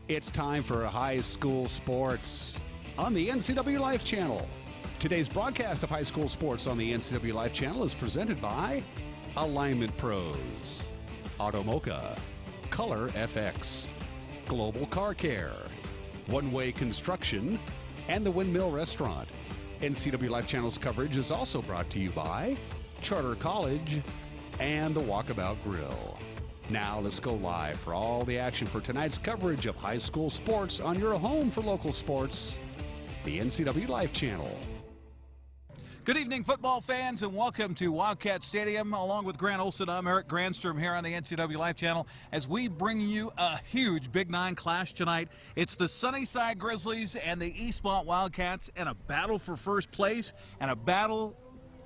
It's time for high school sports on the NCWLIFE channel. Today's broadcast of high school sports on the NCWLIFE channel is presented by Alignment Pros, Automoca, Color FX, Global Car Care, One Way Construction, and the Windmill Restaurant. NCWLIFE channel's coverage is also brought to you by Charter College and the Walkabout Grill. Now let's go live for all the action for tonight's coverage of high school sports on your home for local sports, the NCWLIFE channel. Good evening, football fans, and welcome to Wildcat Stadium. Along with Grant Olson, I'm Eric Grandstrom here on the NCWLIFE channel as we bring you a huge Big Nine clash tonight. It's the Sunnyside Grizzlies and the Eastmont Wildcats, and a battle for first place and a battle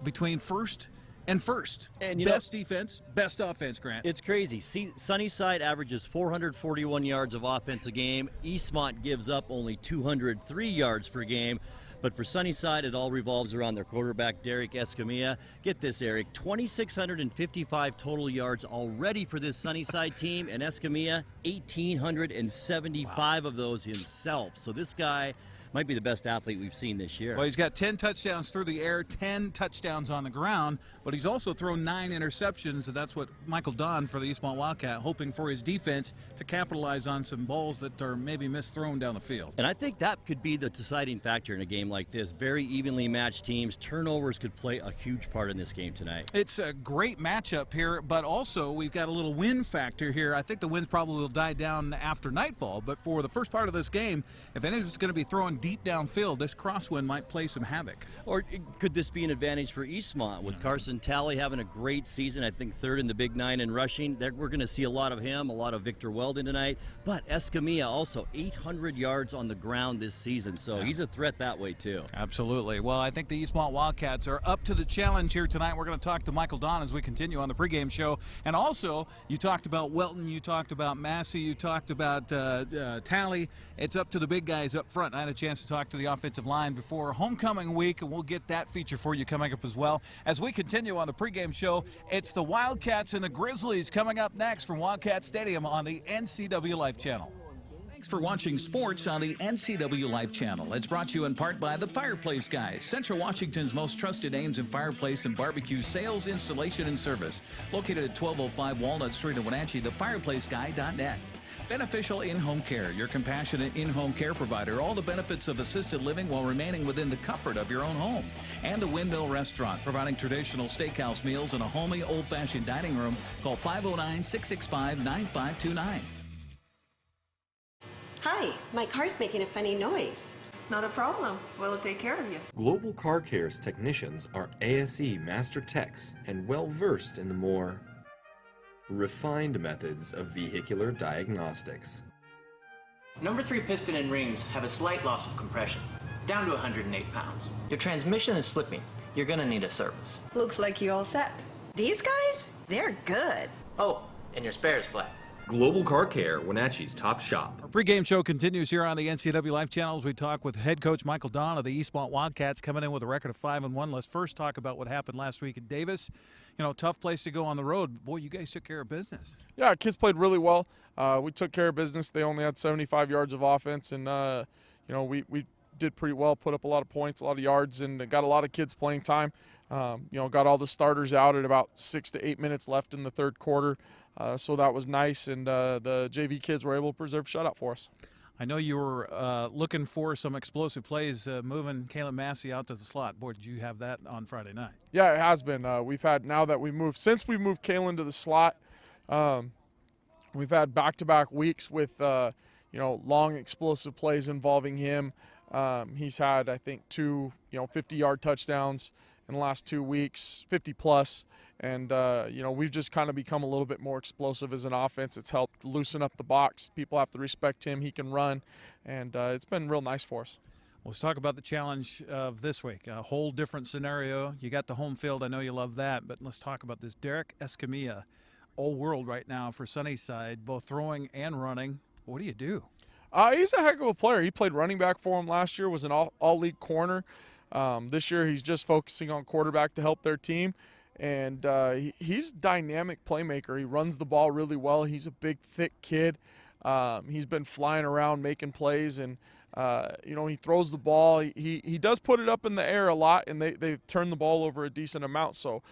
between first and first. And best defense, best offense, Grant. It's crazy. See, Sunnyside averages 441 yards of offense a game. Eastmont gives up only 203 yards per game. But for Sunnyside, it all revolves around their quarterback, Derek Escamilla. Get this, Eric, 2,655 total yards already for this Sunnyside team, and Escamilla, 1,875 of those himself. So this guy might be the best athlete we've seen this year. Well, he's got 10 touchdowns through the air, 10 touchdowns on the ground, but he's also thrown 9 interceptions, and that's what Michael Don for the Eastmont Wildcat, hoping for his defense to capitalize on some balls that are maybe misthrown down the field. And I think that could be the deciding factor in a game like this. Very evenly matched teams. Turnovers could play a huge part in this game tonight. It's a great matchup here, but also we've got a little wind factor here. I think the winds probably will die down after nightfall, but for the first part of this game, if anyone's going to be throwing deep downfield, this crosswind might play some havoc. Or could this be an advantage for Eastmont with Carson Talley having a great season? I think third in the Big Nine in rushing. We're going to see a lot of him, a lot of Victor Weldon tonight. But Escamilla also 800 yards on the ground this season, so he's a threat that way too. Absolutely. Well, I think the Eastmont Wildcats are up to the challenge here tonight. We're going to talk to Michael Don as we continue on the pregame show. And also, you talked about Welton, you talked about Massey, you talked about Talley. It's up to the big guys up front. I had a chance to talk to the offensive line before homecoming week, and we'll get that feature for you coming up as well. As we continue on the pregame show, it's the Wildcats and the Grizzlies coming up next from Wildcat Stadium on the NCWLIFE channel. Thanks for watching sports on the NCWLIFE channel. It's brought to you in part by the Fireplace Guys, Central Washington's most trusted names in fireplace and barbecue sales, installation, and service. Located at 1205 Walnut Street in Wenatchee, thefireplaceguy.net. Beneficial In-Home Care, your compassionate in-home care provider. All the benefits of assisted living while remaining within the comfort of your own home. And the Windmill Restaurant, providing traditional steakhouse meals in a homey, old-fashioned dining room. Call 509-665-9529. Hi, my car's making a funny noise. Not a problem. We'll take care of you. Global Car Care's technicians are ASE Master Techs and well-versed in the more refined methods of vehicular diagnostics. Number 3 piston and rings have a slight loss of compression, down to 108 pounds. Your transmission is slipping. You're gonna need a service. Looks like you all set. These guys? They're good. Oh, and your spare is flat. Global Car Care, Wenatchee's top shop. Our pregame show continues here on the NCWLIFE channel as we talk with head coach Michael Don of the Eastmont Wildcats, coming in with a record of 5-1. Let's first talk about what happened last week at Davis. You know, tough place to go on the road. Boy, you guys took care of business. Yeah, kids played really well. We took care of business. They only had 75 yards of offense, and you know, we did pretty well, put up a lot of points, a lot of yards, and got a lot of kids playing time. You know, got all the starters out at about 6 to 8 minutes left in the third quarter, so that was nice, and the JV kids were able to preserve shutout for us. I know you were looking for some explosive plays, moving Caleb Massey out to the slot. Boy, did you have that on Friday night. Yeah, it has been. We've had, now that since we moved Kalen to the slot, we've had back-to-back weeks with, you know, long explosive plays involving him. He's had, I think, 2, 50-yard touchdowns in the last 2 weeks, 50-plus. And, you know, we've just kind of become a little bit more explosive as an offense. It's helped loosen up the box. People have to respect him. He can run. And it's been real nice for us. Let's talk about the challenge of this week. A whole different scenario. You got the home field. I know you love that. But let's talk about this. Derek Escamilla, all world right now for Sunnyside, both throwing and running. What do you do? He's a heck of a player. He played running back for him last year, was an all-league corner. This year he's just focusing on quarterback to help their team. And he's a dynamic playmaker. He runs the ball really well. He's a big, thick kid. He's been flying around making plays, and he throws the ball. He does put it up in the air a lot, and they've turned the ball over a decent amount. So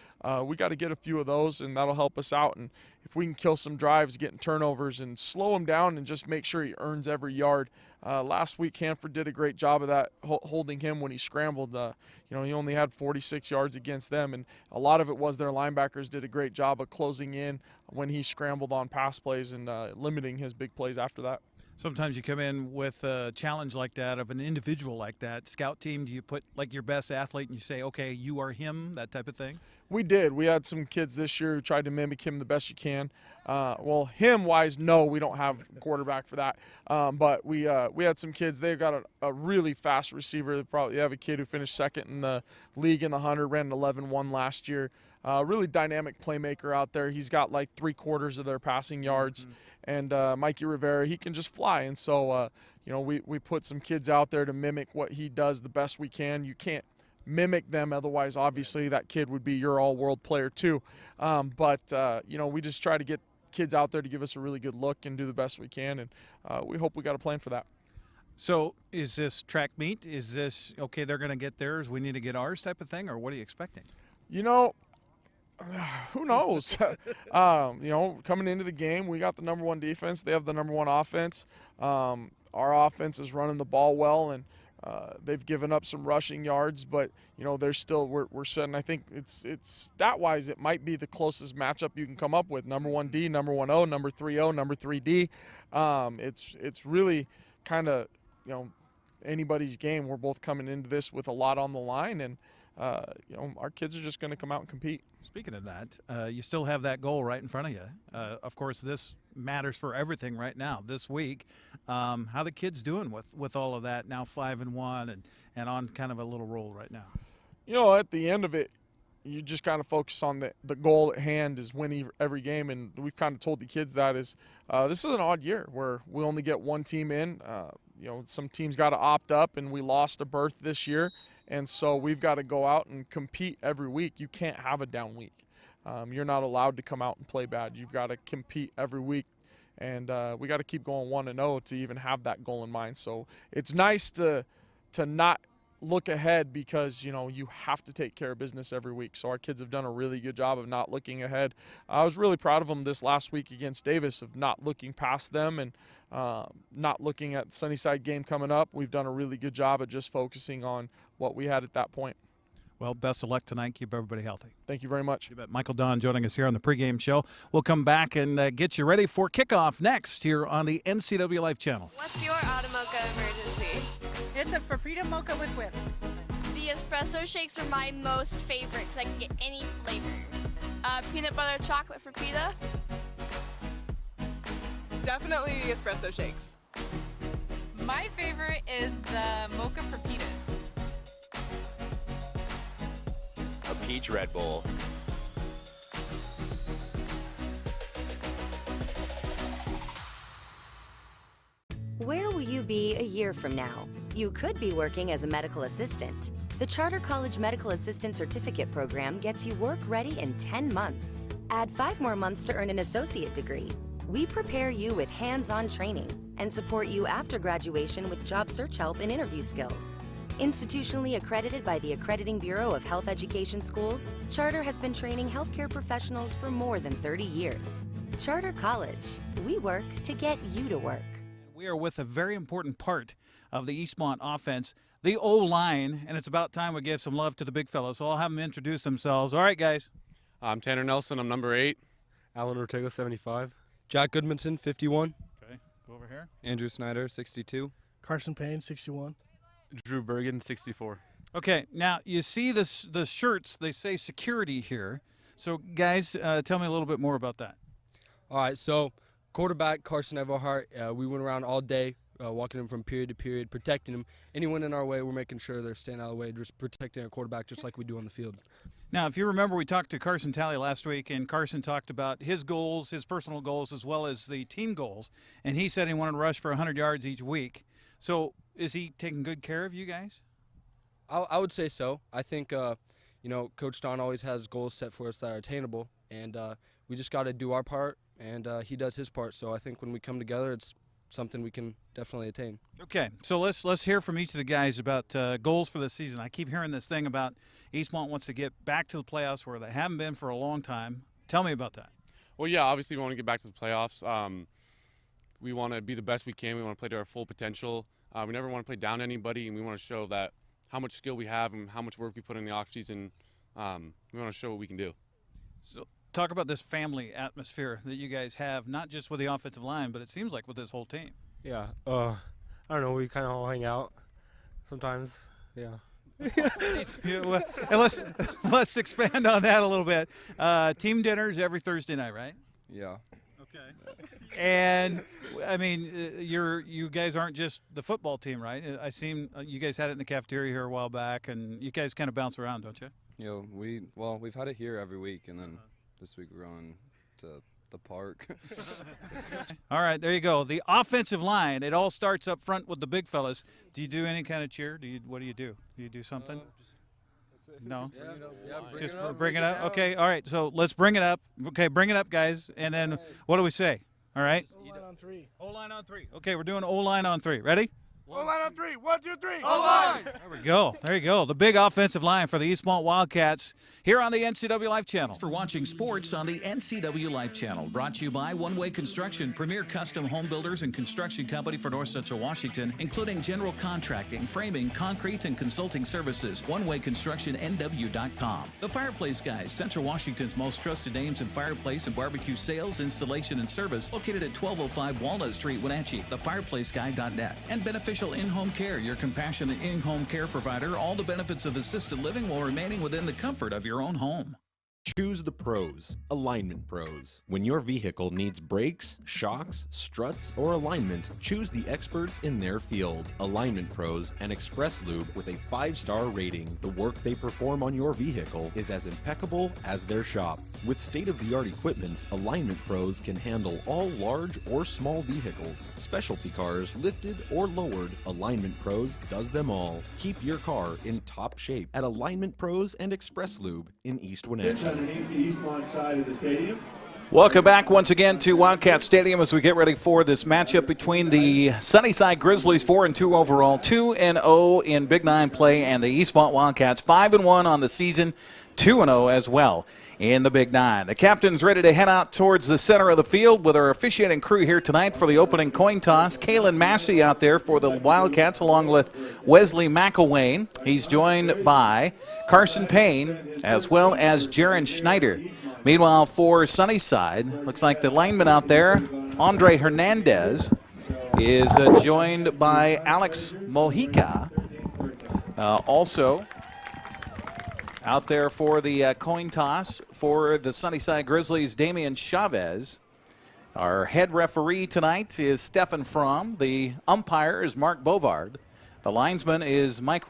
we got to get a few of those, and that'll help us out. And if we can kill some drives, getting turnovers, and slow him down and just make sure he earns every yard. Last week, Hanford did a great job of that, holding him when he scrambled. He only had 46 yards against them, and a lot of it was their linebackers did a great job of closing in when he scrambled on pass plays and limiting his big plays after that. Sometimes you come in with a challenge like that of an individual like that. Scout team, do you put like your best athlete and you say, okay, you are him, that type of thing? We did. We had some kids this year who tried to mimic him the best you can. Him-wise, no, we don't have a quarterback for that. But we had some kids. They've got a really fast receiver. They probably have a kid who finished second in the league in the 100, ran an 11-1 last year. Really dynamic playmaker out there. He's got like 3/4 of their passing yards. And Mikey Rivera, he can just fly. And so, we put some kids out there to mimic what he does the best we can. You can't mimic them, otherwise obviously that kid would be your all-world player too. We just try to get kids out there to give us a really good look and do the best we can, and we hope we got a plan for that. So is this track meet? Is this, okay, they're going to get theirs, we need to get ours type of thing, or what are you expecting? Who knows? Coming into the game, we got the number one defense. They have the number one offense. Our offense is running the ball well, and they've given up some rushing yards, but they're still we're setting. I think it's stat-wise, it might be the closest matchup you can come up with. Number 1D, number 1O, number 3O, number 3D. It's really kind of anybody's game. We're both coming into this with a lot on the line, and our kids are just going to come out and compete. Speaking of that, you still have that goal right in front of you. Of course, this matters for everything right now this week. How the kids doing with all of that now, 5-1 and on kind of a little roll right now? At the end of it, you just kind of focus on the goal at hand is winning every game, and we've kind of told the kids that is this is an odd year where we only get one team in. Some teams got to opt up, and we lost a berth this year, and so we've got to go out and compete every week. You can't have a down week. You're not allowed to come out and play bad. You've got to compete every week, and we got to keep going 1-0 to even have that goal in mind. So it's nice to not look ahead because you have to take care of business every week. So our kids have done a really good job of not looking ahead. I was really proud of them this last week against Davis of not looking past them and not looking at the Sunnyside game coming up. We've done a really good job of just focusing on what we had at that point. Well, best of luck tonight. Keep everybody healthy. Thank you very much. You bet. Michael Don joining us here on the pregame show. We'll come back and get you ready for kickoff next here on the NCWLIFE channel. What's your Automocha emergency? It's a Paprika Mocha with whip. The espresso shakes are my most favorite because I can get any flavor. Peanut butter chocolate for pita. Definitely the espresso shakes. My favorite is the mocha for pitas. A peach Red Bull. Where will you be a year from now? You could be working as a medical assistant. The Charter College Medical Assistant Certificate Program gets you work ready in 10 months. Add 5 more months to earn an associate degree. We prepare you with hands-on training and support you after graduation with job search help and interview skills. Institutionally accredited by the Accrediting Bureau of Health Education Schools, Charter has been training healthcare professionals for more than 30 years. Charter College. We work to get you to work. We are with a very important part of the Eastmont offense, the O-line, and it's about time we give some love to the big fellows. So I'll have them introduce themselves. All right, guys. I'm Tanner Nelson. I'm number 8. Alan Ortega, 75. Jack Goodmanson, 51. Okay, go over here. Andrew Snyder, 62. Carson Payne, 61. Drew Bergen, 64. Okay, now you see the shirts, they say security here. So, guys, tell me a little bit more about that. All right, so quarterback Carson Everhart, we went around all day, walking him from period to period, protecting him. Anyone in our way, we're making sure they're staying out of the way, just protecting our quarterback just like we do on the field. Now, if you remember, we talked to Carson Talley last week, and Carson talked about his goals, his personal goals, as well as the team goals, and he said he wanted to rush for 100 yards each week. So is he taking good care of you guys? I would say so. I think, Coach Don always has goals set for us that are attainable, and we just got to do our part and he does his part. So I think when we come together, it's something we can definitely attain. Okay, so let's hear from each of the guys about goals for the season. I keep hearing this thing about Eastmont wants to get back to the playoffs where they haven't been for a long time. Tell me about that. Well, yeah, obviously we want to get back to the playoffs. We want to be the best we can. We want to play to our full potential. We never want to play down anybody, and we want to show that how much skill we have and how much work we put in the offseason. We want to show what we can do. So talk about this family atmosphere that you guys have, not just with the offensive line, but it seems like with this whole team. Yeah, I don't know. We kind of all hang out sometimes. Yeah. Yeah, well, and let's expand on that a little bit. Team dinners every Thursday night, right? Yeah. Okay. And I mean, you guys aren't just the football team, right? I seen you guys had it in the cafeteria here a while back, and you guys kind of bounce around, don't you? You know, we've had it here every week, and then this week we're going to the park. All right, there you go. The offensive line. It all starts up front with the big fellas. Do you do any kind of cheer? What do you do? Do you do something? No. Just bring it up. Okay. All right. So let's bring it up. Okay, bring it up, guys. And then what do we say? All right. O-line on three. O-line on three. Okay, we're doing O-line on three. Ready? O-line on three. 1, 2, 3. O-line. There we go. There you go. The big offensive line for the Eastmont Wildcats here on the NCWLIFE channel. Thanks for watching sports on the NCWLIFE channel. Brought to you by One Way Construction, premier custom home builders and construction company for North Central Washington, including general contracting, framing, concrete, and consulting services. OneWayConstructionNW.com. The Fireplace Guys, Central Washington's most trusted names in fireplace and barbecue sales, installation, and service, located at 1205 Walnut Street, Wenatchee. TheFireplaceGuy.net. And Beneficial In-Home Care, your compassionate in-home care provider. All the benefits of assisted living while remaining within the comfort of your own home. Choose the pros, Alignment Pros. When your vehicle needs brakes, shocks, struts, or alignment, choose the experts in their field. Alignment Pros and Express Lube with a 5-star rating. The work they perform on your vehicle is as impeccable as their shop. With state-of-the-art equipment, Alignment Pros can handle all large or small vehicles, specialty cars, lifted or lowered. Alignment Pros does them all. Keep your car in top shape at Alignment Pros and Express Lube in East Wenatchee. Underneath the Eastmont side of the stadium. Welcome back once again to Wildcat Stadium as we get ready for this matchup between the Sunnyside Grizzlies, 4-2 overall, 2-0 in Big 9 play, and the Eastmont Wildcats, 5-1 on the season, 2-0 as well in the Big 9. The captain's ready to head out towards the center of the field with our officiating crew here tonight for the opening coin toss. Kalen Massey out there for the Wildcats along with Wesley McElwain. He's joined by Carson Payne as well as Jaron Schneider. Meanwhile, for Sunnyside, looks like the lineman out there, Andre Hernandez, is joined by Alex Mojica. Also out there for the coin toss for the Sunnyside Grizzlies, Damian Chavez. Our head referee tonight is Stefan Fromm. The umpire is Mark Bovard. The linesman is Mike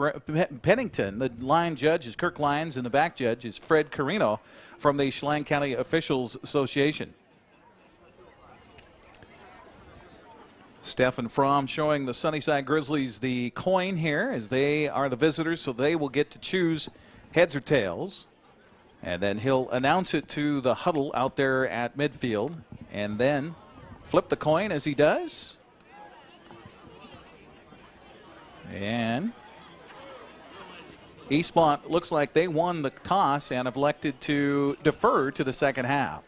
Pennington. The line judge is Kirk Lyons, and the back judge is Fred Carino from the Chelan County Officials Association. Stefan Fromm showing the Sunnyside Grizzlies the coin here as they are the visitors, so they will get to choose heads or tails. And then he'll announce it to the huddle out there at midfield and then flip the coin as he does. And Eastmont looks like they won the toss and have elected to defer to the second half.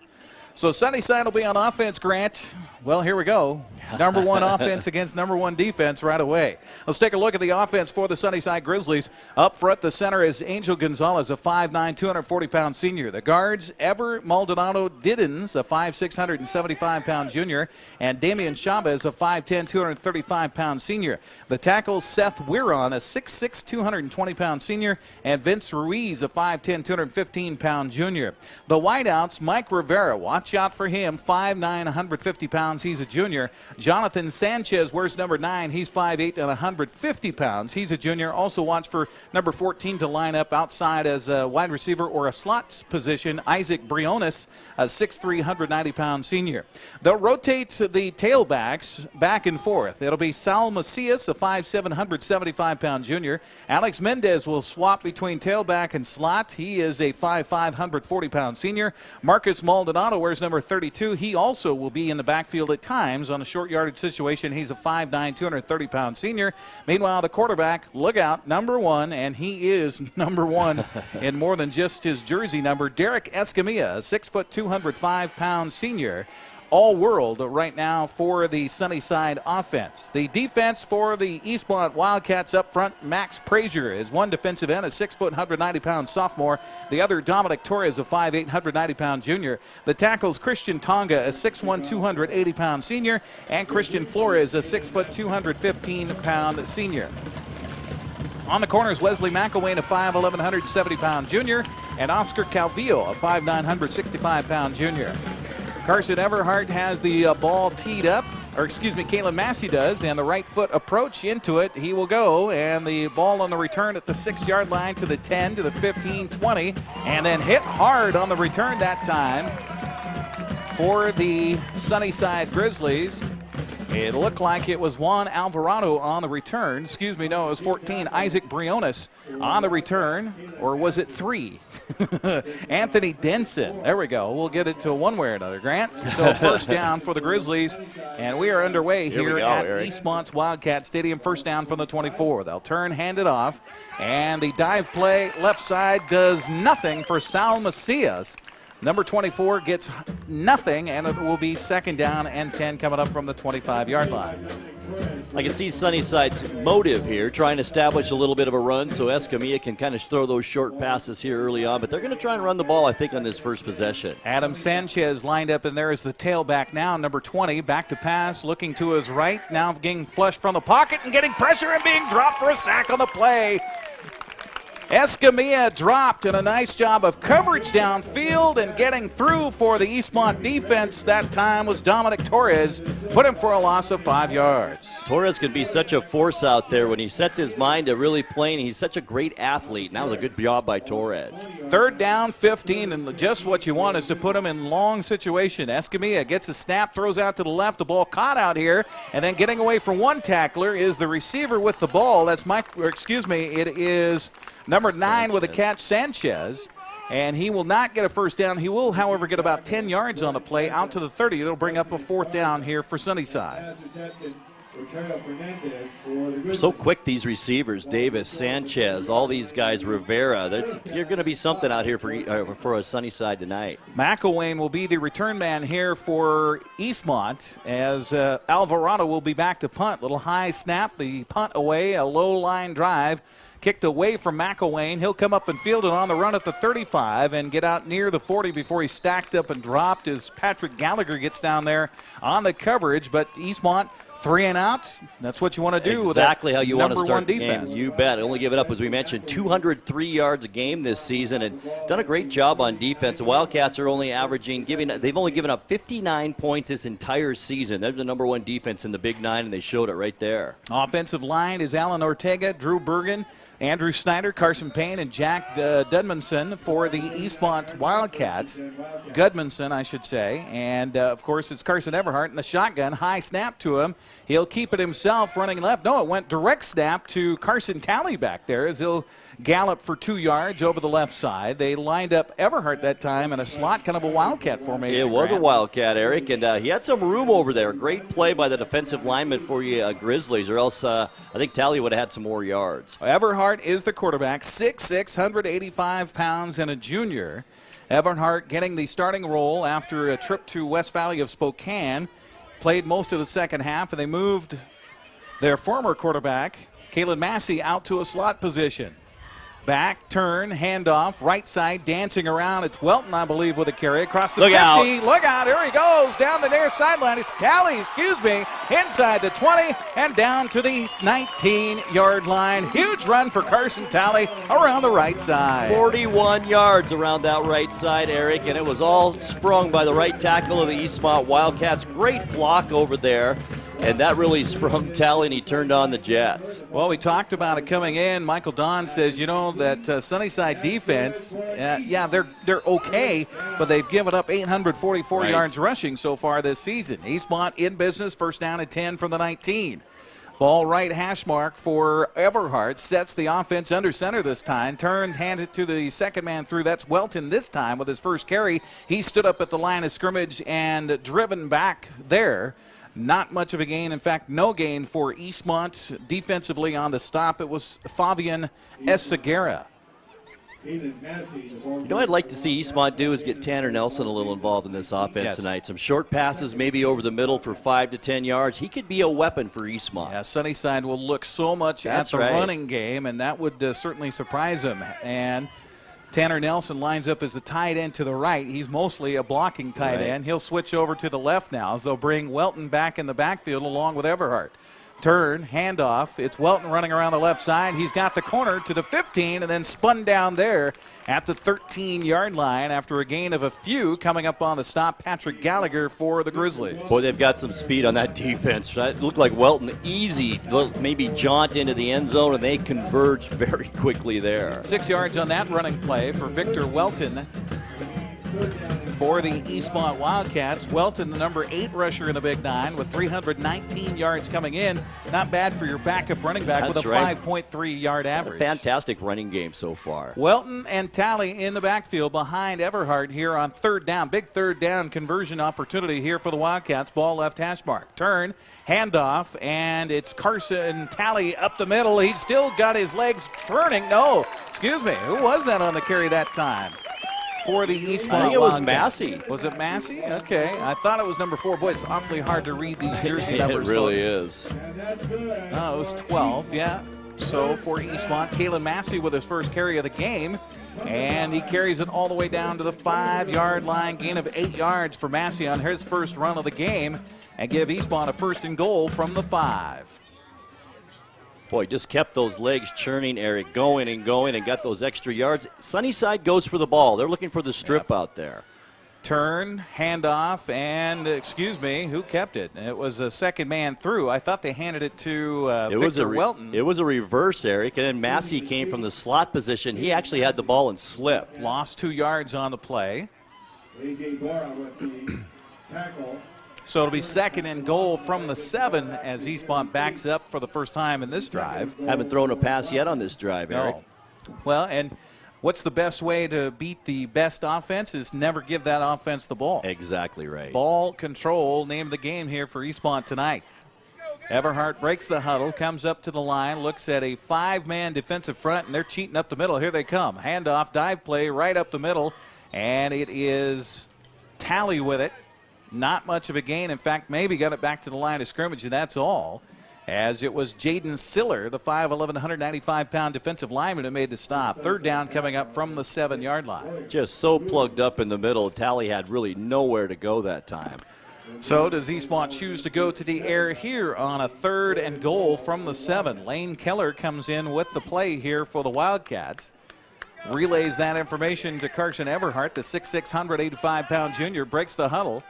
So Sunnyside will be on offense, Grant. Well, here we go. Number one offense against number one defense right away. Let's take a look at the offense for the Sunnyside Grizzlies. Up front, the center is Angel Gonzalez, a 5'9", 240-pound senior. The guards, Ever Maldonado Diddens, a 5'6", 175-pound junior, and Damian Chavez, a 5'10", 235-pound senior. The tackles, Seth Wiron, a 6'6", 220-pound senior, and Vince Ruiz, a 5'10", 215-pound junior. The wideouts, Mike Rivera, watch out for him, 5'9", 150 pounds. He's a junior. Jonathan Sanchez wears number 9. He's 5'8" and 150 pounds. He's a junior. Also watch for number 14 to line up outside as a wide receiver or a slot position. Isaac Briones, a 6'3", 190-pound senior. They'll rotate the tailbacks back and forth. It'll be Sal Macias, a 5'7", 175-pound junior. Alex Mendez will swap between tailback and slot. He is a 5'5", 140-pound senior. Marcus Maldonado wears number 32. He also will be in the backfield at times on a short yardage situation. He's a 5'9", 230-pound senior. Meanwhile, the quarterback, look out, number 1, and he is number 1 in more than just his jersey number. Derek Escamilla, a 6', 205-pound senior. All-world right now for the Sunnyside offense. The defense for the Eastmont Wildcats up front, Max Prazier is one defensive end, a 6', 190-pound sophomore. The other, Dominic Torres, a 5'8", 190-pound junior. The tackles, Christian Tonga, a 6'1", 280-pound senior, and Christian Flores, a 6', 215-pound senior. On the corners, Wesley McElwain, a 5'11", 170-pound junior, and Oscar Calvillo, a 5'9", 165-pound junior. Carson Everhart has the ball teed up, or excuse me, Kalen Massey does, and the right foot approach into it. He will go, and the ball on the return at the 6-yard line to the 10, to the 15, 20, and then hit hard on the return that time for the Sunnyside Grizzlies. It looked like it was Juan Alvarado on the return. Excuse me, no, it was 14. Isaac Briones on the return, or was it 3? Anthony Denson. There we go. We'll get it to one way or another, Grant. So first down for the Grizzlies, and we are underway here at Eastmont's Wildcat Stadium. First down from the 24. They'll turn, hand it off, and the dive play left side does nothing for Sal Macias. Number 24 gets nothing, and it will be second down and 10 coming up from the 25-yard line. I can see Sunnyside's motive here, trying to establish a little bit of a run so Escamilla can kind of throw those short passes here early on, but they're going to try and run the ball, I think, on this first possession. Adam Sanchez lined up in there as the tailback now, number 20, back to pass, looking to his right, now getting flushed from the pocket and getting pressure and being dropped for a sack on the play. Escamilla dropped, and a nice job of coverage downfield and getting through for the Eastmont defense. That time was Dominic Torres, put him for a loss of 5 yards. Torres can be such a force out there when he sets his mind to really playing. He's such a great athlete, and that was a good job by Torres. Third down, 15, and just what you want is to put him in long situation. Escamilla gets a snap, throws out to the left, the ball caught out here, and then getting away from one tackler is the receiver with the ball. That's it is number 9 with a catch, Sanchez, and he will not get a first down. He will, however, get about 10 yards on the play out to the 30. It'll bring up a fourth down here for Sunnyside. So quick, these receivers, Davis, Sanchez, all these guys, Rivera. You're going to be something out here for a Sunnyside tonight. McElwain will be the return man here for Eastmont as Alvarado will be back to punt. Little high snap, the punt away, a low line drive. Kicked away from McElwain. He'll come up and field it on the run at the 35 and get out near the 40 before he stacked up and dropped as Patrick Gallagher gets down there on the coverage. But Eastmont, 3 and out. That's what you want to do with that exactly how you want to start the defense. Game. You bet. Only give it up, as we mentioned, 203 yards a game this season, and done a great job on defense. The Wildcats are only they've only given up 59 points this entire season. They're the number 1 defense in the Big 9, and they showed it right there. Offensive line is Alan Ortega, Drew Bergen, Andrew Snyder, Carson Payne, and Jack Gudmundsson for the Eastmont Wildcats. Gudmundsson, I should say. And, of course, it's Carson Everhart in the shotgun. High snap to him. He'll keep it himself running left. No, it went direct snap to Carson Talley back there as he'll gallop for 2 yards over the left side. They lined up Everhart that time in a slot, kind of a Wildcat formation. It was a Wildcat, Eric, and he had some room over there. Great play by the defensive lineman for you Grizzlies, or else I think Talley would have had some more yards. Everhart is the quarterback, 6'6", 185 pounds, and a junior. Everhart getting the starting role after a trip to West Valley of Spokane. Played most of the second half, and they moved their former quarterback, Kalen Massey, out to a slot position. Back, turn, handoff, right side, dancing around. It's Welton, I believe, with a carry across the 50. Look out, here he goes, down the near sideline. It's Talley, inside the 20 and down to the 19-yard line. Huge run for Carson Talley around the right side. 41 yards around that right side, Eric, and it was all sprung by the right tackle of the Eastmont Wildcats. Great block over there. and that really sprung Tally, and he turned on the Jets. Well, we talked about it coming in. Michael Don says, that Sunnyside defense, yeah, they're okay, but they've given up 844 yards rushing so far this season. Eastmont in business, first down at 10 from the 19. Ball right hash mark for Everhart. Sets the offense under center this time. Turns, hands it to the second man through. That's Welton this time with his first carry. He stood up at the line of scrimmage and driven back there. Not much of a gain. In fact, no gain for Eastmont. Defensively on the stop, it was Fabian Esseguera. What I'd like to see Eastmont do is get Tanner Nelson a little involved in this offense tonight. Some short passes, maybe over the middle for 5 to 10 yards. He could be a weapon for Eastmont. Yeah, Sunnyside will look so much at the running game, and that would certainly surprise him. And Tanner Nelson lines up as a tight end to the right. He's mostly a blocking tight end. He'll switch over to the left now as they'll bring Welton back in the backfield along with Everhart. Turn, handoff. It's Welton running around the left side. He's got the corner to the 15 and then spun down there at the 13-yard line after a gain of a few. Coming up on the stop, Patrick Gallagher for the Grizzlies. Boy, they've got some speed on that defense. That looked like Welton easy, maybe jaunt into the end zone, and they converged very quickly there. 6 yards on that running play for Victor Welton. For the Eastmont Wildcats, Welton, the number 8 rusher in the Big Nine, with 319 yards coming in. Not bad for your backup running back with a 5.3-yard average. Fantastic running game so far. Welton and Tally in the backfield behind Everhart here on third down. Big third down conversion opportunity here for the Wildcats. Ball left hash mark. Turn, handoff, and it's Carson Tally up the middle. He's still got his legs turning. No, excuse me. Who was that on the carry that time? For the Eastmont. I think it was Massey. Was it Massey? Okay. I thought it was number 4. Boy, it's awfully hard to read these jersey numbers. It really is. Oh, it was 12, yeah. So for Eastmont, Kalen Massey with his first carry of the game. And he carries it all the way down to the 5-yard line. Gain of 8 yards for Massey on his first run of the game. And give Eastmont a first and goal from the 5. Boy, just kept those legs churning, Eric, going and got those extra yards. Sunnyside goes for the ball. They're looking for the strip out there. Turn, handoff, and, excuse me, who kept it? It was a second man through. I thought they handed it to Victor Welton. It was a reverse, Eric, and then Massey came from the slot position. He actually had the ball and slipped. Lost 2 yards on the play. A.J. Bora with the tackle. So it'll be second and goal from the 7 as Eastmont backs up for the first time in this drive. Haven't thrown a pass yet on this drive, Eric. No. Well, and what's the best way to beat the best offense is never give that offense the ball. Exactly right. Ball control, name of the game here for Eastmont tonight. Everhart breaks the huddle, comes up to the line, looks at a 5-man defensive front, and they're cheating up the middle. Here they come. Handoff, dive play right up the middle, and it is Tally with it. Not much of a gain. In fact, maybe got it back to the line of scrimmage, and that's all. As it was Jaden Siller, the 5'11", 195-pound defensive lineman, who made the stop. Third down coming up from the 7-yard line. Just so plugged up in the middle. Tally had really nowhere to go that time. So does Eastmont choose to go to the air here on a third and goal from the 7? Lane Keller comes in with the play here for the Wildcats. Relays that information to Carson Everhart, the 6'6", 185-pound junior, breaks the huddle.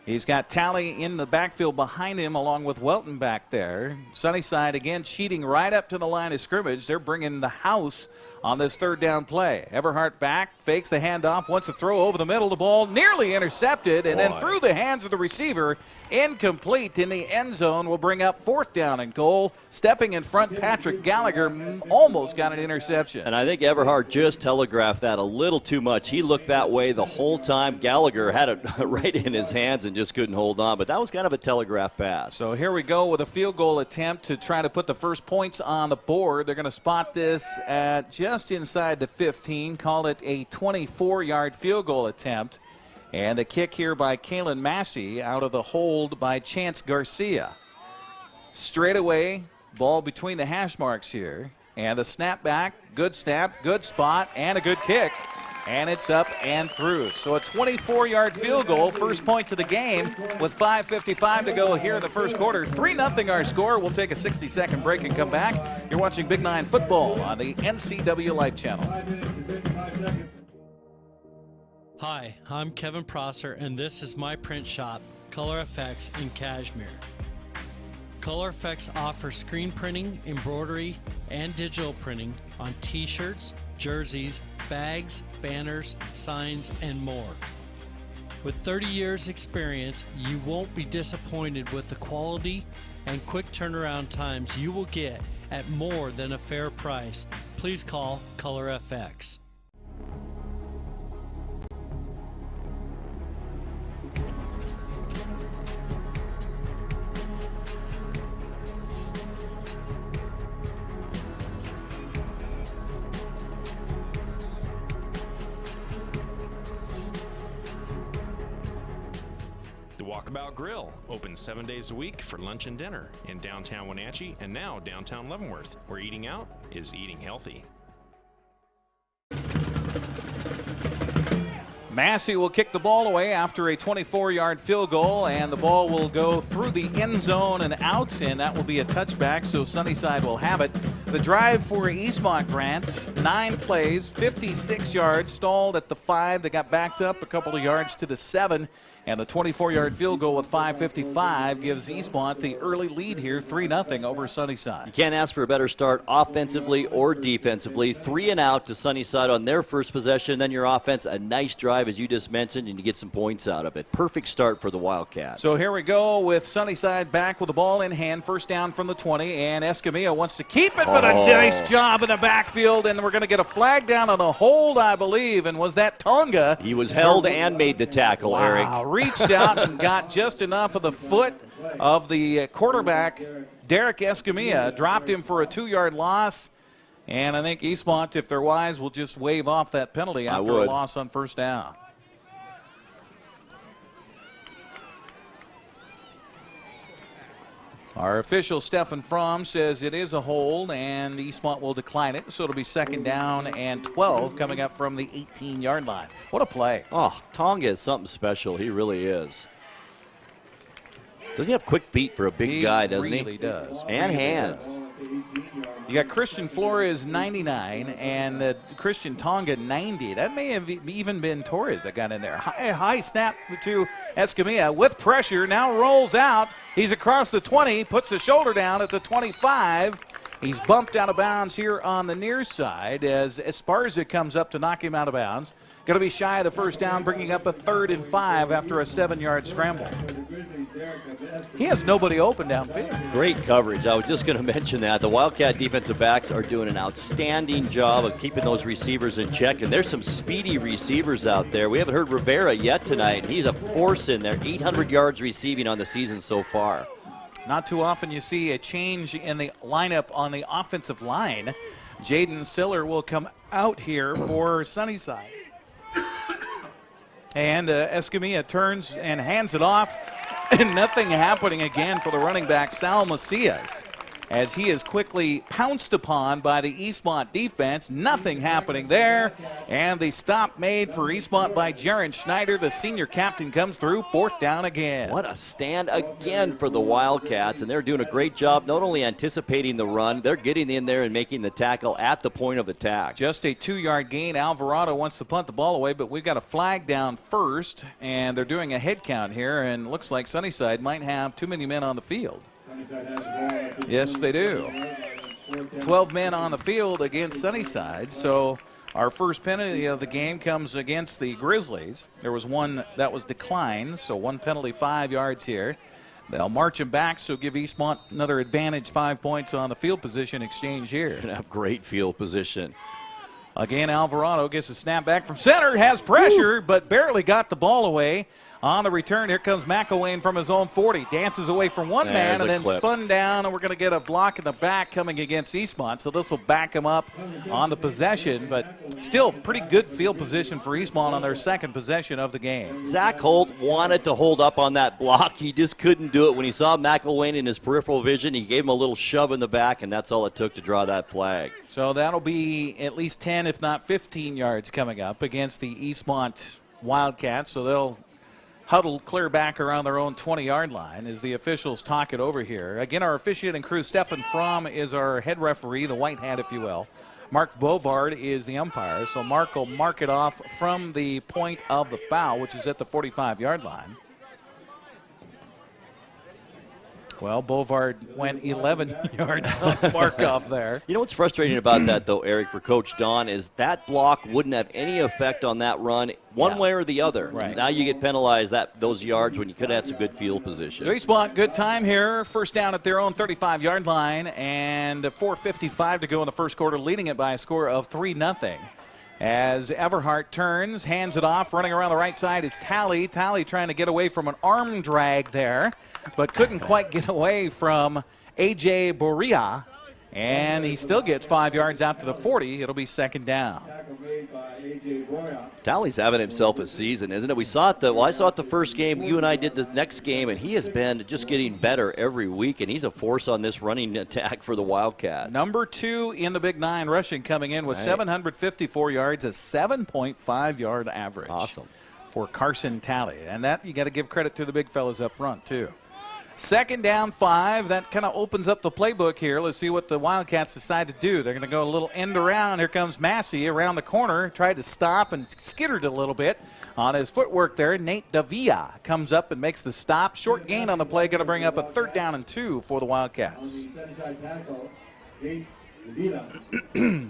He's got Tally in the backfield behind him along with Welton back there. Sunnyside again cheating right up to the line of scrimmage. They're bringing the house on this third down play. Everhart back, fakes the handoff, wants to throw over the middle. The ball nearly intercepted and then through the hands of the receiver. Incomplete in the end zone will bring up fourth down and goal. Stepping in front, Patrick Gallagher almost got an interception. And I think Everhart just telegraphed that a little too much. He looked that way the whole time. Gallagher had it right in his hands and just couldn't hold on. But that was kind of a telegraph pass. So here we go with a field goal attempt to try to put the first points on the board. They're going to spot this at just inside the 15. Call it a 24-yard field goal attempt. And a kick here by Kalen Massey out of the hold by Chance Garcia. Straight away, ball between the hash marks here. And a snap back, good snap, good spot, and a good kick. And it's up and through. So a 24-yard field goal, first point to the game with 5:55 to go here in the first quarter. 3-0 our score. We'll take a 60-second break and come back. You're watching Big Nine Football on the NCWLIFE channel. Hi, I'm Kevin Prosser, and this is my print shop, Color Effects in Cashmere. Color Effects offers screen printing, embroidery, and digital printing on t-shirts, jerseys, bags, banners, signs, and more. With 30 years experience, you won't be disappointed with the quality and quick turnaround times you will get at more than a fair price. Please call Color FX. Walkabout Grill, open 7 days a week for lunch and dinner in downtown Wenatchee and now downtown Leavenworth, where eating out is eating healthy. Massey will kick the ball away after a 24-yard field goal, and the ball will go through the end zone and out, and that will be a touchback, so Sunnyside will have it. The drive for Eastmont, Grant, 9 plays, 56 yards, stalled at the 5. They got backed up a couple of yards to the 7. And the 24-yard field goal with 5:55 gives Eastmont the early lead here, 3-0 over Sunnyside. You can't ask for a better start offensively or defensively. 3 and out to Sunnyside on their first possession. Then your offense, a nice drive, as you just mentioned, and you get some points out of it. Perfect start for the Wildcats. So here we go with Sunnyside back with the ball in hand. First down from the 20, and Escamilla wants to keep it, but a nice job in the backfield, and we're going to get a flag down on a hold, I believe. And was that Tonga? He was held and made the tackle, Eric. Reached out and got just enough of the foot of the quarterback, Derek Escamilla. Dropped him for a 2-yard loss. And I think Eastmont, if they're wise, will just wave off that penalty after a loss on first down. Our official, Stefan Fromm, says it is a hold, and Eastmont will decline it. So it'll be 2nd down and 12 coming up from the 18-yard line. What a play. Oh, Tonga is something special. He really is. Doesn't he have quick feet for a big guy, doesn't he? He really does. And hands. Does. You got Christian Flores, 99, and Christian Tonga, 90. That may have even been Torres that got in there. High snap to Escamilla with pressure. Now rolls out. He's across the 20, puts the shoulder down at the 25. He's bumped out of bounds here on the near side as Esparza comes up to knock him out of bounds. Going to be shy of the first down, bringing up a 3rd and 5 after a 7-yard scramble. He has nobody open downfield. Great coverage. I was just going to mention that. The Wildcat defensive backs are doing an outstanding job of keeping those receivers in check, and there's some speedy receivers out there. We haven't heard Rivera yet tonight. He's a force in there. 800 yards receiving on the season so far. Not too often you see a change in the lineup on the offensive line. Jaden Siller will come out here for Sunnyside. And Escamilla turns and hands it off. And nothing happening again for the running back, Sal Macias, as he is quickly pounced upon by the Eastmont defense. Nothing happening there. And the stop made for Eastmont by Jaron Schneider. The senior captain comes through, 4th down again. What a stand again for the Wildcats. And they're doing a great job not only anticipating the run, they're getting in there and making the tackle at the point of attack. Just a 2-yard gain. Alvarado wants to punt the ball away, but we've got a flag down first. And they're doing a head count here, and looks like Sunnyside might have too many men on the field. Yes, they do. 12 men on the field against Sunnyside. So our first penalty of the game comes against the Grizzlies. There was one that was declined, so 1 penalty, 5 yards here. They'll march him back, so give Eastmont another advantage, 5 points on the field position exchange here. Gonna have great field position. Again, Alvarado gets a snap back from center, has pressure, but barely got the ball away. On the return, here comes McElwain from his own 40. Dances away from one man and then spun down, and we're going to get a block in the back coming against Eastmont. So this will back him up on the possession, but still pretty good field position for Eastmont on their 2nd possession of the game. Zach Holt wanted to hold up on that block. He just couldn't do it. When he saw McElwain in his peripheral vision, he gave him a little shove in the back, and that's all it took to draw that flag. So that'll be at least 10, if not 15 yards coming up against the Eastmont Wildcats. So they'll huddle clear back around their own 20-yard line as the officials talk it over here. Again, our officiating crew, Stefan Fromm is our head referee, the white hat, if you will. Mark Bovard is the umpire. So Mark will mark it off from the point of the foul, which is at the 45-yard line. Well, Bovard went 11 yards on the mark off there. You know what's frustrating about that, though, Eric, for Coach Don, is that block wouldn't have any effect on that run one way or the other. Right. Now you get penalized those yards when you could have had some good field position. Eastmont, good time here. First down at their own 35-yard line, and 4:55 to go in the first quarter, leading it by a score of 3-0. As Everhart turns, hands it off, running around the right side is Talley. Talley trying to get away from an arm drag there, but couldn't quite get away from A.J. Boria. And he still gets 5 yards out to the 40. It'll be second down. Talley's having himself a season, isn't it? I saw it the first game. You and I did the next game, and he has been just getting better every week, and he's a force on this running attack for the Wildcats. Number 2 in the Big Nine rushing, coming in with 754 yards, a 7.5-yard average. That's awesome. For Carson Talley. And that you got to give credit to the big fellas up front, too. Second down 5. That kind of opens up the playbook here. Let's see what the Wildcats decide to do. They're going to go a little end around. Here comes Massey around the corner. Tried to stop and skittered a little bit on his footwork there. Nate Davia comes up and makes the stop. Short gain on the play. Going to bring up a 3rd down and 2 for the Wildcats. This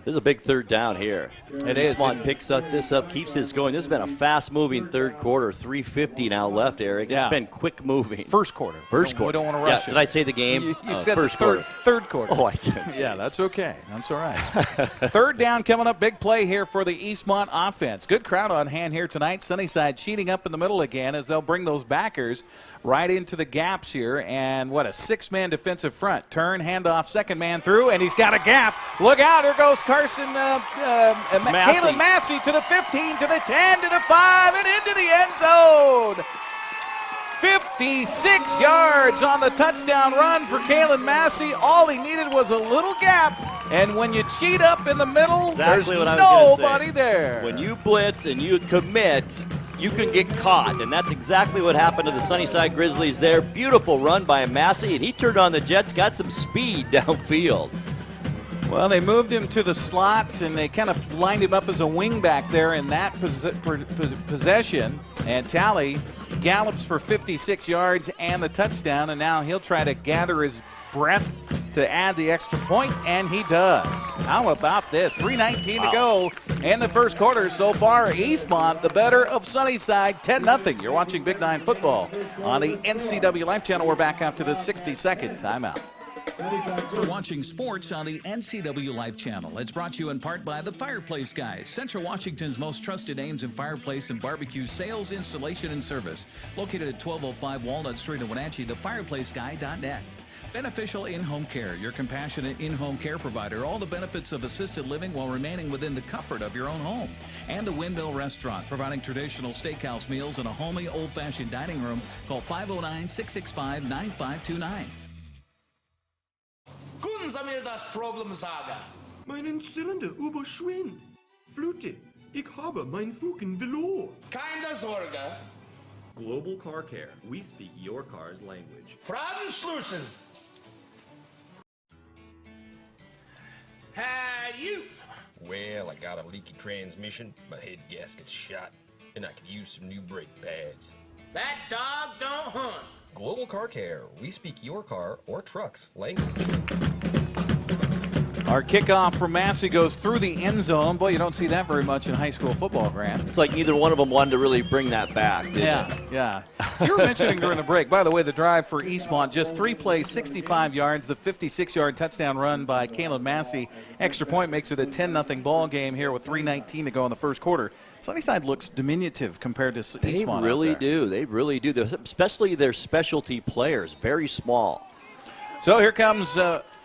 is a big 3rd down here. It is. Eastmont picks this up, keeps this going. This has been a fast-moving 3rd quarter. 3:50 now left, Eric. Yeah. It's been quick-moving. First quarter. First quarter. We don't want to rush it. Did I say the game? You said first quarter. quarter. 3rd quarter. Oh, I did. Yeah, that's okay. That's all right. 3rd down coming up. Big play here for the Eastmont offense. Good crowd on hand here tonight. Sunnyside cheating up in the middle again as they'll bring those backers right into the gaps here. And what a 6-man defensive front. Turn, handoff, second man through, and he's got a gap. Look out. Here goes Carson. Kalen Massey to the 15, to the 10, to the 5, and into the end zone. 56 yards on the touchdown run for Kalen Massey. All he needed was a little gap, and when you cheat up in the middle, there's nobody there. When you blitz and you commit, you can get caught, and that's exactly what happened to the Sunnyside Grizzlies there. Beautiful run by Massey, and he turned on the Jets, got some speed downfield. Well, they moved him to the slots, and they kind of lined him up as a wingback there in that possession. And Talley gallops for 56 yards and the touchdown, and now he'll try to gather his breath to add the extra point, and he does. How about this? 3:19 to go in the first quarter. So far, Eastmont, the better of Sunnyside, 10-0. You're watching Big Nine football on the NCWLIFE channel. We're back after the 60-second timeout. Thanks for watching sports on the NCWLIFE channel. It's brought to you in part by the Fireplace Guys, Central Washington's most trusted names in fireplace and barbecue sales, installation, and service. Located at 1205 Walnut Street in Wenatchee, thefireplaceguy.net. Beneficial In-Home Care, your compassionate in-home care provider. All the benefits of assisted living while remaining within the comfort of your own home. And the Windmill Restaurant, providing traditional steakhouse meals in a homey, old-fashioned dining room. Call 509-665-9529. Können Sie mir das Problem sagen? Meinen Zylinder überschwimmt. Flute, ich habe mein Fugen verloren. Keine Sorge. Global Car Care. We speak your car's language. Fragenschlussen. Hey, you. Well, I got a leaky transmission, my head gasket's shot, and I could use some new brake pads. That dog don't hunt. Global Car Care. We speak your car or truck's language. Our kickoff from Massey goes through the end zone. Boy, you don't see that very much in high school football, Grant. It's like neither one of them wanted to really bring that back, did they? Yeah. You were mentioning during the break, by the way, the drive for Eastmont, just 3 plays, 65 yards, the 56-yard touchdown run by Kalen Massey. Extra point makes it a 10-0 ball game here with 3:19 to go in the first quarter. Sunnyside looks diminutive compared to Eastmont. They really do. They really do. Especially their specialty players, very small. So here comes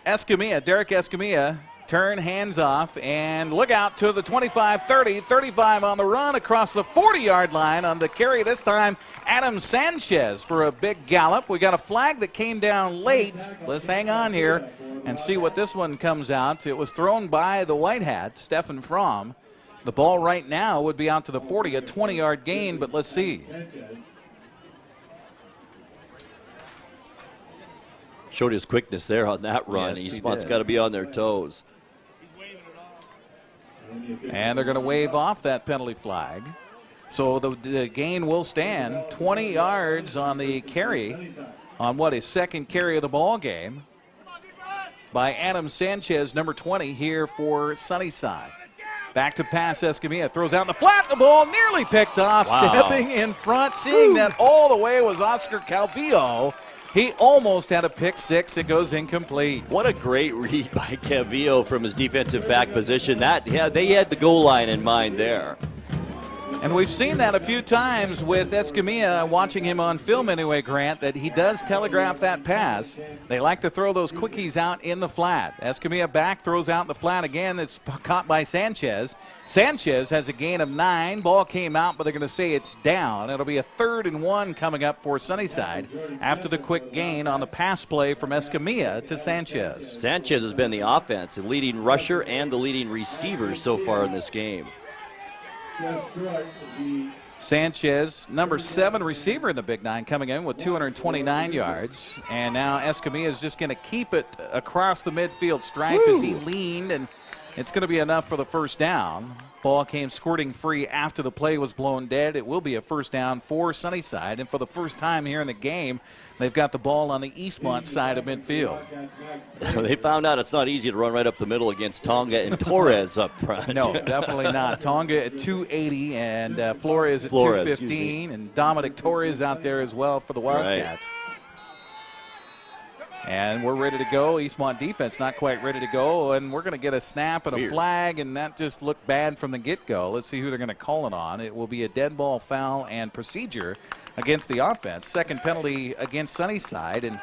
Escamilla, Derek Escamilla. Turn, hands off, and look out to the 25, 30, 35 on the run across the 40-yard line on the carry. This time, Adam Sanchez for a big gallop. We got a flag that came down late. Let's hang on here and see what this one comes out. It was thrown by the white hat, Stephen Fromm. The ball right now would be out to the 40, a 20-yard gain, but let's see. Showed his quickness there on that run. Yes, Eastmont's got to be on their toes. And they're going to wave off that penalty flag. So the gain will stand. 20 yards on the carry on his second carry of the ball game by Adam Sanchez, number 20, here for Sunnyside. Back to pass, Escamilla throws out in the flat. The ball nearly picked off. Wow. Stepping in front, seeing that all the way was Oscar Calvillo. He almost had a pick six. It goes incomplete. What a great read by Calvillo from his defensive back position. They had the goal line in mind there. And we've seen that a few times with Escamilla, watching him on film anyway, Grant, that he does telegraph that pass. They like to throw those quickies out in the flat. Escamilla back, throws out in the flat again. It's caught by Sanchez. Sanchez has a gain of 9. Ball came out, but they're going to say it's down. It'll be a 3rd and 1 coming up for Sunnyside after the quick gain on the pass play from Escamilla to Sanchez. Sanchez has been the offense, the leading rusher and the leading receiver so far in this game. Sanchez, number 7 receiver in the Big Nine, coming in with 229 yards. And now Escamilla is just going to keep it across the midfield stripe as he leaned, and it's going to be enough for the first down. Ball came squirting free after the play was blown dead. It will be a first down for Sunnyside. And for the first time here in the game, they've got the ball on the Eastmont side of midfield. They found out it's not easy to run right up the middle against Tonga and Torres up front. No, definitely not. Tonga at 280 and Flores at 215. And Dominic Torres out there as well for the Wildcats. Right. And we're ready to go. Eastmont defense not quite ready to go. And we're going to get a snap and a flag, and that just looked bad from the get-go. Let's see who they're going to call it on. It will be a dead ball foul and procedure against the offense. Second penalty against Sunnyside. And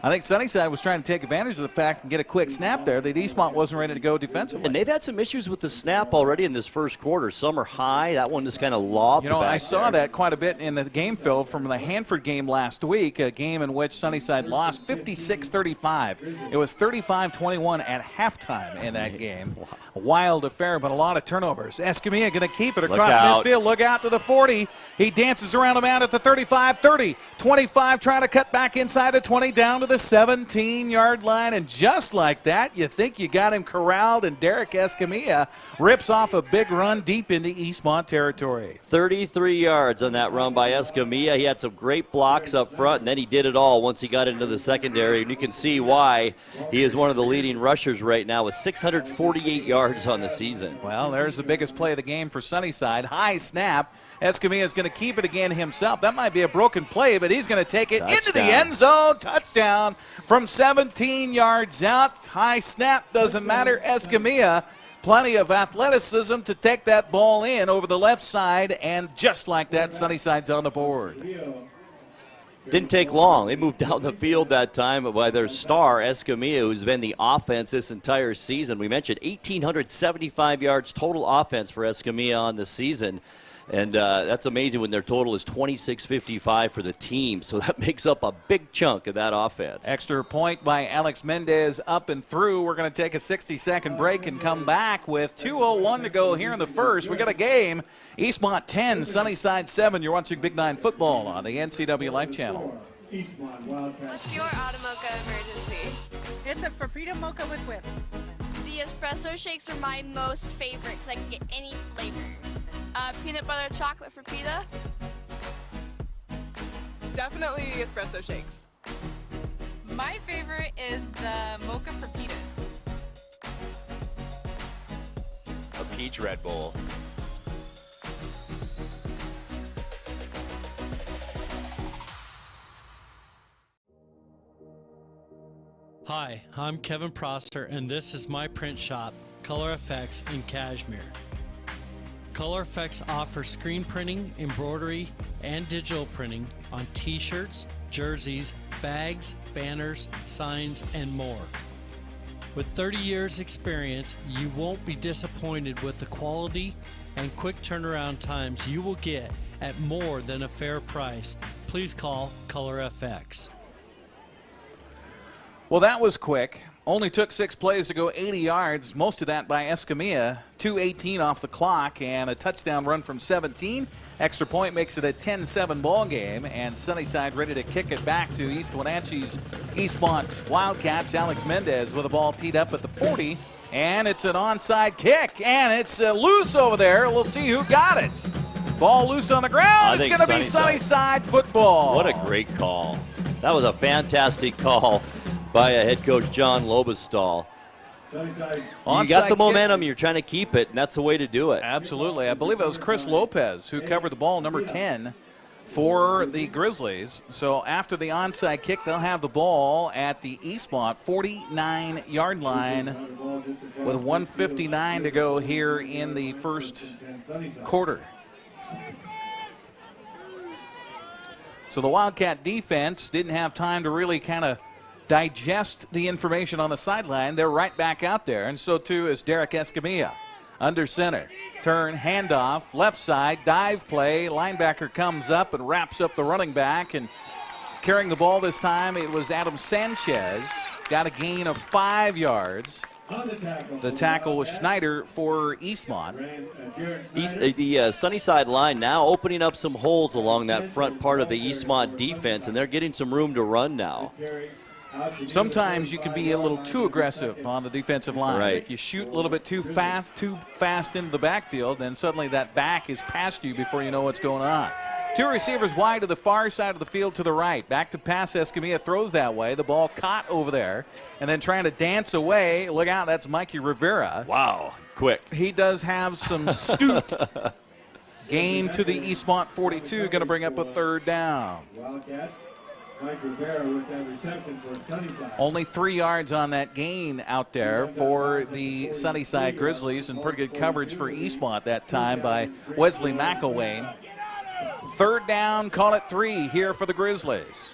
I think Sunnyside was trying to take advantage of the fact and get a quick snap there that Eastmont wasn't ready to go defensively. And they've had some issues with the snap already in this first quarter. Some are high. That one just kind of lobbed back. I saw that quite a bit in the game, Phil, from the Hanford game last week, a game in which Sunnyside lost 56-35. It was 35-21 at halftime in that game. Wow. A wild affair, but a lot of turnovers. Escamilla going to keep it across midfield. Look out to the 40. He dances around him out at the 35, 30, 25, trying to cut back inside the 20, down to the 17-yard line, and just like that, you think you got him corralled, and Derek Escamilla rips off a big run deep into Eastmont territory. 33 yards on that run by Escamilla. He had some great blocks up front, and then he did it all once he got into the secondary, and you can see why he is one of the leading rushers right now with 648 yards on the season. Well, there's the biggest play of the game for Sunnyside. High snap. Escamilla is going to keep it again himself. That might be a broken play, but he's going to take it into the end zone. Touchdown from 17 yards out. High snap, doesn't matter. Escamilla, plenty of athleticism to take that ball in over the left side, and just like that, Sunnyside's on the board. Didn't take long. They moved down the field that time by their star, Escamilla, who's been the offense this entire season. We mentioned 1,875 yards total offense for Escamilla on the season. And that's amazing when their total is 26.55 for the team. So that makes up a big chunk of that offense. Extra point by Alex Mendez up and through. We're going to take a 60-second break and come back with 2:01 to go here in the first. We got a game. Eastmont 10, Sunnyside 7. You're watching Big Nine football on the NCWLIFE channel. What's your Automocha emergency? It's a Frappuccino mocha with whip. The espresso shakes are my most favorite because I can get any flavor. Peanut butter chocolate for pita. Definitely espresso shakes. My favorite is the mocha for pitas. A peach Red Bull. Hi, I'm Kevin Proster, and this is my print shop, Color Effects in Cashmere. Color Effects offers screen printing, embroidery, and digital printing on t-shirts, jerseys, bags, banners, signs, and more. With 30 years experience, you won't be disappointed with the quality and quick turnaround times you will get at more than a fair price. Please call Color FX. Well, that was quick. Only took 6 plays to go 80 yards, most of that by Escamilla. 2:18 off the clock and a touchdown run from 17. Extra point makes it a 10-7 ball game, and Sunnyside ready to kick it back to East Wenatchee's Eastmont Wildcats. Alex Mendez with the ball teed up at the 40, and it's an onside kick, and it's loose over there. We'll see who got it. Ball loose on the ground. It's going to be Sunnyside Football. What a great call. That was a fantastic call by head coach John Lobestall. You got the momentum, you're trying to keep it, and that's the way to do it. Absolutely. I believe it was Chris Lopez who covered the ball, number 10, for the Grizzlies. So after the onside kick, they'll have the ball at the Eastmont 49-yard line with 1:59 to go here in the first quarter. So the Wildcat defense didn't have time to really kind of digest the information on the sideline. They're right back out there, and so too is Derek Escamilla. Under center, turn, handoff, left side, dive play. Linebacker comes up and wraps up the running back, and carrying the ball this time, it was Adam Sanchez. Got a gain of 5 yards. The tackle was Schneider for Eastmont. The Sunnyside line now opening up some holes along that front part of the Eastmont defense, and they're getting some room to run now. Sometimes you can be a little too aggressive on the defensive line. Right. If you shoot a little bit too fast into the backfield, then suddenly that back is past you before you know what's going on. 2 receivers wide to the far side of the field to the right. Back to pass. Escamilla throws that way. The ball caught over there, and then trying to dance away. Look out, that's Mikey Rivera. Wow, quick. He does have some scoot. Gain to the Eastmont 42, going to bring up a 3rd down. Mike Rivera with that reception for Sunnyside. Only 3 yards on that gain out there for the Sunnyside Grizzlies, and pretty good coverage for Eastmont that time by Wesley McElwain. 3rd down, call it 3 here for the Grizzlies.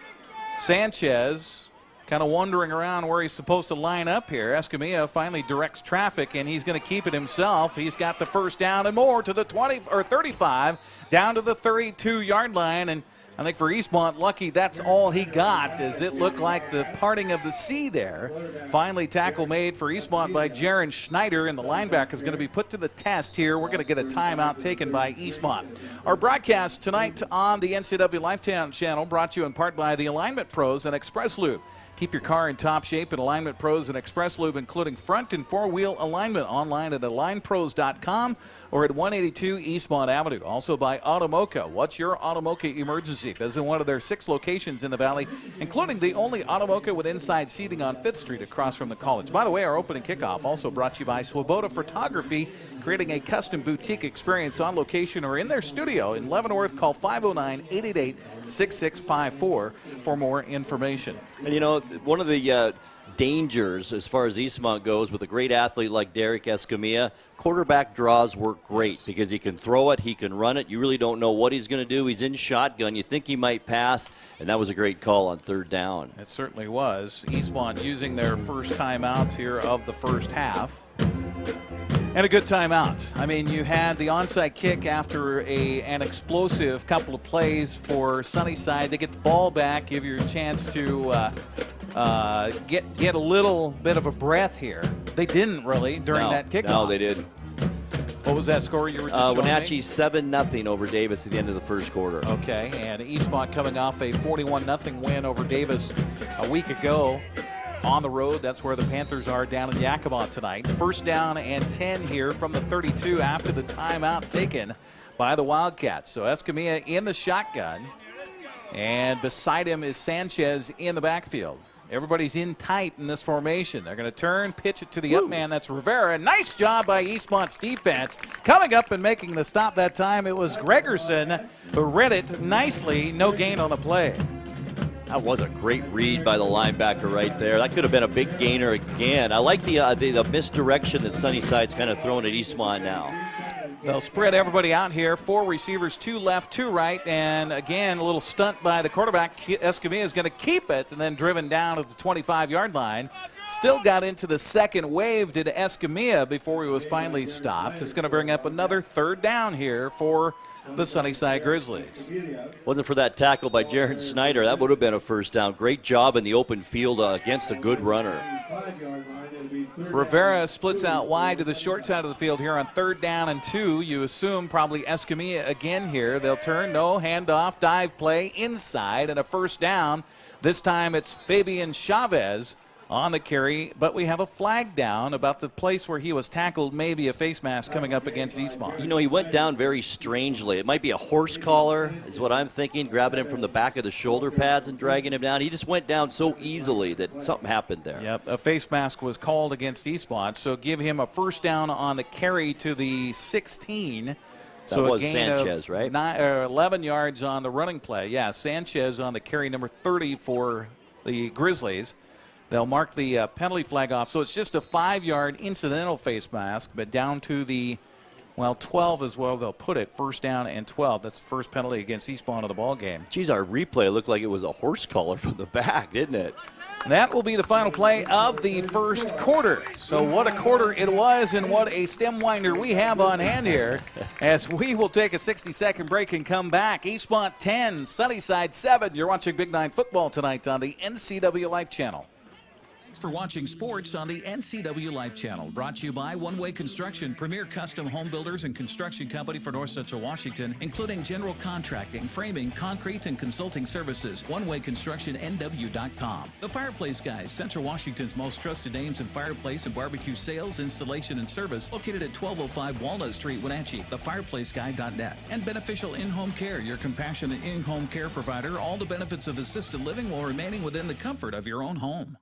Sanchez kind of wandering around where he's supposed to line up here. Escamilla finally directs traffic, and he's going to keep it himself. He's got the 1st down and more to the 20 or 35, down to the 32-yard line, and I think for Eastmont, lucky that's all he got, as it looked like the parting of the sea there. Finally, tackle made for Eastmont by Jaron Schneider, and the linebacker is going to be put to the test here. We're going to get a timeout taken by Eastmont. Our broadcast tonight on the NCWLIFE channel brought to you in part by the Alignment Pros and Express Lube. Keep your car in top shape at Alignment Pros and Express Lube, including front and 4-wheel alignment, online at alignpros.com or at 182 Eastmont Avenue. Also by Automoca. What's your Automoca emergency? Visit one of their 6 locations in the valley, including the only Automoca with inside seating on 5th Street across from the college. By the way, our opening kickoff also brought to you by Swoboda Photography, creating a custom boutique experience on location or in their studio in Leavenworth. Call 509-888-6654 for more information. And you know, one of the dangers as far as Eastmont goes with a great athlete like Derek Escamilla, quarterback draws work great because he can throw it, he can run it. You really don't know what he's going to do. He's in shotgun. You think he might pass, and that was a great call on 3rd down. It certainly was. Eastmont using their first timeouts here of the first half. And a good timeout. I mean, you had the onside kick after an explosive couple of plays for Sunnyside. They get the ball back, give you a chance to get a little bit of a breath here. They didn't really during that kickoff. No, they didn't. What was that score you were just showing me? Wenatchee 7-0 over Davis at the end of the first quarter. Okay, and Eastmont coming off a 41-0 win over Davis a week ago. On the road, that's where the Panthers are down in Yakima tonight. 1st down and 10 here from the 32 after the timeout taken by the Wildcats. So Escamilla in the shotgun, and beside him is Sanchez in the backfield. Everybody's in tight in this formation. They're going to turn, pitch it to the up man. That's Rivera. Nice job by Eastmont's defense. Coming up and making the stop that time, it was Gregerson who read it nicely. No gain on the play. That was a great read by the linebacker right there. That could have been a big gainer again. I like the misdirection that Sunnyside's kind of throwing at Eastmont now. They'll spread everybody out here. 4 receivers, 2 left, 2 right. And again, a little stunt by the quarterback. Escamilla is going to keep it and then driven down at the 25-yard line. Still got into the second wave, did Escamilla, before he was finally stopped. It's going to bring up another 3rd down here for the Sunnyside Grizzlies. Wasn't for that tackle by Jaron Schneider, that would have been a 1st down. Great job in the open field against a good runner. Rivera splits out wide to the short side of the field here on 3rd down and 2. You assume probably Escamilla again here. They'll turn, no, handoff, dive play inside, and a 1st down. This time it's Fabian Chavez on the carry, but we have a flag down about the place where he was tackled, maybe a face mask coming up against Eastmont. You know, he went down very strangely. It might be a horse collar is what I'm thinking, grabbing him from the back of the shoulder pads and dragging him down. He just went down so easily that something happened there. Yep, a face mask was called against Eastmont, so give him a first down on the carry to the 16. That was Sanchez, right? 11 yards on the running play. Yeah, Sanchez on the carry, number 30 for the Grizzlies. They'll mark the penalty flag off. So it's just a 5-yard incidental face mask, but down to the, 12 as well. They'll put it first down and 12. That's the first penalty against Eastmont of the ball game. Geez, our replay looked like it was a horse collar from the back, didn't it? That will be the final play of the first quarter. So what a quarter it was, and what a stem winder we have on hand here as we will take a 60-second break and come back. Eastmont 10, Sunnyside 7. You're watching Big 9 football tonight on the NCWLIFE channel. Thanks for watching sports on the NCWLIFE channel. Brought to you by One Way Construction, premier custom home builders and construction company for North Central Washington, including general contracting, framing, concrete, and consulting services. One Way Construction, NW.com. The Fireplace Guys, Central Washington's most trusted names in fireplace and barbecue sales, installation, and service. Located at 1205 Walnut Street, Wenatchee. TheFireplaceGuy.net. And Beneficial In-Home Care, your compassionate in-home care provider. All the benefits of assisted living while remaining within the comfort of your own home.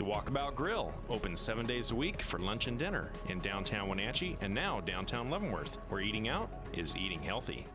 Walkabout Grill, open 7 days a week for lunch and dinner in downtown Wenatchee and now downtown Leavenworth, where eating out is eating healthy.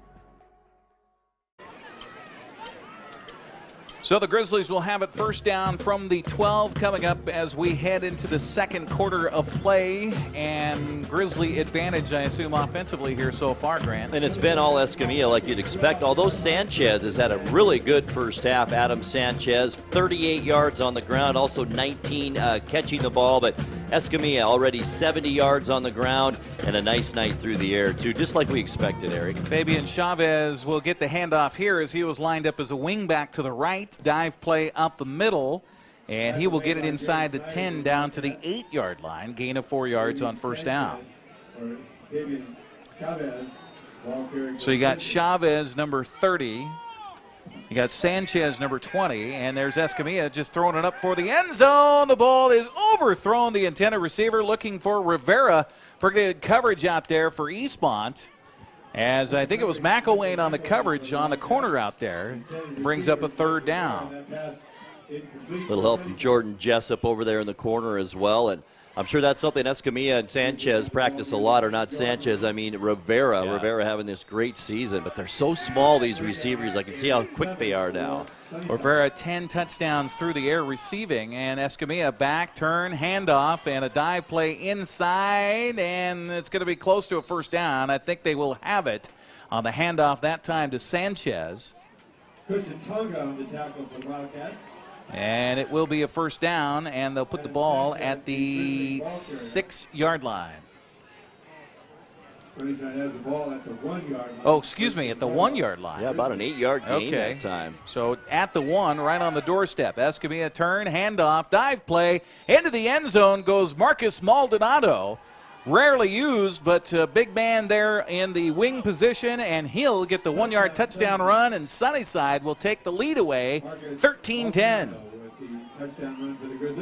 So the Grizzlies will have it first down from the 12 coming up as we head into the second quarter of play. And Grizzly advantage, I assume, offensively here so far, Grant. And it's been all Escamilla like you'd expect, although Sanchez has had a really good first half. Adam Sanchez, 38 yards on the ground, also 19 catching the ball. But Escamilla already 70 yards on the ground and a nice night through the air, too, just like we expected, Eric. Fabian Chavez will get the handoff here as he was lined up as a wingback to the right. Dive play up the middle, and he will get it inside the 10 down to the 8-yard line. Gain of 4 yards on first down. So you got Chavez, number 30. You got Sanchez, number 20, and there's Escamilla just throwing it up for the end zone. The ball is overthrown. The intended receiver looking for Rivera. Pretty good coverage out there for Eastmont, as I think it was McElwain on the coverage on the corner out there. Brings up a third down. Little help from Jordan Jessup over there in the corner as well. And I'm sure that's something Escamilla and Sanchez practice a lot, or not Sanchez, I mean Rivera. Yeah. Rivera having this great season, but they're so small, these receivers. I can see how quick they are now. Rivera 10 touchdowns through the air receiving, and Escamilla back, turn, handoff, and a dive play inside, and it's going to be close to a first down. I think they will have it on the handoff that time to Sanchez. Christian Tonga on the tackle for the Wildcats. And it will be a first down, and they'll put the ball at the 6-yard line. Sunnyside has the ball at the 1-yard line. Oh, excuse me, at the 1-yard line. Yeah, about an 8-yard gain that time. So at the 1, right on the doorstep. Escamilla turn, handoff, dive play. Into the end zone goes Marcus Maldonado. Rarely used, but big man there in the wing position, and he'll get the 1-yard touchdown run, and Sunnyside will take the lead away, 13-10.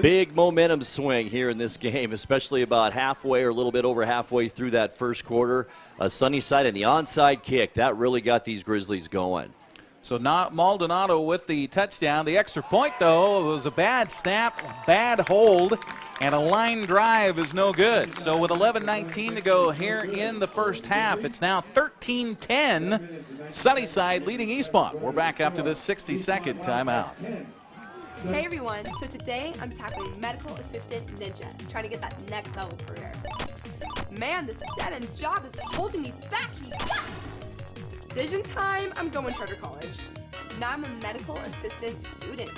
Big momentum swing here in this game, especially about halfway or a little bit over halfway through that first quarter. Sunnyside and the onside kick, that really got these Grizzlies going. So not Maldonado with the touchdown. The extra point, though, was a bad snap, bad hold, and a line drive is no good. So with 11:19 to go here in the first half, it's now 13-10. Sunnyside leading Eastmont. We're back after this 60-second timeout. Hey everyone, so today I'm tackling Medical Assistant Ninja, trying to get that next level career. Man, this dead-end job is holding me back. Decision time, I'm going Charter College. Now I'm a medical assistant student.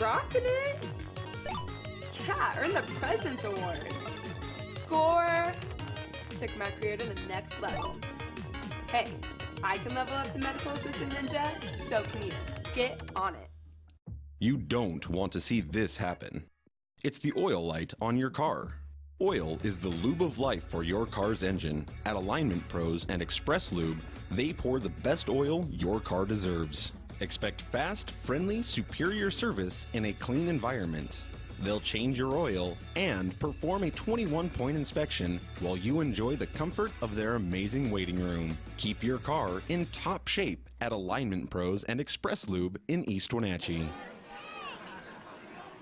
Rocking it? Yeah, earned the President's Award. Score! Took my career to the next level. Hey, I can level up to Medical Assistant Ninja, so can you. Get on it. You don't want to see this happen. It's the oil light on your car. Oil is the lube of life for your car's engine. At Alignment Pros and Express Lube, they pour the best oil your car deserves. Expect fast, friendly, superior service in a clean environment. They'll change your oil and perform a 21-point inspection while you enjoy the comfort of their amazing waiting room. Keep your car in top shape at Alignment Pros and Express Lube in East Wenatchee.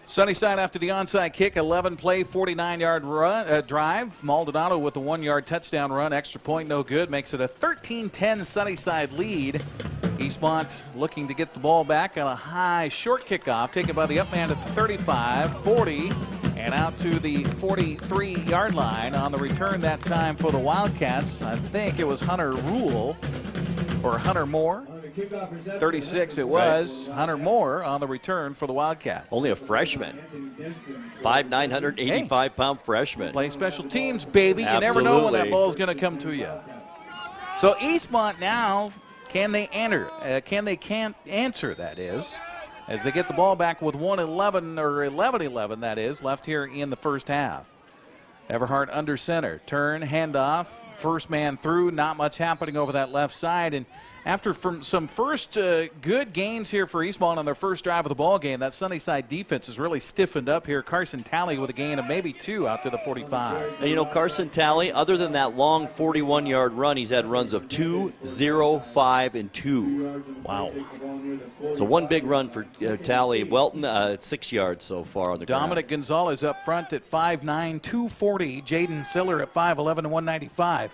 Sunnyside after the onside kick, 11-play, 49-yard drive. Maldonado with the 1-yard touchdown run. Extra point, no good. Makes it a 13-10 Sunnyside lead. Eastmont looking to get the ball back on a high short kickoff. Taken by the up man at the 35, 40, and out to the 43-yard line. On the return that time for the Wildcats, I think it was Hunter Rule or Hunter Moore. 36 it was. Right. Hunter Moore on the return for the Wildcats. Only a freshman. 5'9", 185-pound freshman. Play special teams, baby. Absolutely. You never know when that ball's going to come to you. So Eastmont now, can they enter? Can't answer, that is, as they get the ball back with 1:11 or 11:11, that is, left here in the first half. Everhart under center. Turn, handoff, first man through. Not much happening over that left side. And after some first good gains here for Eastmont on their first drive of the ball game, that Sunnyside defense has really stiffened up here. Carson Talley with a gain of maybe 2 out to the 45. And you know, Carson Talley, other than that long 41-yard run, he's had runs of 2, 0, 5, and 2. Wow. So one big run for Talley. Welton at 6 yards so far on the ground. Dominic Gonzalez up front at 5'9", 240. Jaden Siller at 5'11", 195.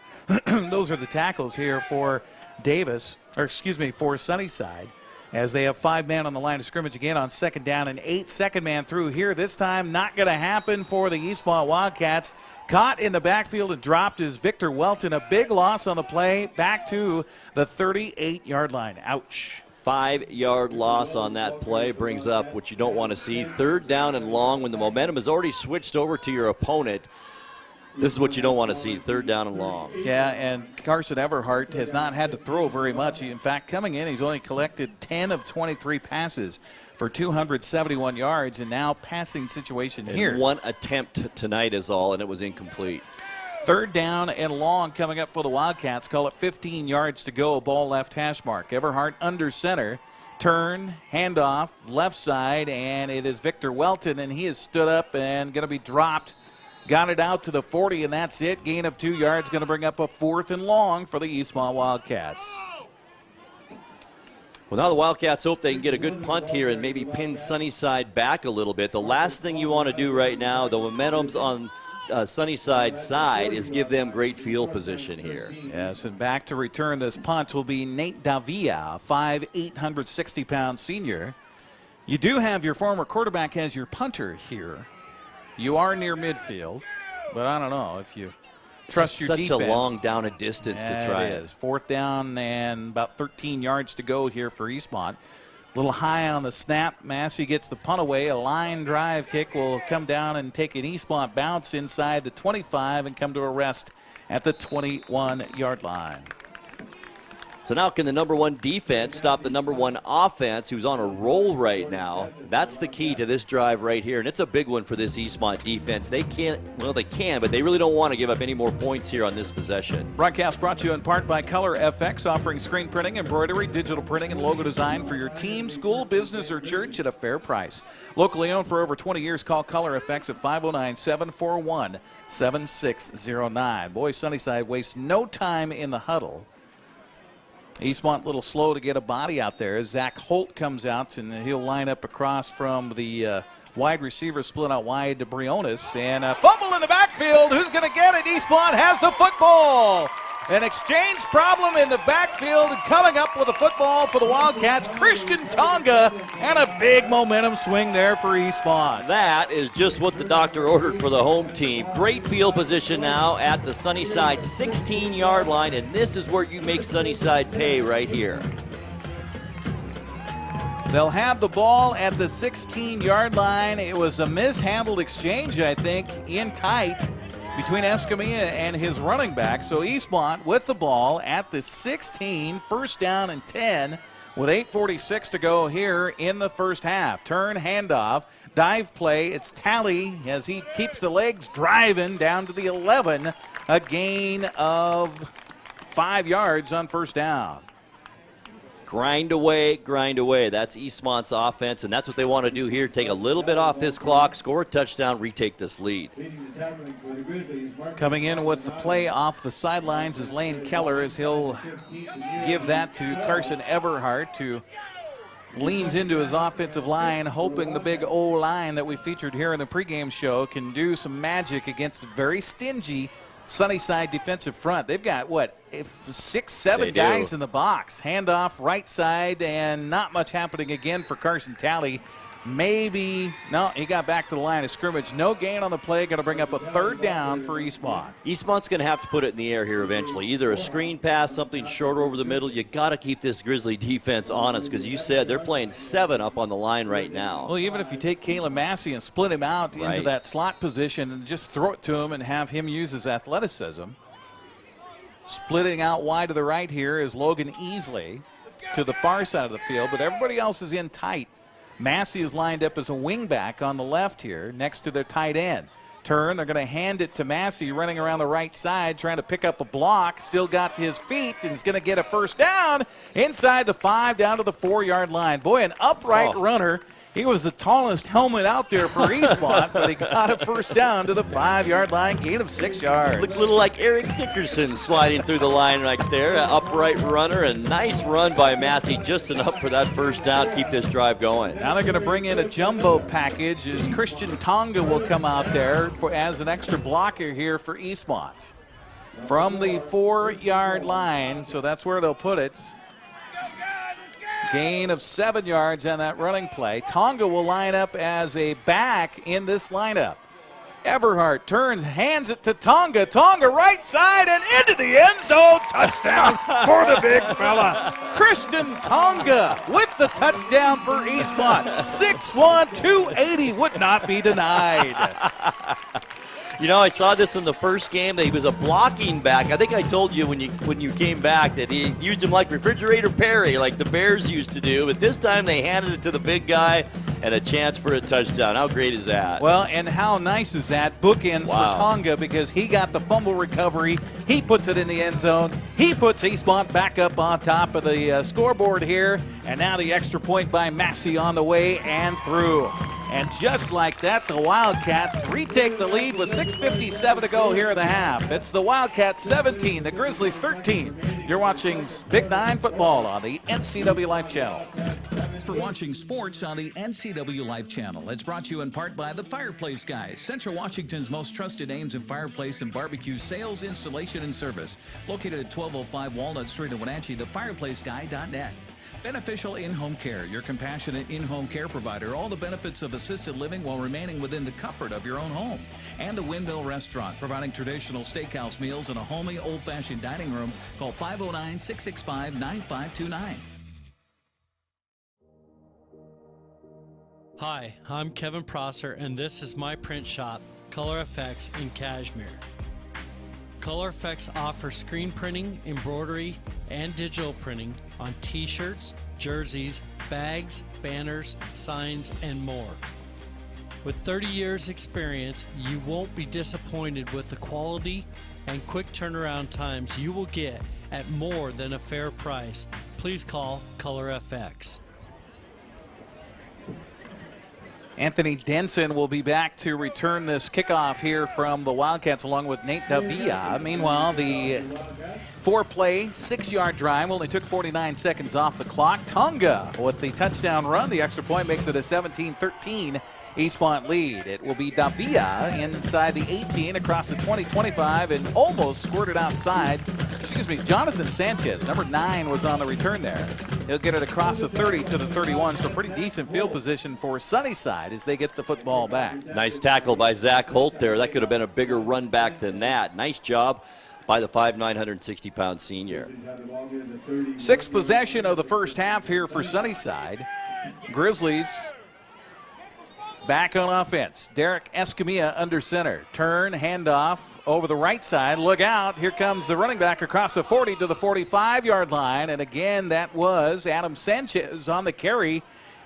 Those are the tackles here for for Sunnyside, as they have 5 men on the line of scrimmage again on 2nd down and 8. Second man through here. This time not going to happen for the Eastmont Wildcats. Caught in the backfield and dropped is Victor Welton. A big loss on the play, back to the 38-yard line. Ouch. 5-yard loss on that play brings up what you don't want to see. 3rd down and long when the momentum has already switched over to your opponent. This is what you don't want to see, 3rd down and long. Yeah, and Carson Everhart has not had to throw very much. In fact, coming in, he's only collected 10 of 23 passes for 271 yards, and now passing situation here. And 1 attempt tonight is all, and it was incomplete. 3rd down and long coming up for the Wildcats. Call it 15 yards to go, ball left hash mark. Everhart under center. Turn, handoff, left side, and it is Victor Welton, and he has stood up and going to be dropped. Got it out to the 40, and that's it. Gain of 2 yards, going to bring up a 4th and long for the Eastmont Wildcats. Well, now the Wildcats hope they can get a good punt here and maybe pin Sunnyside back a little bit. The last thing you want to do right now, the momentum's on Sunnyside side, is give them great field position here. Yes, and back to return this punt will be Nate Davia, 5'8", 160-pound senior. You do have your former quarterback as your punter here. You are near midfield, but I don't know if you trust your defense. Such a long down a distance to try it. Is 4th down and about 13 yards to go here for Eastmont. A little high on the snap. Massey gets the punt away. A line drive kick will come down and take an Eastmont bounce inside the 25 and come to a rest at the 21-yard line. So now can the number 1 defense stop the number 1 offense, who's on a roll right now? That's the key to this drive right here, and it's a big one for this Eastmont defense. They can't, well, they can, but they really don't want to give up any more points here on this possession. Broadcast brought to you in part by Color FX, offering screen printing, embroidery, digital printing, and logo design for your team, school, business, or church at a fair price. Locally owned for over 20 years, call Color FX at 509-741-7609. Boy, Sunnyside wastes no time in the huddle. Eastmont a little slow to get a body out there. Zach Holt comes out, and he'll line up across from the wide receiver, split out wide to Briones. And a fumble in the backfield. Who's going to get it? Eastmont has the football. An exchange problem in the backfield, and coming up with a football for the Wildcats, Christian Tonga, and a big momentum swing there for Eastmont. That is just what the doctor ordered for the home team. Great field position now at the Sunnyside 16-yard line, and this is where you make Sunnyside pay right here. They'll have the ball at the 16-yard line. It was a mishandled exchange, I think, in tight. between Escamilla and his running back. So Eastmont with the ball at the 16, first down and 10 with 8:46 to go here in the first half. Turn, handoff, dive play. It's Talley as he keeps the legs driving down to the 11. A gain of 5 yards on first down. Grind away, grind away. That's Eastmont's offense, and that's what they want to do here. Take a little bit off this clock, score a touchdown, retake this lead. Coming in with the play off the sidelines is Lane Keller, as he'll give that to Carson Everhart, who leans into his offensive line, hoping the big O-line that we featured here in the pregame show can do some magic against a very stingy Sunnyside defensive front. They've got, 6, 7 guys in the box. Handoff right side, and not much happening again for Carson Talley. Maybe, no, he got back to the line of scrimmage. No gain on the play, going to bring up a third down for Eastmont. Eastmont's going to have to put it in the air here eventually. Either a screen pass, something short over the middle. You got to keep this Grizzly defense honest, because you said they're playing 7 up on the line right now. Well, even if you take Kalen Massey and split him out into that slot position and just throw it to him and have him use his athleticism. Splitting out wide to the right here is Logan Easley to the far side of the field, but everybody else is in tight. Massey is lined up as a wingback on the left here next to their tight end. Turn, they're going to hand it to Massey running around the right side trying to pick up a block. Still got his feet and is going to get a first down inside the 5 down to the 4-yard line. Boy, an upright runner. He was the tallest helmet out there for Eastmont, but he got a first down to the 5-yard line, gain of 6 yards. Looked a little like Eric Dickerson sliding through the line right there. An upright runner, a nice run by Massey, just enough for that first down, keep this drive going. Now they're going to bring in a jumbo package as Christian Tonga will come out there as an extra blocker here for Eastmont. From the 4-yard line, so that's where they'll put it. Gain of 7 yards on that running play. Tonga will line up as a back in this lineup. Everhart turns, hands it to Tonga. Tonga right side and into the end zone. Touchdown for the big fella. Christian Tonga with the touchdown for Eastmont. 6'1", 280 would not be denied. You know, I saw this in the first game that he was a blocking back. I think I told you when you came back that he used him like refrigerator Perry, like the Bears used to do. But this time they handed it to the big guy and a chance for a touchdown. How great is that? Well, and how nice is that? Bookends for Tonga, because he got the fumble recovery. He puts it in the end zone. He puts Eastmont back up on top of the scoreboard here. And now the extra point by Massey on the way and through. And just like that, the Wildcats retake the lead with 6:57 to go here in the half. It's the Wildcats 17, the Grizzlies 13. You're watching Big 9 football on the NCWLIFE channel. Thanks for watching sports on the NCWLIFE channel. It's brought to you in part by the Fireplace Guys, Central Washington's most trusted names in fireplace and barbecue sales, installation, and service. Located at 1205 Walnut Street in Wenatchee, thefireplaceguy.net. Beneficial In-Home Care, your compassionate in-home care provider. All the benefits of assisted living while remaining within the comfort of your own home. And the Windmill Restaurant, providing traditional steakhouse meals in a homey, old-fashioned dining room. Call 509-665-9529. Hi, I'm Kevin Prosser, and this is my print shop, Color Effects in Cashmere. Color Effects offers screen printing, embroidery, and digital printing on t-shirts, jerseys, bags, banners, signs, and more. With 30 years experience, you won't be disappointed with the quality and quick turnaround times you will get at more than a fair price. Please call Color FX. Anthony Denson will be back to return this kickoff here from the Wildcats along with Nate Davia. Meanwhile, the 4-play, 6-yard drive only took 49 seconds off the clock. Tonga with the touchdown run. The extra point makes it a 17-13 Eastmont lead. It will be Davia inside the 18 across the 20-25 and almost squirted outside. Jonathan Sanchez, number 9, was on the return there. He'll get it across the 30 to the 31, so pretty decent field position for Sunnyside as they get the football back. Nice tackle by Zach Holt there. That could have been a bigger run back than that. Nice job by the 5'9", 160-pound senior. 6th possession of the first half here for Sunnyside. Grizzlies Back on offense, Derek Escamilla under center. Turn, handoff over the right side. Look out. Here comes the running back across the 40 to the 45-yard line. And again, that was Adam Sanchez on the carry.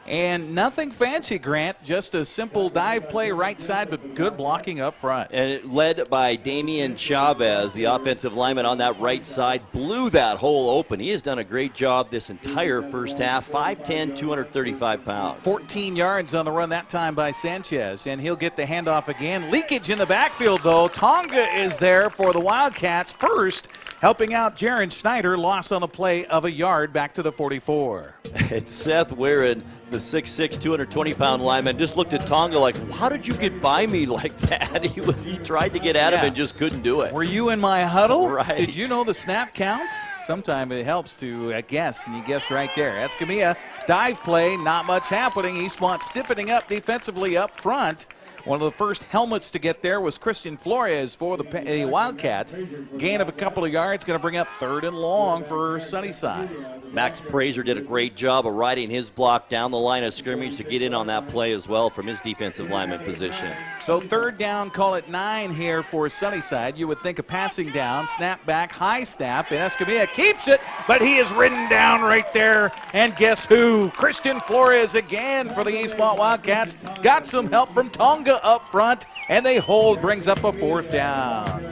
And nothing fancy, Grant, just a simple dive play right side, but good blocking up front. And it led by Damian Chavez, the offensive lineman on that right side, blew that hole open. He has done a great job this entire first half, 5'10", 235 pounds. 14 yards on the run that time by Sanchez, and he'll get the handoff again. Leakage in the backfield, though. Tonga is there for the Wildcats first, helping out Jaron Schneider. Loss on the play of a yard back to the 44. And Seth Warren, the 6'6", 220-pound lineman, just looked at Tonga like, how did you get by me like that? He tried to get at him and just couldn't do it. Were you in my huddle? Right. Did you know the snap counts? Sometimes it helps to guess, and you guessed right there. Escamilla, dive play, not much happening. Eastmont stiffening up defensively up front. One of the first helmets to get there was Christian Flores for the Wildcats. Gain of a couple of yards, going to bring up 3rd and long for Sunnyside. Max Prazer did a great job of riding his block down the line of scrimmage to get in on that play as well from his defensive lineman position. So 3rd down, call it 9 here for Sunnyside. You would think a passing down, snap back, high snap, and Escamilla keeps it, but he is ridden down right there. And guess who? Christian Flores again for the Eastmont Wildcats. Got some help from Tonga up front, and they hold, brings up a 4th down.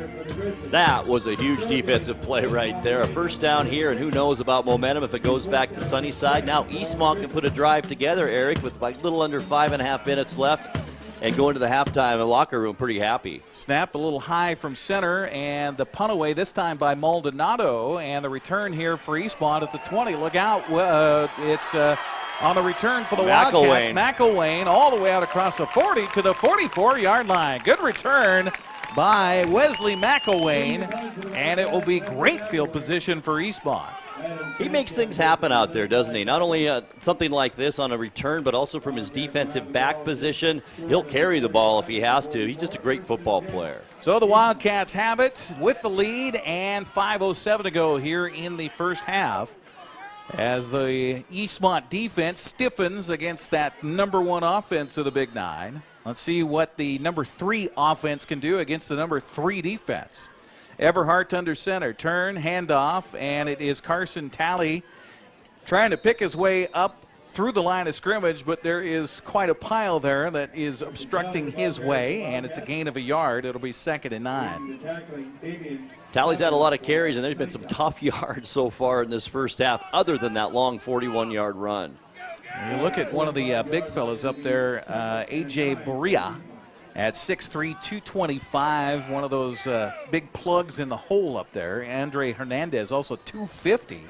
That was a huge defensive play right there. A first down here, and who knows about momentum if it goes back to Sunnyside. Now Eastmont can put a drive together, Eric, with like a little under 5.5 minutes left and go into the halftime locker room pretty happy. Snap a little high from center, and the punt away this time by Maldonado, and the return here for Eastmont at the 20. Look out. It's on the return for the Wildcats. McElwain all the way out across the 40 to the 44-yard line. Good return by Wesley McElwain, and it will be great field position for Eastmont. He makes things happen out there, doesn't he? Not only something like this on a return, but also from his defensive back position. He'll carry the ball if he has to. He's just a great football player. So the Wildcats have it with the lead and 5:07 to go here in the first half, as the Eastmont defense stiffens against that #1 offense of the Big Nine. Let's see what the #3 offense can do against the #3 defense. Everhart under center, turn, handoff, and it is Carson Talley trying to pick his way up through the line of scrimmage, but there is quite a pile there that is obstructing his way, and it's a gain of a yard. It'll be 2nd and 9. Talley's had a lot of carries, and there's been some tough yards so far in this first half, other than that long 41-yard run. You look at one of the big fellas up there, A.J. Berea, at 6'3", 225, one of those big plugs in the hole up there. Andre Hernandez, also 250.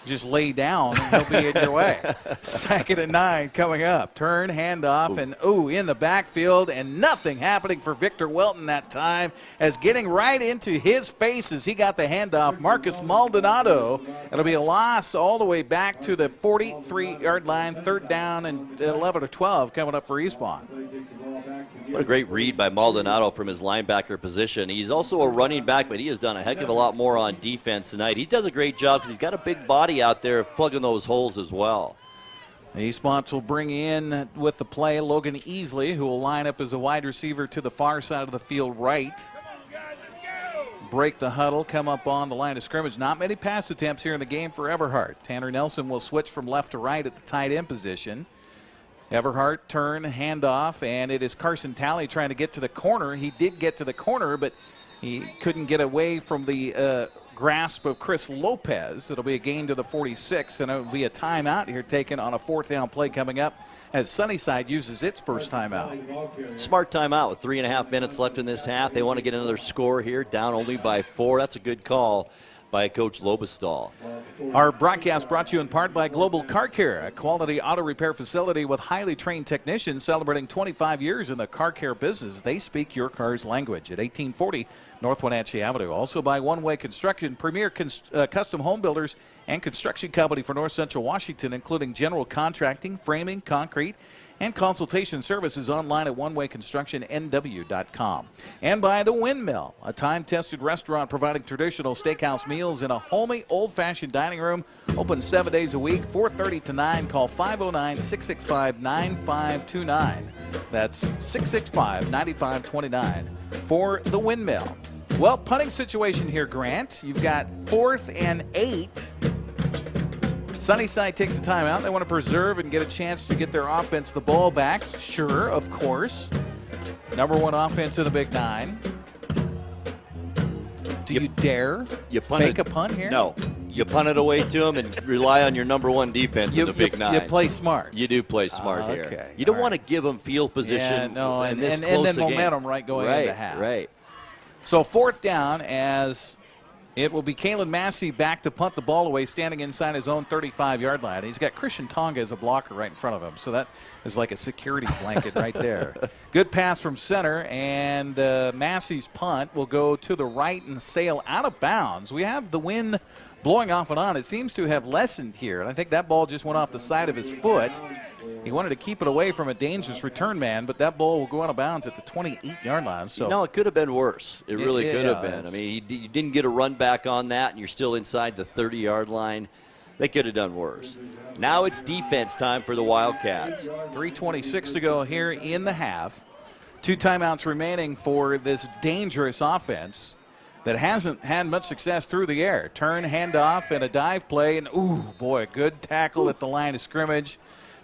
Just lay down and he'll be in your way. 2nd and 9 coming up. Turn, handoff, and in the backfield, and nothing happening for Victor Welton that time, as getting right into his face as he got the handoff, Marcus Maldonado. It'll be a loss all the way back to the 43-yard line, 3rd down and 11 or 12 coming up for Eastmont. What a great read by Maldonado from his linebacker position. He's also a running back, but he has done a heck of a lot more on defense tonight. He does a great job because he's got a big body out there plugging those holes as well. Eastmont will bring in with the play Logan Easley, who will line up as a wide receiver to the far side of the field right. Break the huddle, come up on the line of scrimmage. Not many pass attempts here in the game for Everhart. Tanner Nelson will switch from left to right at the tight end position. Everhart, turn, handoff, and it is Carson Talley trying to get to the corner. He did get to the corner, but he couldn't get away from the grasp of Chris Lopez. It'll be a gain to the 46, and it'll be a timeout here taken on a 4th down play coming up as Sunnyside uses its first timeout. Smart timeout with 3.5 minutes left in this half. They want to get another score here, down only by 4. That's a good call by Coach Lobestall. Our broadcast brought to you in part by Global Car Care, a quality auto repair facility with highly trained technicians celebrating 25 years in the car care business. They speak your car's language at 1840 North Wenatchee Avenue. Also by One Way Construction, premier custom home builders and construction company for North Central Washington, including general contracting, framing, concrete, And consultation services online at onewayconstructionnw.com. And by The Windmill, a time-tested restaurant providing traditional steakhouse meals in a homey, old-fashioned dining room. Open 7 days a week, 4:30 to 9. Call 509-665-9529. That's 665-9529 for The Windmill. Well, punting situation here, Grant. You've got 4th and 8. Sunnyside takes a timeout. They want to preserve and get a chance to get their offense the ball back. Sure, of course. #1 offense in the Big Nine. Do you dare fake a punt here? No. You punt it away to them and rely on your #1 defense in the Big Nine. You play smart. You do play smart here. Okay. You don't want to give them field position. Yeah, no, and this then close a momentum game. right going into half. Right. So 4th down as it will be Kalen Massey back to punt the ball away, standing inside his own 35-yard line. He's got Christian Tonga as a blocker right in front of him, so that is like a security blanket right there. Good pass from center, and Massey's punt will go to the right and sail out of bounds. We have the wind blowing off and on. It seems to have lessened here, and I think that ball just went off the side of his foot. He wanted to keep it away from a dangerous return man, but that ball will go out of bounds at the 28-yard line. So no, it could have been worse. It really could have been. it's- I mean, you didn't get a run back on that, and you're still inside the 30-yard line. They could have done worse. Now it's defense time for the Wildcats. 3:26 to go here in the half. 2 timeouts remaining for this dangerous offense that hasn't had much success through the air. Turn, handoff, and a dive play. And, ooh, boy, good tackle at the line of scrimmage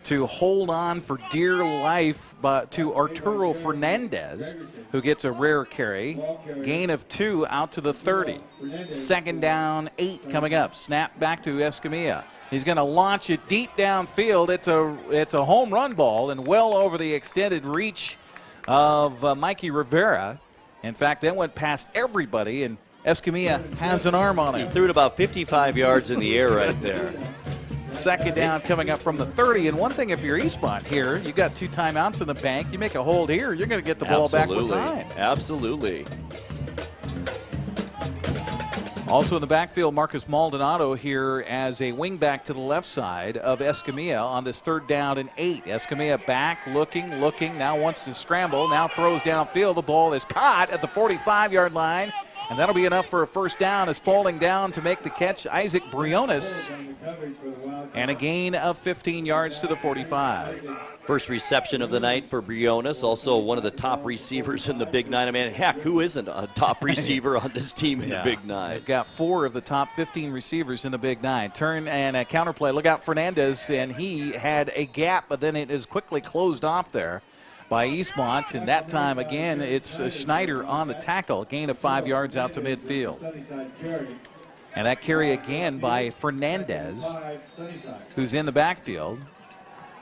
to hold on for dear life to Arturo Fernandez, who gets a rare carry. Gain of 2 out to the 30. 2nd down, 8 coming up. Snap back to Escamilla. He's going to launch it deep downfield. It's a home run ball and well over the extended reach of Mikey Rivera. In fact, that went past everybody, and Escamilla has an arm on it. He threw it about 55 yards in the air right there. 2nd down coming up from the 30. And one thing, if you're Eastmont here, you got 2 timeouts in the bank. You make a hold here, you're going to get the ball back with time. Absolutely. Also in the backfield, Marcus Maldonado here as a wingback to the left side of Escamilla on this 3rd down and 8. Escamilla back, looking, now wants to scramble, now throws downfield. The ball is caught at the 45-yard line, and that'll be enough for a 1st down as falling down to make the catch, Isaac Briones, and a gain of 15 yards to the 45. First reception of the night for Briones, also one of the top receivers in the Big Nine. I mean, heck, who isn't a top receiver on this team in the Big Nine? They've got 4 of the top 15 receivers in the Big Nine. Turn and a counterplay. Look out, Fernandez, and he had a gap, but then it is quickly closed off there by Eastmont, and that time, again, it's Schneider on the tackle. Gain of 5 yards out to midfield. And that carry again by Fernandez, who's in the backfield.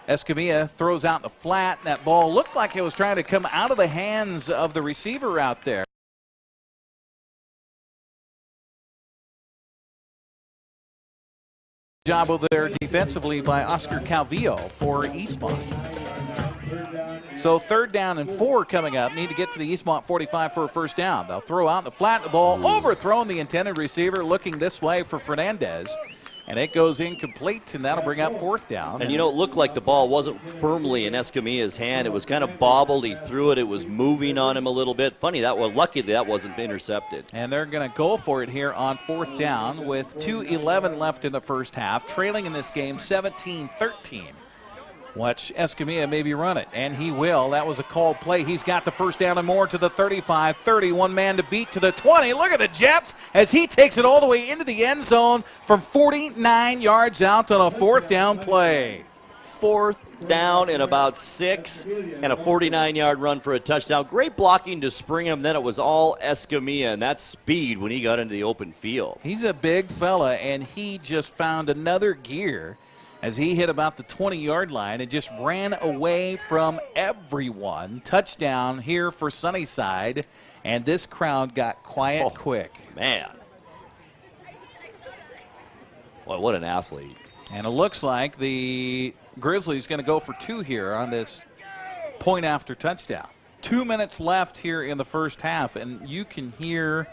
Escamilla throws out the flat, and that ball looked like it was trying to come out of the hands of the receiver out there. Job over there defensively by Oscar Calvillo for Eastmont. So 3rd down and 4 coming up. Need to get to the Eastmont 45 for a 1st down. They'll throw out the flat, the ball overthrown the intended receiver, looking this way for Fernandez. And it goes incomplete, and that'll bring up 4th down. And you know, it looked like the ball wasn't firmly in Escamilla's hand. It was kind of bobbled. He threw it. It was moving on him a little bit. Funny, lucky that wasn't intercepted. And they're going to go for it here on 4th down with 2:11 left in the 1st half. Trailing in this game 17-13. Watch Escamilla maybe run it, and he will. That was a called play. He's got the 1st down and more to the 35, 30. One man to beat to the 20. Look at the Jets as he takes it all the way into the end zone from 49 yards out on a 4th down play. 4th down and about 6, and a 49-yard run for a touchdown. Great blocking to spring him. Then it was all Escamilla, and that's speed when he got into the open field. He's a big fella, and he just found another gear as he hit about the 20-yard line and just ran away from everyone. Touchdown here for Sunnyside, and this crowd got quiet quick. Man. Boy, what an athlete. And it looks like the Grizzlies going to go for 2 here on this point after touchdown. 2 minutes left here in the 1st half, and you can hear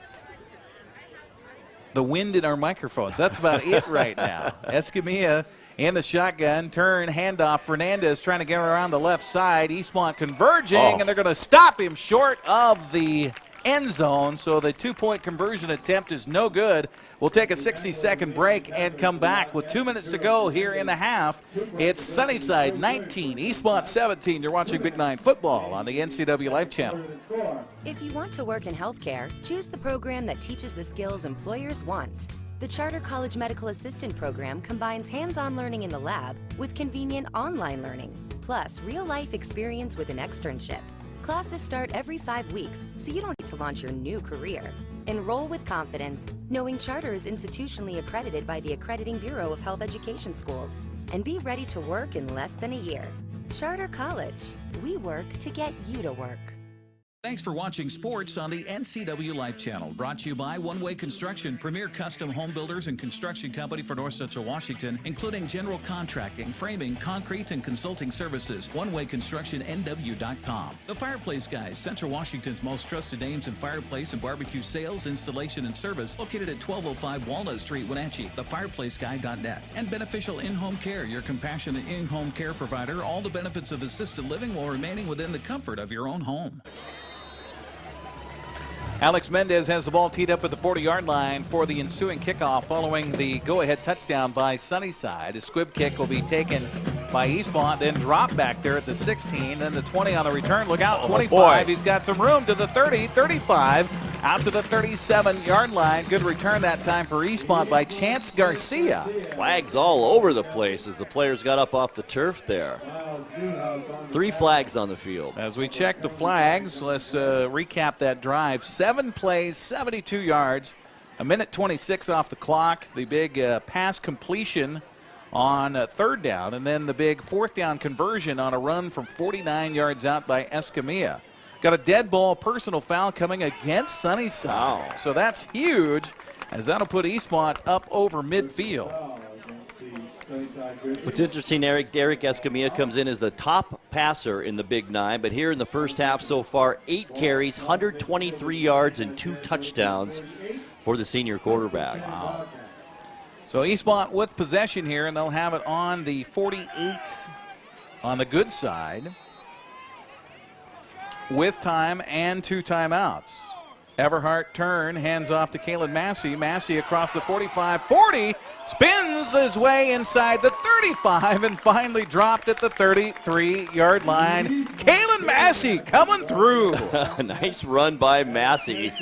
the wind in our microphones. That's about it right now. Escamilla in the shotgun. Turn, handoff. Fernandez trying to get around the left side. Eastmont converging, and they're going to stop him short of the end zone. So the 2-point conversion attempt is no good. We'll take a 60-second break and come back with 2 minutes to go here in the half. It's Sunnyside 19, Eastmont 17. You're watching Big 9 football on the NCWLIFE channel. If you want to work in healthcare, choose the program that teaches the skills employers want. The Charter College Medical Assistant Program combines hands-on learning in the lab with convenient online learning, plus real-life experience with an externship. Classes start every 5 weeks, so you don't need to launch your new career. Enroll with confidence, knowing Charter is institutionally accredited by the Accrediting Bureau of Health Education Schools. And be ready to work in less than a year. Charter College. We work to get you to work. Thanks for watching sports on the NCWLIFE channel. Brought to you by One Way Construction, premier custom home builders and construction company for North Central Washington, including general contracting, framing, concrete, and consulting services. One Way Construction, NW.com. The Fireplace Guys, Central Washington's most trusted names in fireplace and barbecue sales, installation, and service. Located at 1205 Walnut Street, Wenatchee. TheFireplaceGuy.net. And Beneficial In-Home Care, your compassionate in-home care provider. All the benefits of assisted living while remaining within the comfort of your own home. Alex Mendez has the ball teed up at the 40-yard line for the ensuing kickoff following the go-ahead touchdown by Sunnyside. A squib kick will be taken by Eastmont, then dropped back there at the 16, then the 20 on the return. Look out, 25. He's got some room to the 30, 35, out to the 37-yard line. Good return that time for Eastmont by Chance Garcia. Flags all over the place as the players got up off the turf there. 3 flags on the field. As we check the flags, let's recap that drive. 7 plays, 72 yards, a minute 26 off the clock. The big pass completion on 3rd down, and then the big 4th down conversion on a run from 49 yards out by Escamilla. Got a dead ball personal foul coming against Sunnyside. So that's huge, as that'll put Eastmont up over midfield. What's interesting, Eric Escamilla comes in as the top passer in the Big 9, but here in the first half so far, 8 carries, 123 yards, and 2 touchdowns for the senior quarterback. Wow. So Eastmont with possession here, and they'll have it on the 48 on the good side with time and 2 timeouts. Everhart turn, hands off to Kalen Massey. Massey across the 45, 40, spins his way inside the 35 and finally dropped at the 33-yard line. Kalen Massey coming through. Nice run by Massey.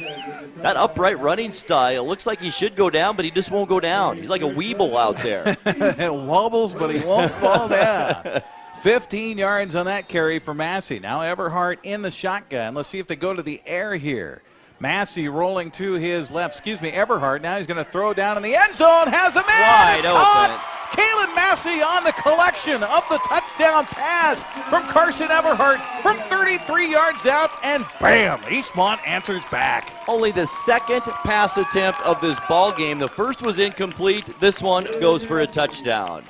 That upright running style, looks like he should go down, but he just won't go down. He's like a weeble out there. Wobbles, but he won't fall down. 15 yards on that carry for Massey. Now Everhart in the shotgun. Let's see if they go to the air here. Massey rolling to his left. Everhart. Now he's going to throw down in the end zone. Has a man. It's caught. Kalen Massey on the collection of the touchdown pass from Carson Everhart from 33 yards out, and bam, Eastmont answers back. Only the 2nd pass attempt of this ball game. The first was incomplete. This one goes for a touchdown.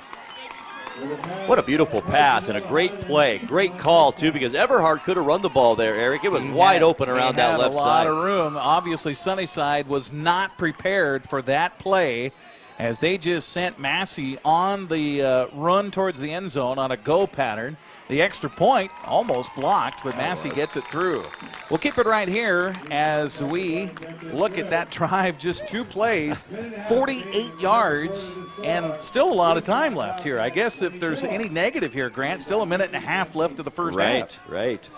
What a beautiful pass and a great play. Great call, too, because Everhart could have run the ball there, Eric. It was wide open around that left side. A lot of room. Obviously, Sunnyside was not prepared for that play, as they just sent Massey on the run towards the end zone on a go pattern. The extra point almost blocked, but Massey gets it through. We'll keep it right here as we look at that drive. Just 2 plays, 48 yards, and still a lot of time left here. I guess if there's any negative here, Grant, still a minute and a half left of the first half. Right.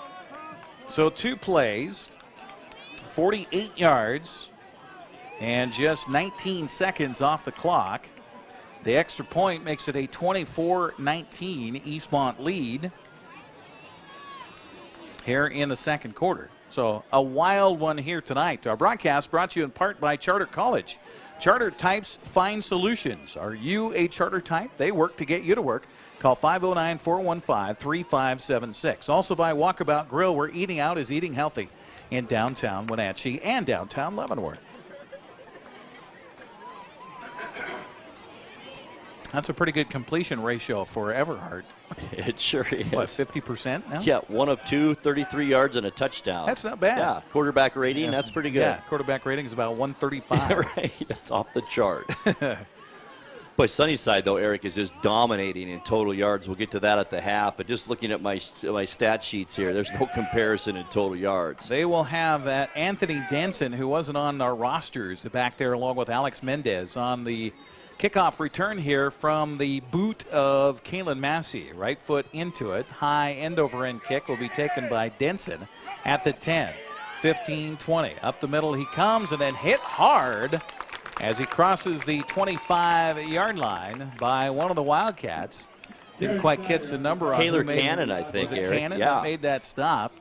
So 2 plays, 48 yards, and just 19 seconds off the clock. The extra point makes it a 24-19 Eastmont lead here in the 2nd quarter. So a wild one here tonight. Our broadcast brought to you in part by Charter College. Charter types find solutions. Are you a charter type? They work to get you to work. Call 509-415-3576. Also by Walkabout Grill, where eating out is eating healthy in downtown Wenatchee and downtown Leavenworth. That's a pretty good completion ratio for Everhart. It sure is. What, 50% now? Yeah, 1 of 2, 33 yards and a touchdown. That's not bad. Yeah, quarterback rating, that's pretty good. Yeah, quarterback rating is about 135. Right, that's off the chart. Boy, Sunnyside, though, Eric, is just dominating in total yards. We'll get to that at the half. But just looking at my stat sheets here, there's no comparison in total yards. They will have Anthony Denson, who wasn't on our rosters, back there along with Alex Mendez on the kickoff return here from the boot of Kalen Massey. Right foot into it. High end-over-end kick will be taken by Denson at the 10, 15, 20. Up the middle he comes and then hit hard as he crosses the 25-yard line by one of the Wildcats. Didn't quite catch the number on Taylor Cannon, I think, was it Eric? Cannon Yeah. that made that stop?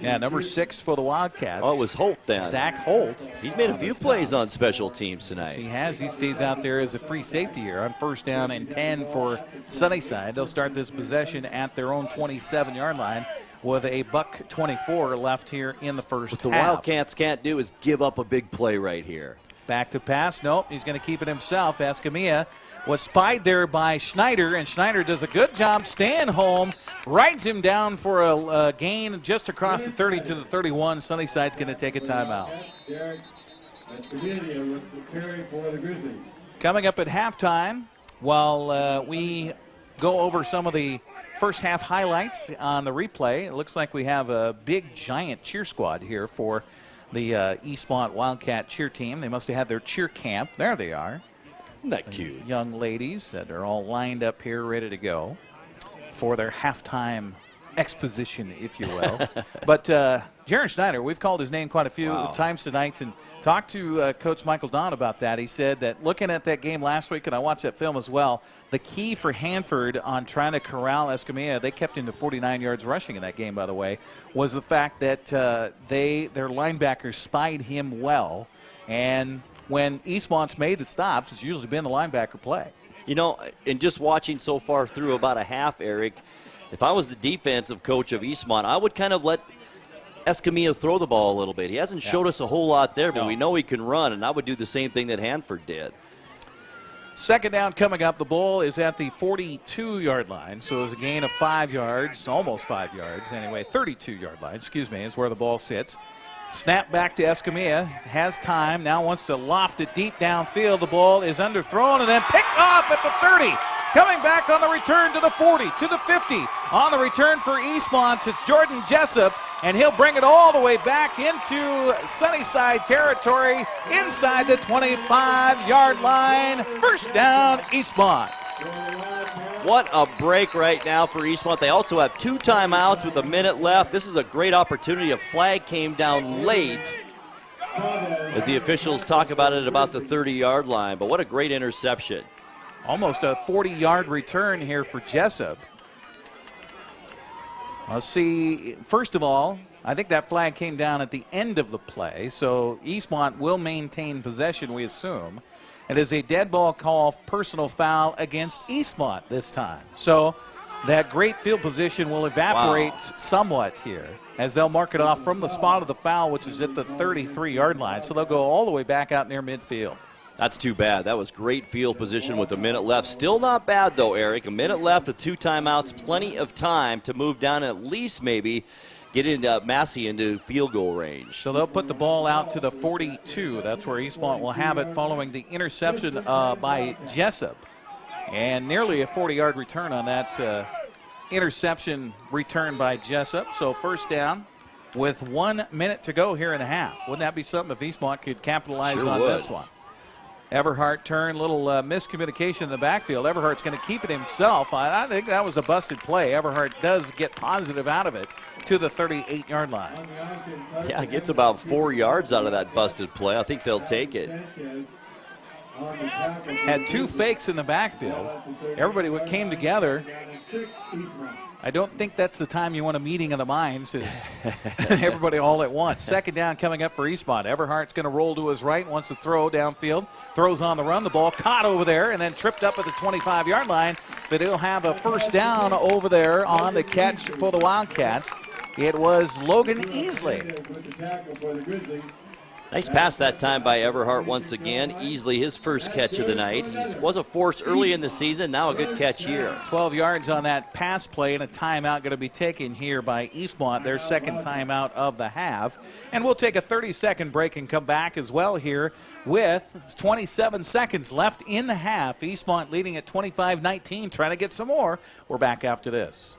Yeah, number 6 for the Wildcats. Oh, it was Holt then. Zach Holt. He's made a few plays on special teams tonight. He has. He stays out there as a free safety here on 1st down and 10 for Sunnyside. They'll start this possession at their own 27-yard line with a $1:24 left here in the first What the half. Wildcats can't do is give up a big play right here. Back to pass. Nope, he's going to keep it himself. Escamilla was spied there by Schneider, and Schneider does a good job staying home, rides him down for a gain just across the 30 to the 31. Sunnyside's going to take a timeout. Coming up at halftime, while we go over some of the first half highlights on the replay, it looks like we have a big, giant cheer squad here for the Eastmont Wildcat cheer team. They must have had their cheer camp. There they are. Isn't that cute? Young ladies that are all lined up here ready to go for their halftime exposition, if you will. But Jaron Schneider, we've called his name quite a few times tonight and talked to Coach Michael Don about that. He said that looking at that game last week, and I watched that film as well, the key for Hanford on trying to corral Escamilla, they kept him to 49 yards rushing in that game, by the way, was the fact that their linebackers spied him well. And when Eastmont's made the stops, it's usually been the linebacker play. You know, and just watching so far through about a half, Eric, if I was the defensive coach of Eastmont, I would kind of let Escamilla throw the ball a little bit. He hasn't showed us a whole lot there, but we know he can run, and I would do the same thing that Hanford did. Second down coming up. The ball is at the 42-yard line, so it was a gain of 5 yards, almost 5 yards anyway. 32-yard line, excuse me, is where the ball sits. Snap back to Escamilla, has time, now wants to loft it deep downfield. The ball is underthrown and then picked off at the 30. Coming back on the return to the 40, to the 50. On the return for Eastmont, it's Jordan Jessup, and he'll bring it all the way back into Sunnyside territory inside the 25-yard line. First down, Eastmont. What a break right now for Eastmont. They also have 2 timeouts with a minute left. This is a great opportunity. A flag came down late as the officials talk about it about the 30-yard line, but what a great interception. Almost a 40-yard return here for Jessup. Let's see, first of all, I think that flag came down at the end of the play, so Eastmont will maintain possession, we assume. It is a dead ball call, personal foul against Eastmont this time. So that great field position will evaporate somewhat here as they'll mark it off from the spot of the foul, which is at the 33-yard line. So they'll go all the way back out near midfield. That's too bad. That was great field position with a minute left. Still not bad, though, Eric. A minute left with 2 timeouts. Plenty of time to move down at least maybe get into Massey into field goal range. So they'll put the ball out to the 42. That's where Eastmont will have it following the interception by Jessup. And nearly a 40-yard return on that interception return by Jessup. So first down with 1 minute to go here in the half. Wouldn't that be something if Eastmont could capitalize on this one? Everhart turn, little miscommunication in the backfield. Everhart's going to keep it himself. I think that was a busted play. Everhart does get positive out of it to the 38-yard line. Yeah, gets about 4 yards out of that busted play. I think they'll take it. Had 2 fakes in the backfield. Everybody came together. I don't think that's the time you want a meeting of the minds, is everybody all at once. Second down coming up for Eastmont. Everhart's going to roll to his right, wants to throw downfield. Throws on the run, the ball caught over there and then tripped up at the 25-yard line. But he'll have a first down over there on the catch for the Wildcats. It was Logan Easley. Nice pass that time by Everhart once again. Easily his first catch of the night. He was a force early in the season, now a good catch here. 12 yards on that pass play, and a timeout going to be taken here by Eastmont, their second timeout of the half. And we'll take a 30-second break and come back as well here with 27 seconds left in the half. Eastmont leading at 25-19, trying to get some more. We're back after this.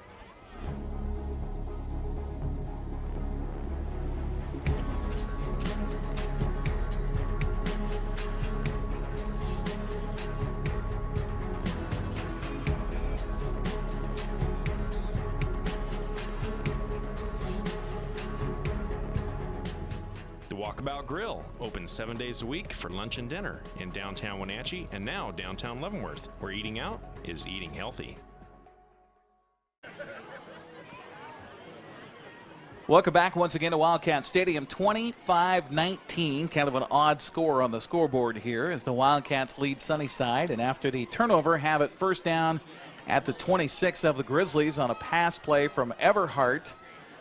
Walkabout Grill, open 7 days a week for lunch and dinner in downtown Wenatchee and now downtown Leavenworth, where eating out is eating healthy. Welcome back once again to Wildcat Stadium. 25-19, kind of an odd score on the scoreboard here as the Wildcats lead Sunnyside, and after the turnover have it first down at the 26 of the Grizzlies on a pass play from Everhart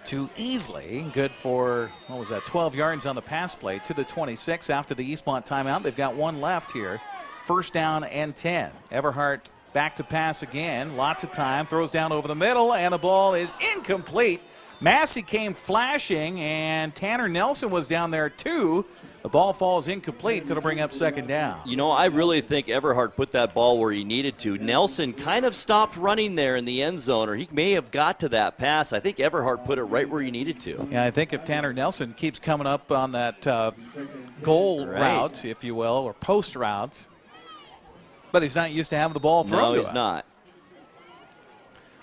to Easley. Good for, 12 yards on the pass play to the 26 after the Eastmont timeout. They've got one left here. First down and 10. Everhart back to pass again. Lots of time. Throws down over the middle, and the ball is incomplete. Massey came flashing, and Tanner Nelson was down there too. The ball falls incomplete, so it'll bring up second down. You know, I really think Everhart put that ball where he needed to. Nelson kind of stopped running there in the end zone, or he may have got to that pass. I think Everhart put it right where he needed to. Yeah, I think if Tanner Nelson keeps coming up on that goal route, if you will, or post routes, but he's not used to having the ball thrown to him. No, he's not.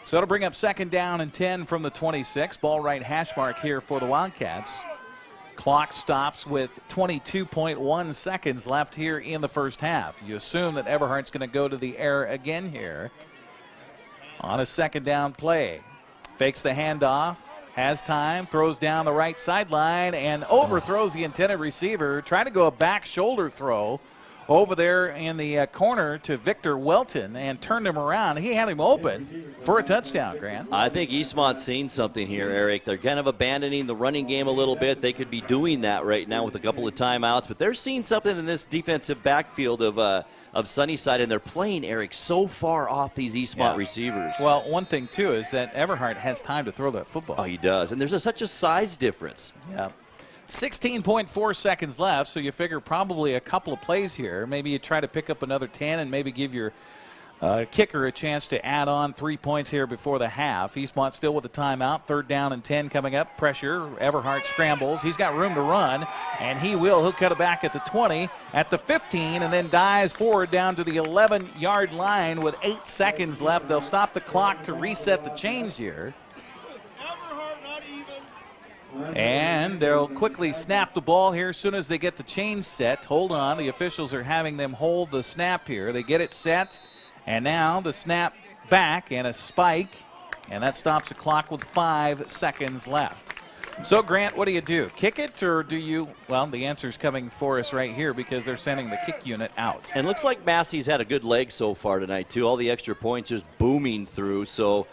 So it'll bring up second down and 10 from the 26. Ball right hash mark here for the Wildcats. Clock stops with 22.1 seconds left here in the first half. You assume that Everhart's going to go to the air again here on a second down play. Fakes the handoff, has time, throws down the right sideline, and overthrows the intended receiver. Trying to go a back shoulder throw over there in the corner to Victor Welton and turned him around. He had him open for a touchdown, Grant. I think Eastmont's seen something here, Eric. They're kind of abandoning the running game a little bit. They could be doing that right now with a couple of timeouts, but they're seeing something in this defensive backfield of Sunnyside, and they're playing, Eric, so far off these Eastmont receivers. Well, one thing, too, is that Everhart has time to throw that football. Oh, he does, and there's such a size difference. Yeah. 16.4 seconds left, so you figure probably a couple of plays here. Maybe you try to pick up another 10 and maybe give your kicker a chance to add on 3 points here before the half. Eastmont still with a timeout. Third down and 10 coming up. Pressure. Everhart scrambles. He's got room to run, and he will. He'll cut it back at the 20, at the 15, and then dives forward down to the 11-yard line with 8 seconds left. They'll stop the clock to reset the chains here. And they'll quickly snap the ball here as soon as they get the chains set. Hold on. The officials are having them hold the snap here. They get it set, and now the snap back and a spike, and that stops the clock with 5 seconds left. So, Grant, what do you do? Kick it, or do you? Well, the answer's coming for us right here because they're sending the kick unit out. And looks like Massey's had a good leg so far tonight, too. All the extra points just booming through, so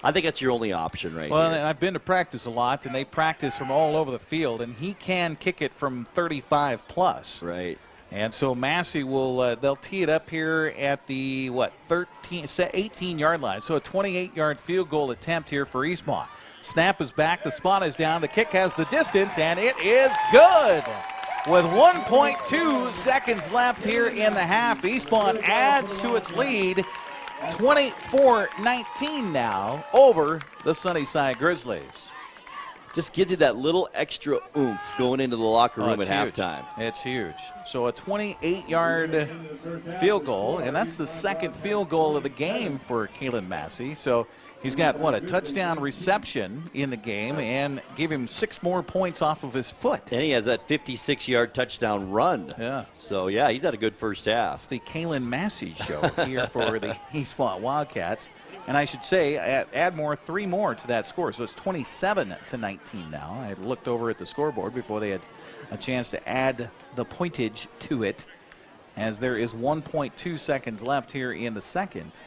I think that's your only option right Well, here. and I've been to practice a lot, and they practice from all over the field, and he can kick it from 35 plus. Right. And so Massey will, they'll tee it up here at the, 18-yard line. So a 28-yard field goal attempt here for Eastmont. Snap is back, the spot is down, the kick has the distance, and it is good. With 1.2 seconds left here in the half, Eastmont adds to its lead. 24-19 now over the Sunnyside Grizzlies. Just gives you that little extra oomph going into the locker room at halftime. It's huge. So a 28-yard field goal, and that's the second field goal of the game for Kalen Massey. So he's got, a touchdown reception in the game and gave him 6 more points off of his foot. And he has that 56-yard touchdown run. Yeah. So, yeah, he's had a good first half. It's the Kalen Massey show here for the Eastmont Wildcats. And I should say, add 3 more to that score. So it's 27-19 now. I had looked over at the scoreboard before they had a chance to add the pointage to it, as there is 1.2 seconds left here in the second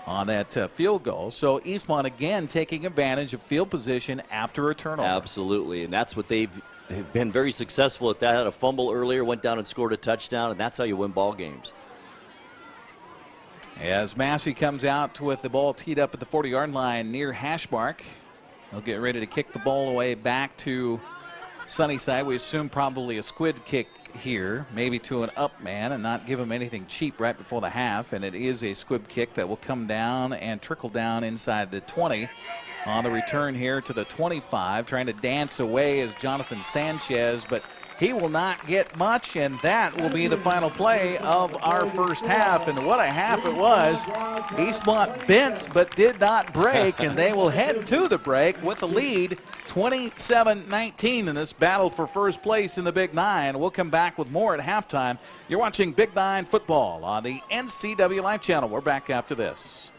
on that field goal. So Eastmont again taking advantage of field position after a turnover. Absolutely, and that's what they've they've been very successful at that. Had a fumble earlier, went down and scored a touchdown, and that's how you win ball games. As Massey comes out with the ball teed up at the 40-yard line near hash mark, they'll get ready to kick the ball away back to Sunnyside. We assume probably a squid kick here, maybe to an up man, and not give him anything cheap right before the half. And it is a squib kick that will come down and trickle down inside the 20. On the return here to the 25, trying to dance away is Jonathan Sanchez, but he will not get much, and that will be the final play of our first half. And what a half it was. Eastmont bent but did not break, and they will head to the break with the lead 27-19 in this battle for first place in the Big Nine. We'll come back with more at halftime. You're watching Big Nine football on the NCWLIFE channel. We're back after this.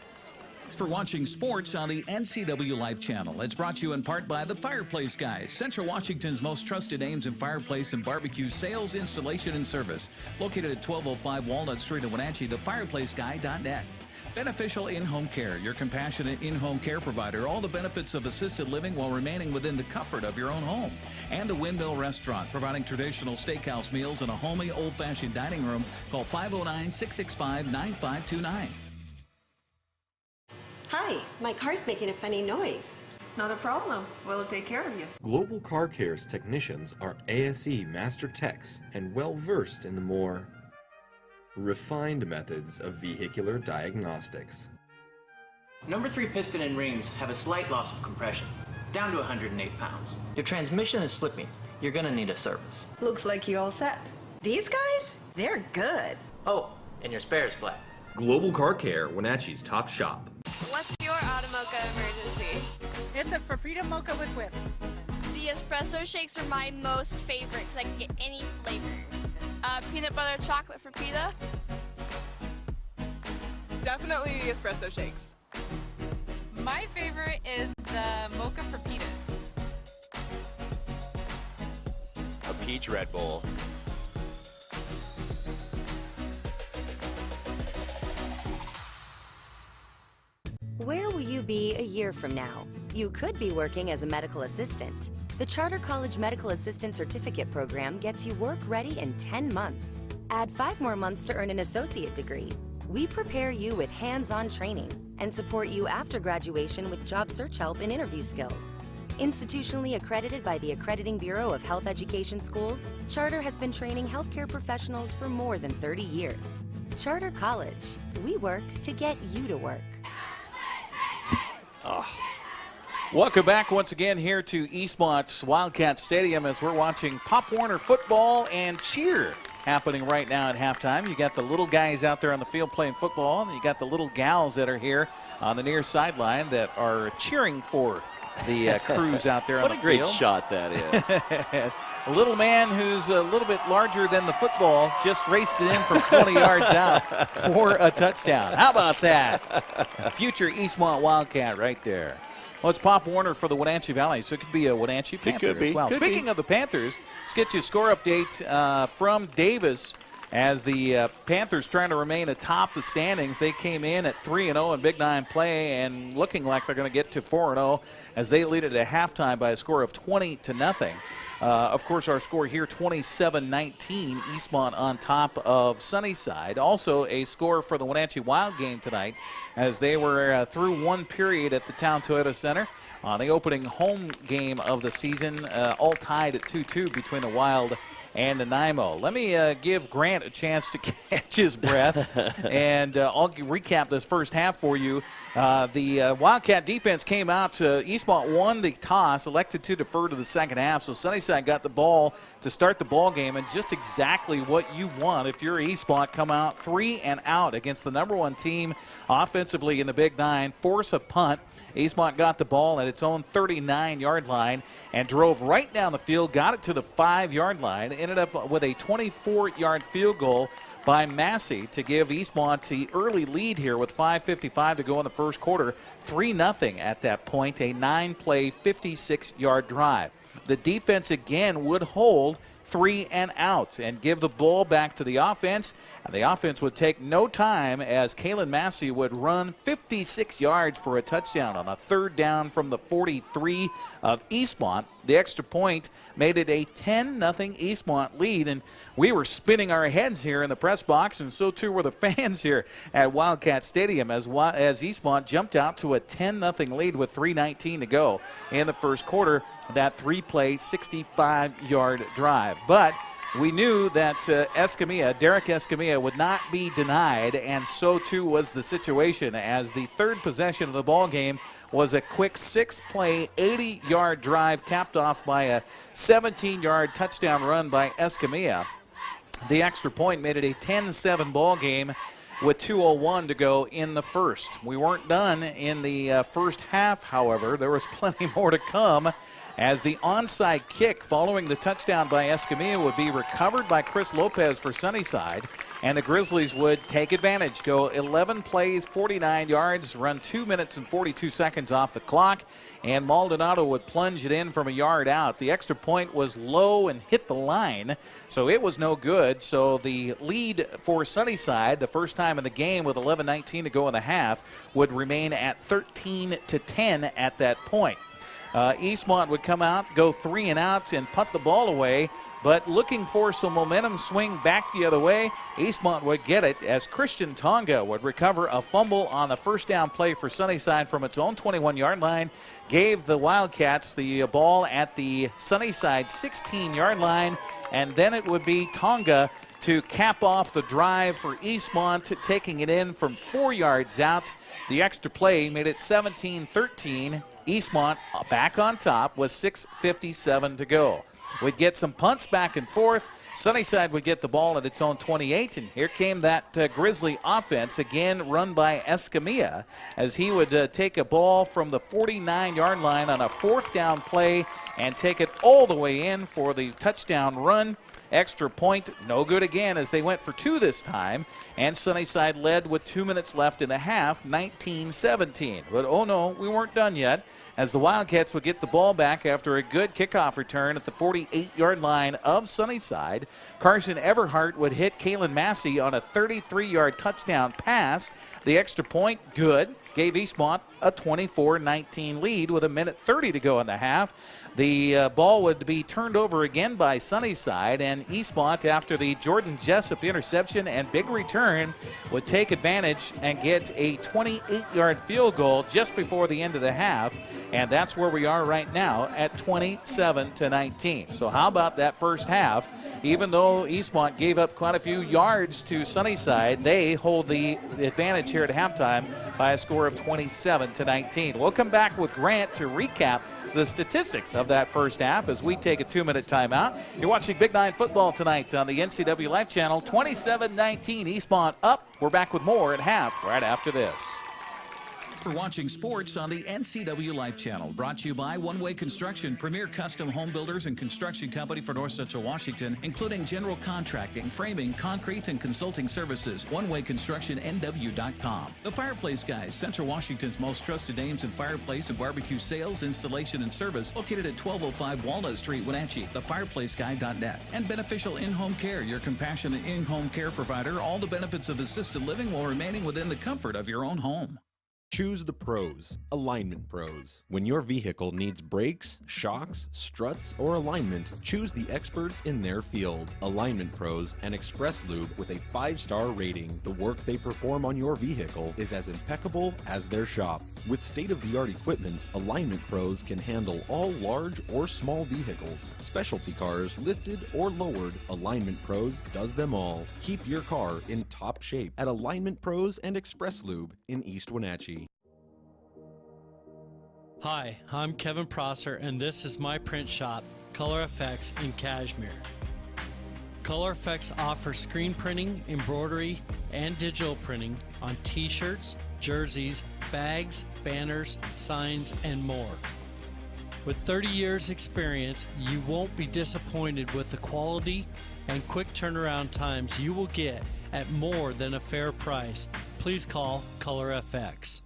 Thanks for watching sports on the NCWLIFE channel. It's brought to you in part by the Fireplace Guys, Central Washington's most trusted names in fireplace and barbecue sales, installation, and service. Located at 1205 Walnut Street in Wenatchee, thefireplaceguy.net. Beneficial In-Home Care, your compassionate in-home care provider. All the benefits of assisted living while remaining within the comfort of your own home. And the Windmill Restaurant, providing traditional steakhouse meals in a homey, old-fashioned dining room. Call 509-665-9529. Hi, my car's making a funny noise. Not a problem. We'll take care of you. Global Car Care's technicians are ASE Master Techs and well versed in the more refined methods of vehicular diagnostics. Number 3 piston and rings have a slight loss of compression, down to 108 pounds. Your transmission is slipping. You're gonna need a service. Looks like you all set. These guys? They're good. Oh, and your spare is flat. Global Car Care, Wenatchee's top shop. What's your Automocha emergency? It's a Frapita mocha with whip. The espresso shakes are my most favorite because I can get any flavor. Peanut butter chocolate Frapita. Definitely espresso shakes. My favorite is the mocha Frappitas. A peach Red Bull. Where will you be a year from now? You could be working as a medical assistant. The Charter College Medical Assistant Certificate Program gets you work ready in 10 months. Add 5 more months to earn an associate degree. We prepare you with hands-on training and support you after graduation with job search help and interview skills. Institutionally accredited by the Accrediting Bureau of Health Education Schools, Charter has been training healthcare professionals for more than 30 years. Charter College. We work to get you to work. Welcome back once again here to Eastmont's Wildcat Stadium as we're watching Pop Warner football and cheer happening right now at halftime. You got the little guys out there on the field playing football, and you got the little gals that are here on the near sideline that are cheering for the crews out there on the field. What a great shot that is. A little man who's a little bit larger than the football just raced it in from 20 yards out for a touchdown. How about that? A future Eastmont Wildcat right there. Well, it's Pop Warner for the Wenatchee Valley, so it could be a Wenatchee Panther as well. Speaking of the Panthers, let's get you a score update from Davis as the Panthers trying to remain atop the standings. They came in at 3-0 in Big Nine play and looking like they're going to get to 4-0 as they lead it at halftime by a score of 20-0. Of course, our score here, 27-19, Eastmont on top of Sunnyside. Also a score for the Wenatchee Wild game tonight as they were through one period at the Town Toyota Center on the opening home game of the season, all tied at 2-2 between the Wild and Nanaimo. Let me give Grant a chance to catch his breath, and I'll recap this first half for you. The Wildcat defense came out. Eastmont won the toss, elected to defer to the second half, so Sunnyside got the ball to start the ball game, and just exactly what you want if you're Eastmont. Come out 3 and out against the number 1 team offensively in the Big Nine, force a punt. Eastmont got the ball at its own 39-yard line and drove right down the field, got it to the 5-yard line, ended up with a 24-yard field goal by Massey to give Eastmont the early lead here with 5:55 to go in the first quarter. 3-0 at that point, a 9-play, 56-yard drive. The defense again would hold 3 and out and give the ball back to the offense. And the offense would take no time as Kalen Massey would run 56 yards for a touchdown on a 3rd down from the 43 of Eastmont. The extra point made it a 10-0 Eastmont lead, and we were spinning our heads here in the press box, and so too were the fans here at Wildcat Stadium as Eastmont jumped out to a 10-0 lead with 3:19 to go in the first quarter. That 3-play, 65-yard drive. But we knew that Derek Escamilla would not be denied, and so too was the situation as the 3rd possession of the ball game was a quick 6-play, 80-yard drive capped off by a 17-yard touchdown run by Escamilla. The extra point made it a 10-7 ball game with 2:01 to go in the first. We weren't done in the first half, however. There was plenty more to come as the onside kick following the touchdown by Escamilla would be recovered by Chris Lopez for Sunnyside, and the Grizzlies would take advantage, go 11 plays, 49 yards, run 2 minutes and 42 seconds off the clock, and Maldonado would plunge it in from a yard out. The extra point was low and hit the line, so it was no good. So the lead for Sunnyside, the first time in the game with 11:19 to go in the half, would remain at 13-10 at that point. Eastmont would come out, go 3 and out, and punt the ball away. But looking for some momentum swing back the other way, Eastmont would get it as Christian Tonga would recover a fumble on the first down play for Sunnyside from its own 21-yard line, gave the Wildcats the ball at the Sunnyside 16-yard line, and then it would be Tonga to cap off the drive for Eastmont, taking it in from 4 yards out. The extra play made it 17-13. Eastmont back on top with 6:57 to go. We'd get some punts back and forth. Sunnyside would get the ball at its own 28, and here came that Grizzly offense, again run by Escamilla, as he would take a ball from the 49-yard line on a 4th down play and take it all the way in for the touchdown run. Extra point, no good again as they went for 2 this time, and Sunnyside led with 2 minutes left in the half, 19-17. But oh no, we weren't done yet, as the Wildcats would get the ball back after a good kickoff return at the 48-yard line of Sunnyside. Carson Everhart would hit Kalen Massey on a 33-yard touchdown pass. The extra point, good, gave Eastmont a 24-19 lead with 1:30 to go in the half. The ball would be turned over again by Sunnyside, and Eastmont, after the Jordan Jessup interception and big return, would take advantage and get a 28-yard field goal just before the end of the half, and that's where we are right now at 27-19. So how about that first half? Even though Eastmont gave up quite a few yards to Sunnyside, they hold the advantage here at halftime by a score of 27-19. We'll come back with Grant to recap the statistics of that first half as we take a 2-minute timeout. You're watching Big Nine football tonight on the NCWLIFE channel. 27-19, Eastmont up. We're back with more at half right after this. For watching sports on the NCWLIFE channel, brought to you by One Way Construction, premier custom home builders and construction company for North Central Washington, including general contracting, framing, concrete, and consulting services. One Way Construction, NW.com. The Fireplace Guys, Central Washington's most trusted names in fireplace and barbecue sales, installation, and service, located at 1205 Walnut Street, Wenatchee. TheFireplaceGuy.net. And Beneficial In-Home Care, your compassionate in-home care provider. All the benefits of assisted living while remaining within the comfort of your own home. Choose the pros, Alignment Pros. When your vehicle needs brakes, shocks, struts, or alignment, choose the experts in their field. Alignment Pros and Express Lube with a 5-star rating. The work they perform on your vehicle is as impeccable as their shop. With state-of-the-art equipment, Alignment Pros can handle all large or small vehicles, specialty cars, lifted or lowered. Alignment Pros does them all. Keep your car in top shape at Alignment Pros and Express Lube in East Wenatchee. Hi, I'm Kevin Prosser, and this is my print shop, Color Effects in Cashmere. Color Effects offers screen printing, embroidery, and digital printing on t-shirts, jerseys, bags, banners, signs, and more. With 30 years experience, you won't be disappointed with the quality and quick turnaround times you will get at more than a fair price. Please call Color FX.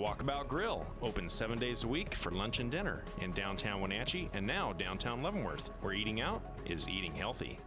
Walkabout Grill, open 7 days a week for lunch and dinner in downtown Wenatchee and now downtown Leavenworth, where eating out is eating healthy.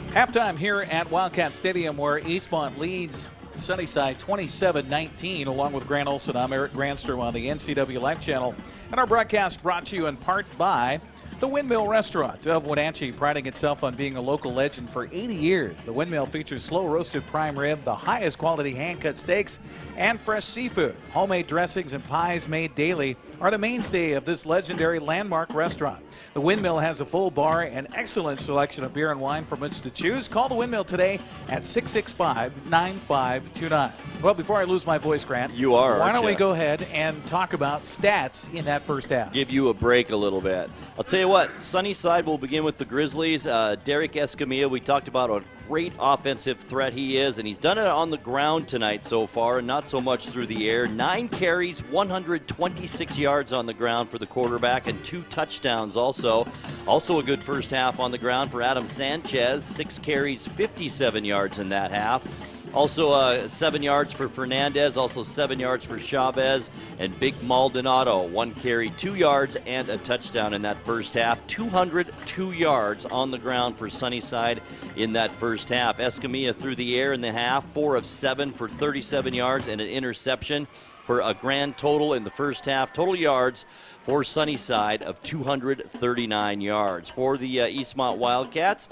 Halftime here at Wildcat Stadium, where Eastmont leads Sunnyside 27-19. Along with Grant Olson, I'm Eric Grandstrom on the NCWLIFE channel. And our broadcast brought to you in part by the Windmill Restaurant of Wenatchee, priding itself on being a local legend for 80 years. The Windmill features slow-roasted prime rib, the highest quality hand-cut steaks, and fresh seafood. Homemade dressings and pies made daily are the mainstay of this legendary landmark restaurant. The Windmill has a full bar and excellent selection of beer and wine from which to choose. Call the Windmill today at 665-9529. Well, before I lose my voice, Grant, you are. Why don't we go ahead and talk about stats in that first half? Give you a break a little bit. I'll tell you what, Sunnyside will begin with the Grizzlies. Derek Escamilla, we talked about a great offensive threat he is, and he's done it on the ground tonight so far, and not so much through the air. 9 carries, 126 yards on the ground for the quarterback, and 2 touchdowns also. Also a good first half on the ground for Adam Sanchez. 6 carries, 57 yards in that half. Also 7 yards for Fernandez, also 7 yards for Chavez, and Big Maldonado, 1 carry, 2 yards, and a touchdown in that first half. 202 yards on the ground for Sunnyside in that first half. Escamilla through the air in the half, 4 of 7 for 37 yards and an interception, for a grand total in the first half. Total yards for Sunnyside of 239 yards. For the Eastmont Wildcats,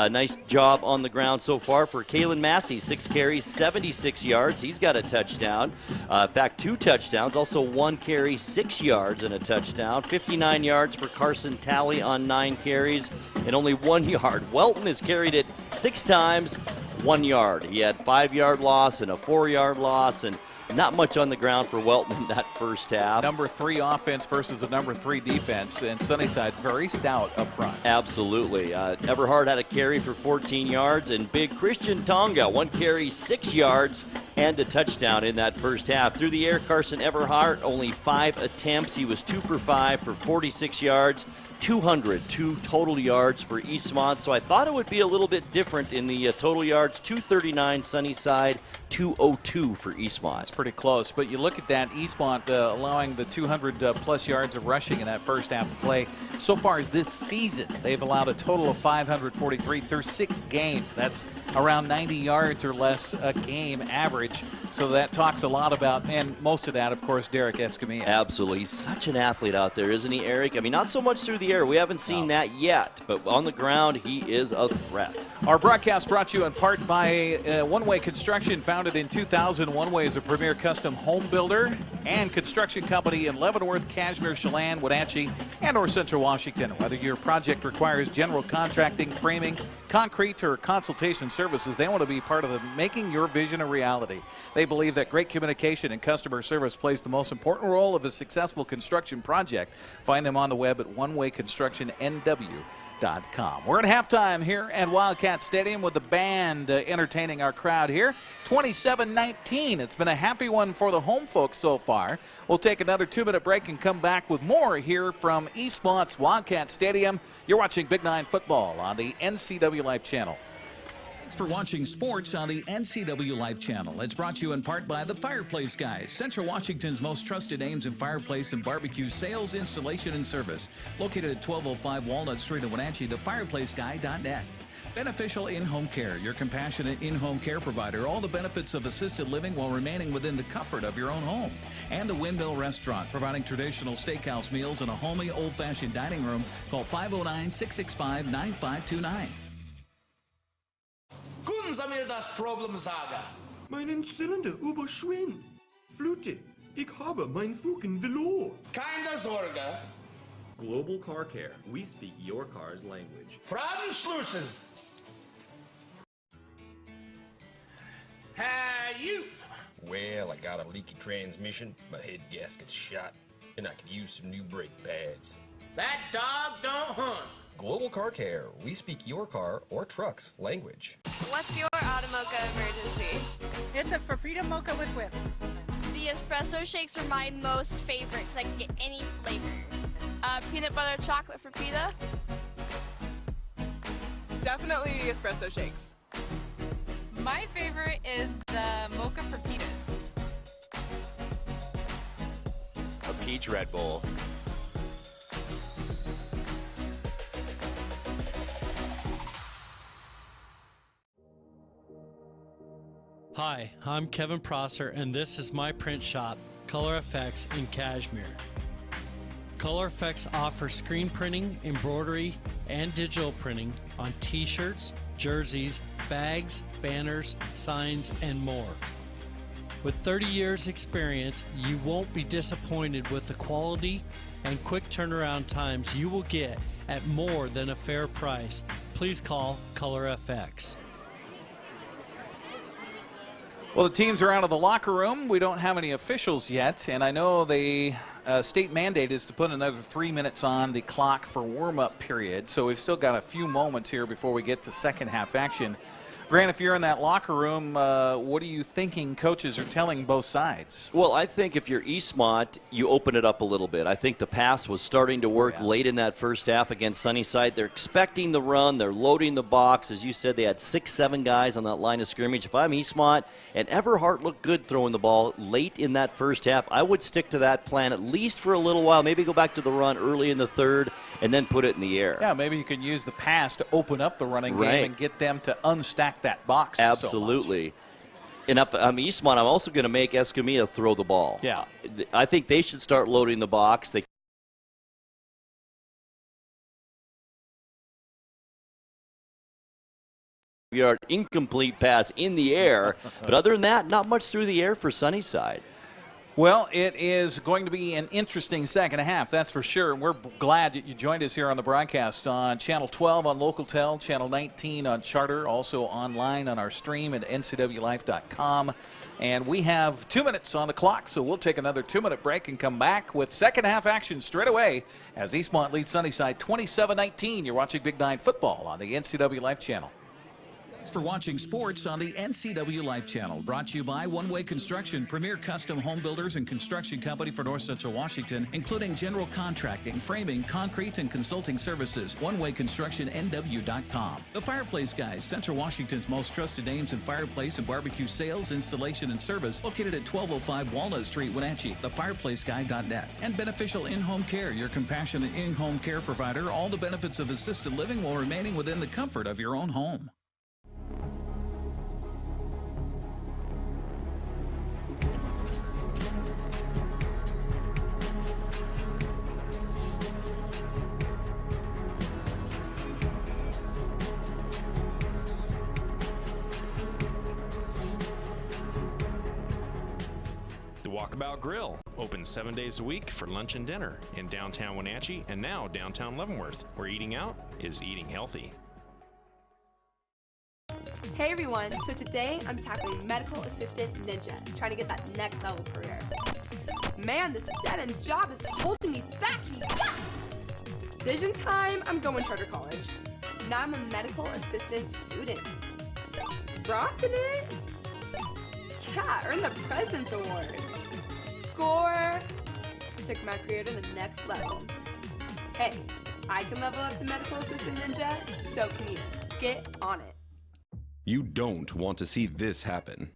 nice job on the ground so far for Kalen Massey. 6 carries, 76 yards. He's got a touchdown. In fact, 2 touchdowns. Also 1 carry, 6 yards and a touchdown. 59 yards for Carson Talley on 9 carries and only 1 yard. Welton has carried it 6 times, 1 yard. He had 5-yard loss and a 4-yard loss, and not much on the ground for Welton in that first half. Number 3 offense versus the number 3 defense, and Sunnyside very stout up front. Absolutely. Everhart had a carry for 14 yards, and big Christian Tonga, 1 carry, 6 yards, and a touchdown in that first half. Through the air, Carson Everhart, only 5 attempts. He was 2 for 5 for 46 yards. 202 total yards for Eastmont, so I thought it would be a little bit different in the total yards. 239 Sunnyside, 202 for Eastmont. It's pretty close, but you look at that, Eastmont allowing the 200-plus yards of rushing in that first half of play. So far as this season, they've allowed a total of 543 through 6 games. That's around 90 yards or less a game average, so that talks a lot about, and most of that, of course, Derek Escamilla. Absolutely. He's such an athlete out there, isn't he, Eric? I mean, not so much through the air. We haven't seen that yet, but on the ground, he is a threat. Our broadcast brought to you in part by One Way Construction, founded in 2000. One Way is a premier custom home builder and construction company in Leavenworth, Cashmere, Chelan, Wenatchee, and or Central Washington. Whether your project requires general contracting, framing, concrete, or consultation services, they want to be part of the making your vision a reality. They believe that great communication and customer service plays the most important role of a successful construction project. Find them on the web at onewayconstructionnw.com. We're at halftime here at Wildcat Stadium with the band entertaining our crowd here. 27-19. It's been a happy one for the home folks so far. We'll take another 2-minute break and come back with more here from Eastmont's Wildcat Stadium. You're watching Big 9 Football on the NCWLIFE channel. Thanks for watching sports on the NCWLIFE channel. It's brought to you in part by the Fireplace Guys, Central Washington's most trusted names in fireplace and barbecue sales, installation, and service. Located at 1205 Walnut Street in Wenatchee, thefireplaceguy.net. Beneficial In-Home Care, your compassionate in-home care provider. All the benefits of assisted living while remaining within the comfort of your own home. And the Windmill Restaurant, providing traditional steakhouse meals in a homey, old-fashioned dining room. Call 509-665-9529. Guten Samir das Problem sagen. Meinen Zylinder überschwimmt. Flute, ich habe mein Fugen verloren. Keine Sorge. Global Car Care. We speak your car's language. Fragen schließen. Hey, you. Well, I got a leaky transmission, my head gasket's shot, and I could use some new brake pads. That dog don't hunt. Global Car Care. We speak your car or truck's language. What's your automocha emergency? It's a Frapita mocha with whip. The espresso shakes are my most favorite because I can get any flavor. Peanut butter chocolate Frapita. Definitely espresso shakes. My favorite is the mocha for pitas. A peach Red Bull. Hi, I'm Kevin Prosser, and this is my print shop, Color Effects in Cashmere. Color Effects offers screen printing, embroidery, and digital printing on t-shirts, jerseys, bags, banners, signs, and more. With 30 years experience, you won't be disappointed with the quality and quick turnaround times you will get at more than a fair price. Please call Color FX. Well, the teams are out of the locker room. We don't have any officials yet, and I know the state mandate is to put another 3 minutes on the clock for warm-up period, so we've still got a few moments here before we get to second half action. Grant, if you're in that locker room, what are you thinking coaches are telling both sides? Well, I think if you're Eastmont, you open it up a little bit. I think the pass was starting to work late in that first half against Sunnyside. They're expecting the run. They're loading the box. As you said, they had 6, 7 guys on that line of scrimmage. If I'm Eastmont, and Everhart looked good throwing the ball late in that first half, I would stick to that plan at least for a little while. Maybe go back to the run early in the third and then put it in the air. Yeah, maybe you can use the pass to open up the running game and get them to unstack that box. Absolutely. So and if I'm Eastmont, I'm also going to make Escamilla throw the ball. Yeah. I think they should start loading the box. They yard incomplete pass in the air, but other than that, not much through the air for Sunnyside. Well, it is going to be an interesting second half, that's for sure. And we're glad that you joined us here on the broadcast on Channel 12 on LocalTel, Channel 19 on Charter, also online on our stream at NCWLIFE.com. And we have 2 minutes on the clock, so we'll take another 2-minute break and come back with second half action straight away as Eastmont leads Sunnyside 27-19. You're watching Big Nine Football on the NCWLIFE channel. Thanks for watching sports on the NCWLIFE channel. Brought to you by One Way Construction, premier custom home builders and construction company for North Central Washington, including general contracting, framing, concrete, and consulting services. OneWayConstructionNW.com. The Fireplace Guys, Central Washington's most trusted names in fireplace and barbecue sales, installation, and service, located at 1205 Walnut Street, Wenatchee. TheFireplaceGuy.net. And Beneficial In-Home Care, your compassionate in-home care provider. All the benefits of assisted living while remaining within the comfort of your own home. Walkabout Grill, open 7 days a week for lunch and dinner in downtown Wenatchee and now downtown Leavenworth, where eating out is eating healthy. Hey everyone, so today I'm tackling Medical Assistant Ninja, trying to get that next level career. Man, this dead-end job is holding me back. Decision time, I'm going Charter College. Now I'm a medical assistant student. Rocking it? Yeah, earned the President's Award. Score! Took my career to the next level. Hey, I can level up to Medical Assistant Ninja, so can you. Get on it. You don't want to see this happen.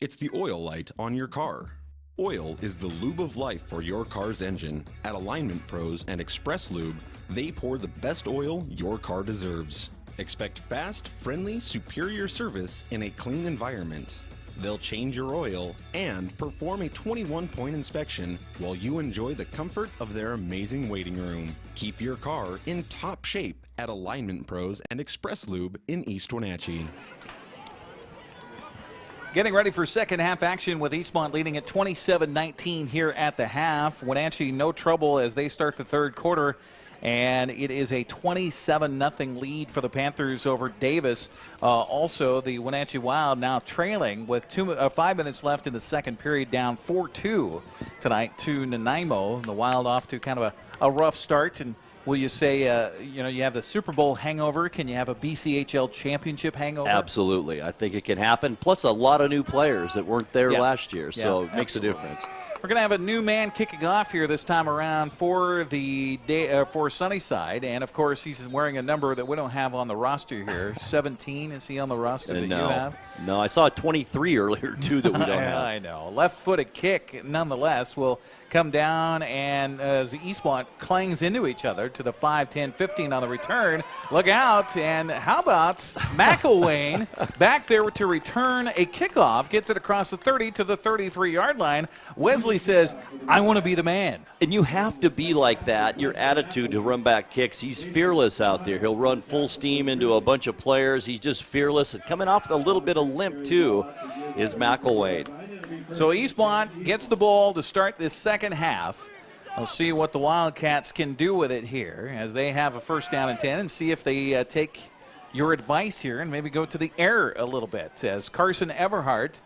It's the oil light on your car. Oil is the lube of life for your car's engine. At Alignment Pros and Express Lube, they pour the best oil your car deserves. Expect fast, friendly, superior service in a clean environment. They'll change your oil and perform a 21-point inspection while you enjoy the comfort of their amazing waiting room. Keep your car in top shape at Alignment Pros and Express Lube in East Wenatchee. Getting ready for second half action with Eastmont leading at 27-19 here at the half. Wenatchee no trouble as they start the third quarter. And it is a 27-0 lead for the Panthers over Davis. Also, the Wenatchee Wild now trailing with 5 minutes left in the second period, down 4-2 tonight to Nanaimo. The Wild off to kind of a rough start. And will you say, you have the Super Bowl hangover? Can you have a BCHL championship hangover? Absolutely. I think it can happen. Plus a lot of new players that weren't there last year, so it makes a difference. We're going to have a new man kicking off here this time around for the day for Sunnyside, and of course he's wearing a number that we don't have on the roster here. 17 is he on the roster that you have? No, I saw 23 earlier too that we don't have. I know. Left-footed kick, nonetheless, will come down, and as Eastmont clangs into each other to the 5, 10, 15 on the return. Look out, and how about McElwain back there to return a kickoff, gets it across the 30 to the 33-yard line. Wesley says, I want to be the man. And you have to be like that, your attitude to run back kicks. He's fearless out there. He'll run full steam into a bunch of players. He's just fearless. And coming off a little bit of limp, too, is McElwain. So Eastmont gets the ball to start this second half. We'll see what the Wildcats can do with it here as they have a first down and 10, and see if they take your advice here and maybe go to the air a little bit. As Carson Everhart,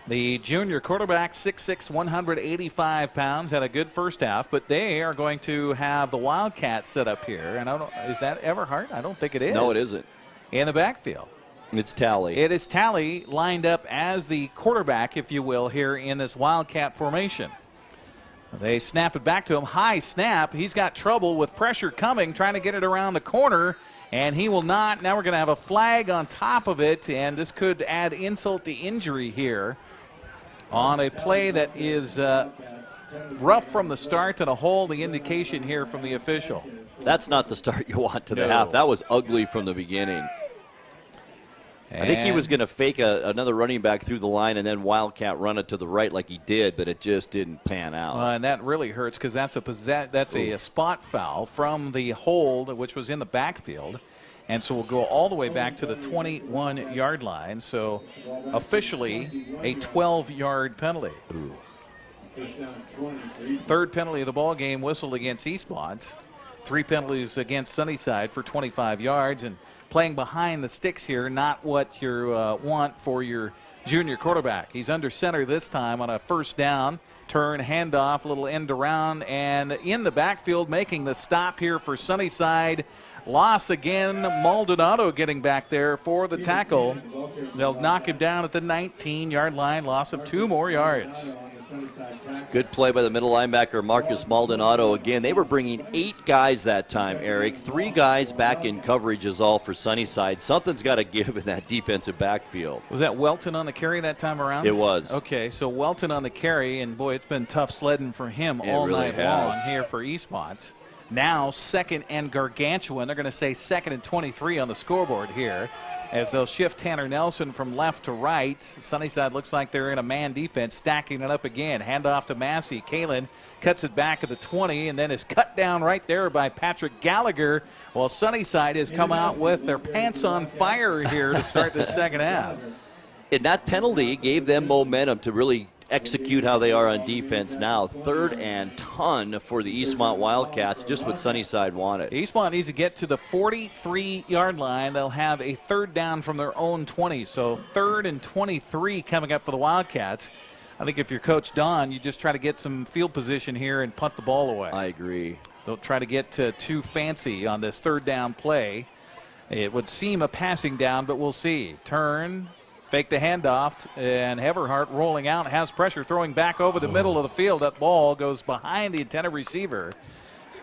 the junior quarterback, 6'6", 185 pounds, had a good first half, but they are going to have the Wildcats set up here. And is that Everhart? I don't think it is. No, it isn't. In the backfield. It's Talley. It is Talley lined up as the quarterback, if you will, here in this Wildcat formation. They snap it back to him. High snap. He's got trouble with pressure coming, trying to get it around the corner, and he will not. Now we're going to have a flag on top of it, and this could add insult to injury here on a play that is rough from the start and a holding indication here from the official. That's not the start you want to the half. That was ugly from the beginning. I think he was going to fake another running back through the line and then Wildcat run it to the right like he did, but it just didn't pan out. And that really hurts because that's a spot foul from the hold, which was in the backfield. And so we'll go all the way back to the 21-yard line. So officially a 12-yard penalty. Third penalty of the ball game whistled against Eastmont. 3 penalties against Sunnyside for 25 yards. And playing behind the sticks here, not what you want for your junior quarterback. He's under center this time on a first down. Turn, handoff, little end around, and in the backfield making the stop here for Sunnyside. Loss again. Maldonado getting back there for the tackle. They'll knock him down at the 19-yard line. Loss of 2 more yards. Good play by the middle linebacker, Marcus Maldonado. Again, they were bringing 8 guys that time, Eric. 3 guys back in coverage is all for Sunnyside. Something's got to give in that defensive backfield. Was that Welton on the carry that time around? It was. Okay, so Welton on the carry, and boy, it's been tough sledding for him all night long here for Eastmont. Now, second and gargantuan. They're going to say second and 23 on the scoreboard here, as they'll shift Tanner Nelson from left to right. Sunnyside looks like they're in a man defense, stacking it up again. Handoff to Massey. Kalen cuts it back at the 20 and then is cut down right there by Patrick Gallagher, while Sunnyside has come out with their pants on fire here to start the second half. And that penalty gave them momentum to really execute how they are on defense now. 3rd and ton for the Eastmont Wildcats, just what Sunnyside wanted. Eastmont needs to get to the 43-yard line. They'll have a 3rd down from their own 20. So 3rd and 23 coming up for the Wildcats. I think if you're Coach Don, you just try to get some field position here and punt the ball away. I agree. Don't try to get too fancy on this 3rd down play. It would seem a passing down, but we'll see. Turn. Fake the handoff, and Everhart rolling out, has pressure, throwing back over the middle of the field. That ball goes behind the intended receiver,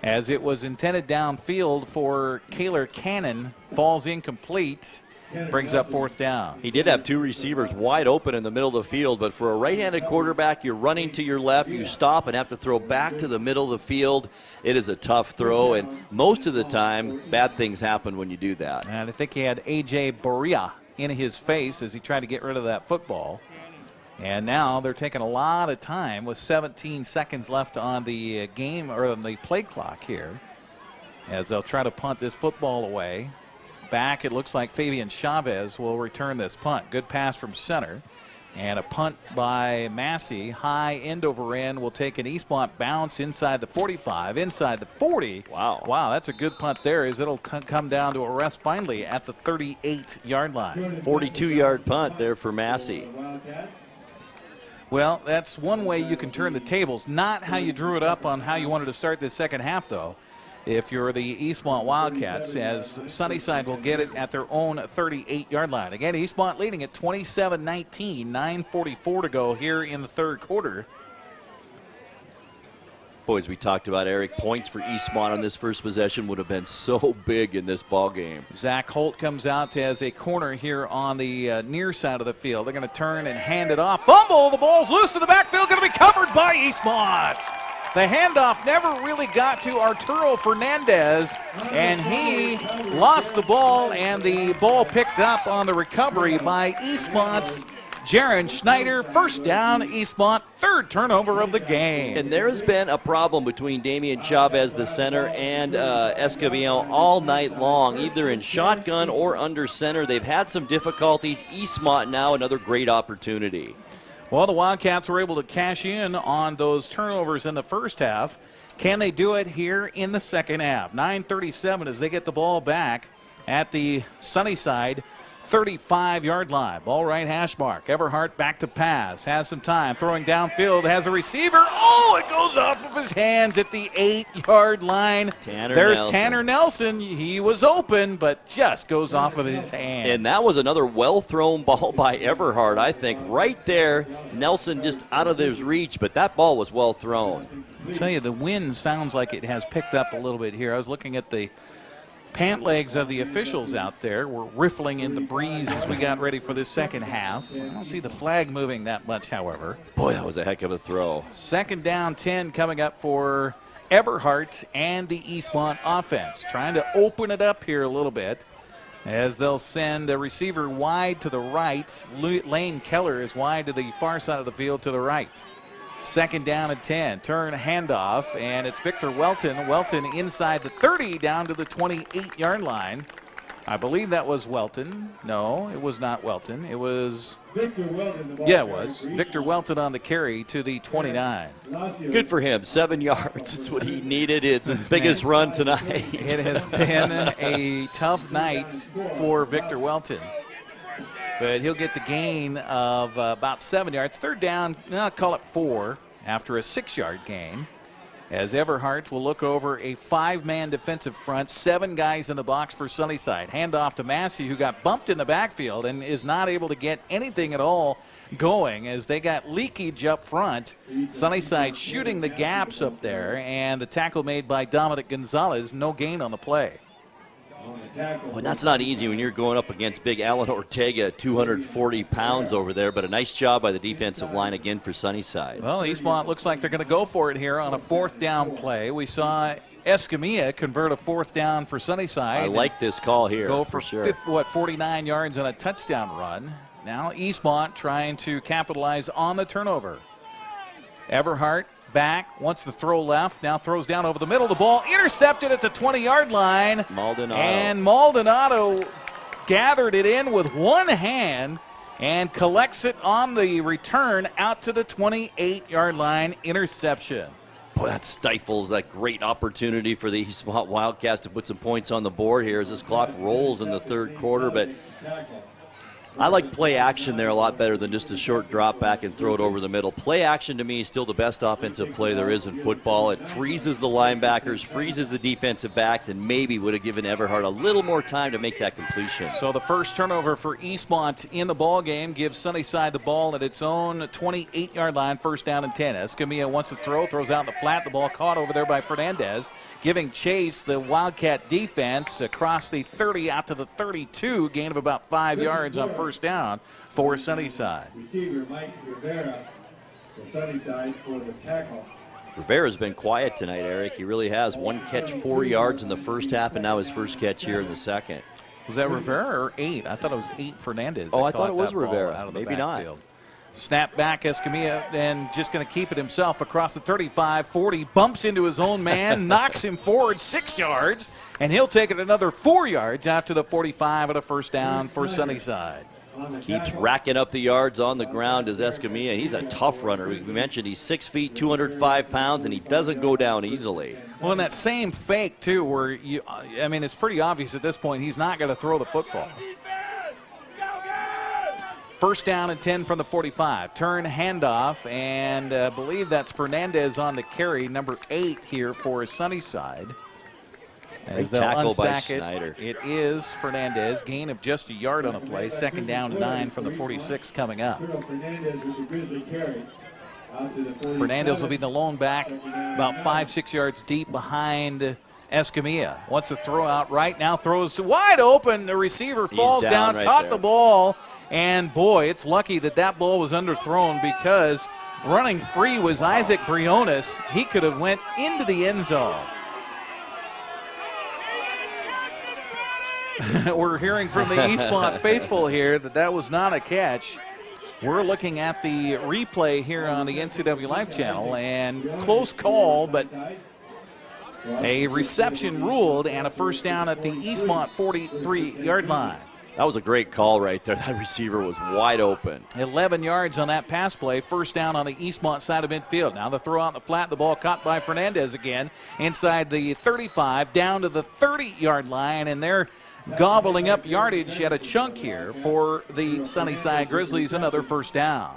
as it was intended downfield for Kaler Cannon. Falls incomplete, brings up 4th down. He did have 2 receivers wide open in the middle of the field, but for a right-handed quarterback, you're running to your left, you stop and have to throw back to the middle of the field. It is a tough throw, and most of the time, bad things happen when you do that. And I think he had A.J. Boria in his face as he tried to get rid of that football. And now they're taking a lot of time with 17 seconds left on the game, or on the play clock here, as they'll try to punt this football away. Back, it looks like Fabian Chavez will return this punt. Good pass from center. And a punt by Massey. High end over end will take an Eastmont bounce inside the 45, inside the 40. Wow. Wow, that's a good punt there, as it'll come down to a rest finally at the 38-yard line. 42-yard punt there for Massey. Well, that's one way you can turn the tables. Not how you drew it up on how you wanted to start this second half, though. If you're the Eastmont Wildcats, as Sunnyside will get it at their own 38-yard line. Again, Eastmont leading at 27-19, 9:44 to go here in the 3rd quarter. Boys, we talked about, Eric, points for Eastmont on this first possession would have been so big in this ball game. Zach Holt comes out as a corner here on the near side of the field. They're going to turn and hand it off. Fumble, the ball's loose to the backfield, going to be covered by Eastmont. The handoff never really got to Arturo Fernandez, and he lost the ball, and the ball picked up on the recovery by Eastmont's Jaron Schneider. First down, Eastmont, third turnover of the game. And there has been a problem between Damian Chavez, the center, and Escobiel all night long, either in shotgun or under center. They've had some difficulties. Eastmont now another great opportunity. Well, the Wildcats were able to cash in on those turnovers in the first half. Can they do it here in the second half? 9:37 as they get the ball back at the Sunnyside 35-yard line. Ball right hash mark. Everhart back to pass. Has some time. Throwing downfield. Has a receiver. Oh, it goes off of his hands at the 8-yard line. There's Tanner Nelson. He was open, but just goes off of his hands. And that was another well-thrown ball by Everhart, I think. Right there, Nelson just out of his reach, but that ball was well thrown. I'll tell you, the wind sounds like it has picked up a little bit here. I was looking at the pant legs of the officials out there. Were riffling in the breeze as we got ready for this second half. I don't see the flag moving that much, however. Boy, that was a heck of a throw. Second down 10 coming up for Everhart and the Eastmont offense. Trying to open it up here a little bit as they'll send a receiver wide to the right. Lane Keller is wide to the far side of the field to the right. Second down and 10. Turn handoff, and it's Victor Welton. Welton inside the 30 down to the 28-yard line. I believe that was Welton. No, it was not Welton. It was Victor Welton. Yeah, it was. Victor Welton on the carry to the 29. Good for him. 7 yards. It's what he needed. It's his biggest run tonight. It has been a tough night for Victor Welton. But he'll get the gain of about 7 yards. Third down, I'll call it 4 after a 6-yard gain. As Everhart will look over a 5-man defensive front, 7 guys in the box for Sunnyside. Handoff to Massey, who got bumped in the backfield and is not able to get anything at all going as they got leakage up front. Sunnyside shooting the gaps up there, and the tackle made by Dominic Gonzalez, no gain on the play. Well, that's not easy when you're going up against big Alan Ortega, 240 pounds over there, but a nice job by the defensive line again for Sunnyside. Well, Eastmont looks like they're going to go for it here on a fourth down play. We saw Escamilla convert a fourth down for Sunnyside. I like this call here. Go for sure. 49 yards on a touchdown run. Now Eastmont trying to capitalize on the turnover. Everhart back, wants to throw left, now throws down over the middle. The ball intercepted at the 20-yard line. Maldonado. And Maldonado gathered it in with one hand and collects it on the return out to the 28-yard line. Interception. Boy, that stifles that great opportunity for the Eastmont Wildcats to put some points on the board here as this clock rolls in the third quarter. But I like play action there a lot better than just a short drop back and throw it over the middle. Play action to me is still the best offensive play there is in football. It freezes the linebackers, freezes the defensive backs, and maybe would have given Everhart a little more time to make that completion. So the first turnover for Eastmont in the ball game gives Sunnyside the ball at its own 28-yard line, first down and 10. Escamilla wants to throw, throws out in the flat. The ball caught over there by Fernandez, giving chase the Wildcat defense across the 30 out to the 32, gain of about 5 yards on first down for Sunnyside. Receiver Mike Rivera for Sunnyside for the tackle. Rivera's been quiet tonight, Eric. He really has. 1 catch, 4 yards in the first half, and now his first catch here in the second. Was that Rivera or 8? I thought it was 8 Fernandez. Oh, I thought it was Rivera. Maybe not. Snap back, Escamilla, and just going to keep it himself across the 35, 40, bumps into his own man, knocks him forward 6 yards, and he'll take it another 4 yards out to the 45 at a first down for Sunnyside. Keeps racking up the yards on the ground as Escamilla. He's a tough runner. We mentioned he's 6 feet, 205 pounds, and he doesn't go down easily. Well, in that same fake, too, where it's pretty obvious at this point he's not going to throw the football. First down and 10 from the 45. Turn handoff, and I believe that's Fernandez on the carry, number 8 here for Sunnyside. As they'll unstack it, it is Fernandez. Gain of just a yard on the play. Second down and 9 from the 46 coming up. Fernandez will be the lone back, about 5-6 yards deep behind Escamilla. Wants to throw out right now, throws wide open. The receiver falls down, right caught there. the ball, and boy, it's lucky that ball was underthrown, because running free was Isaac Briones. He could have went into the end zone. We're hearing from the Eastmont faithful here that was not a catch. We're looking at the replay here on the NCWLIFE channel, and close call, but a reception ruled and a first down at the Eastmont 43-yard line. That was a great call right there. That receiver was wide open. 11 yards on that pass play. First down on the Eastmont side of midfield. Now the throw out in the flat. The ball caught by Fernandez again. Inside the 35, down to the 30-yard line, and they're gobbling up yardage at a chunk here for the Sunnyside Grizzlies. Another first down.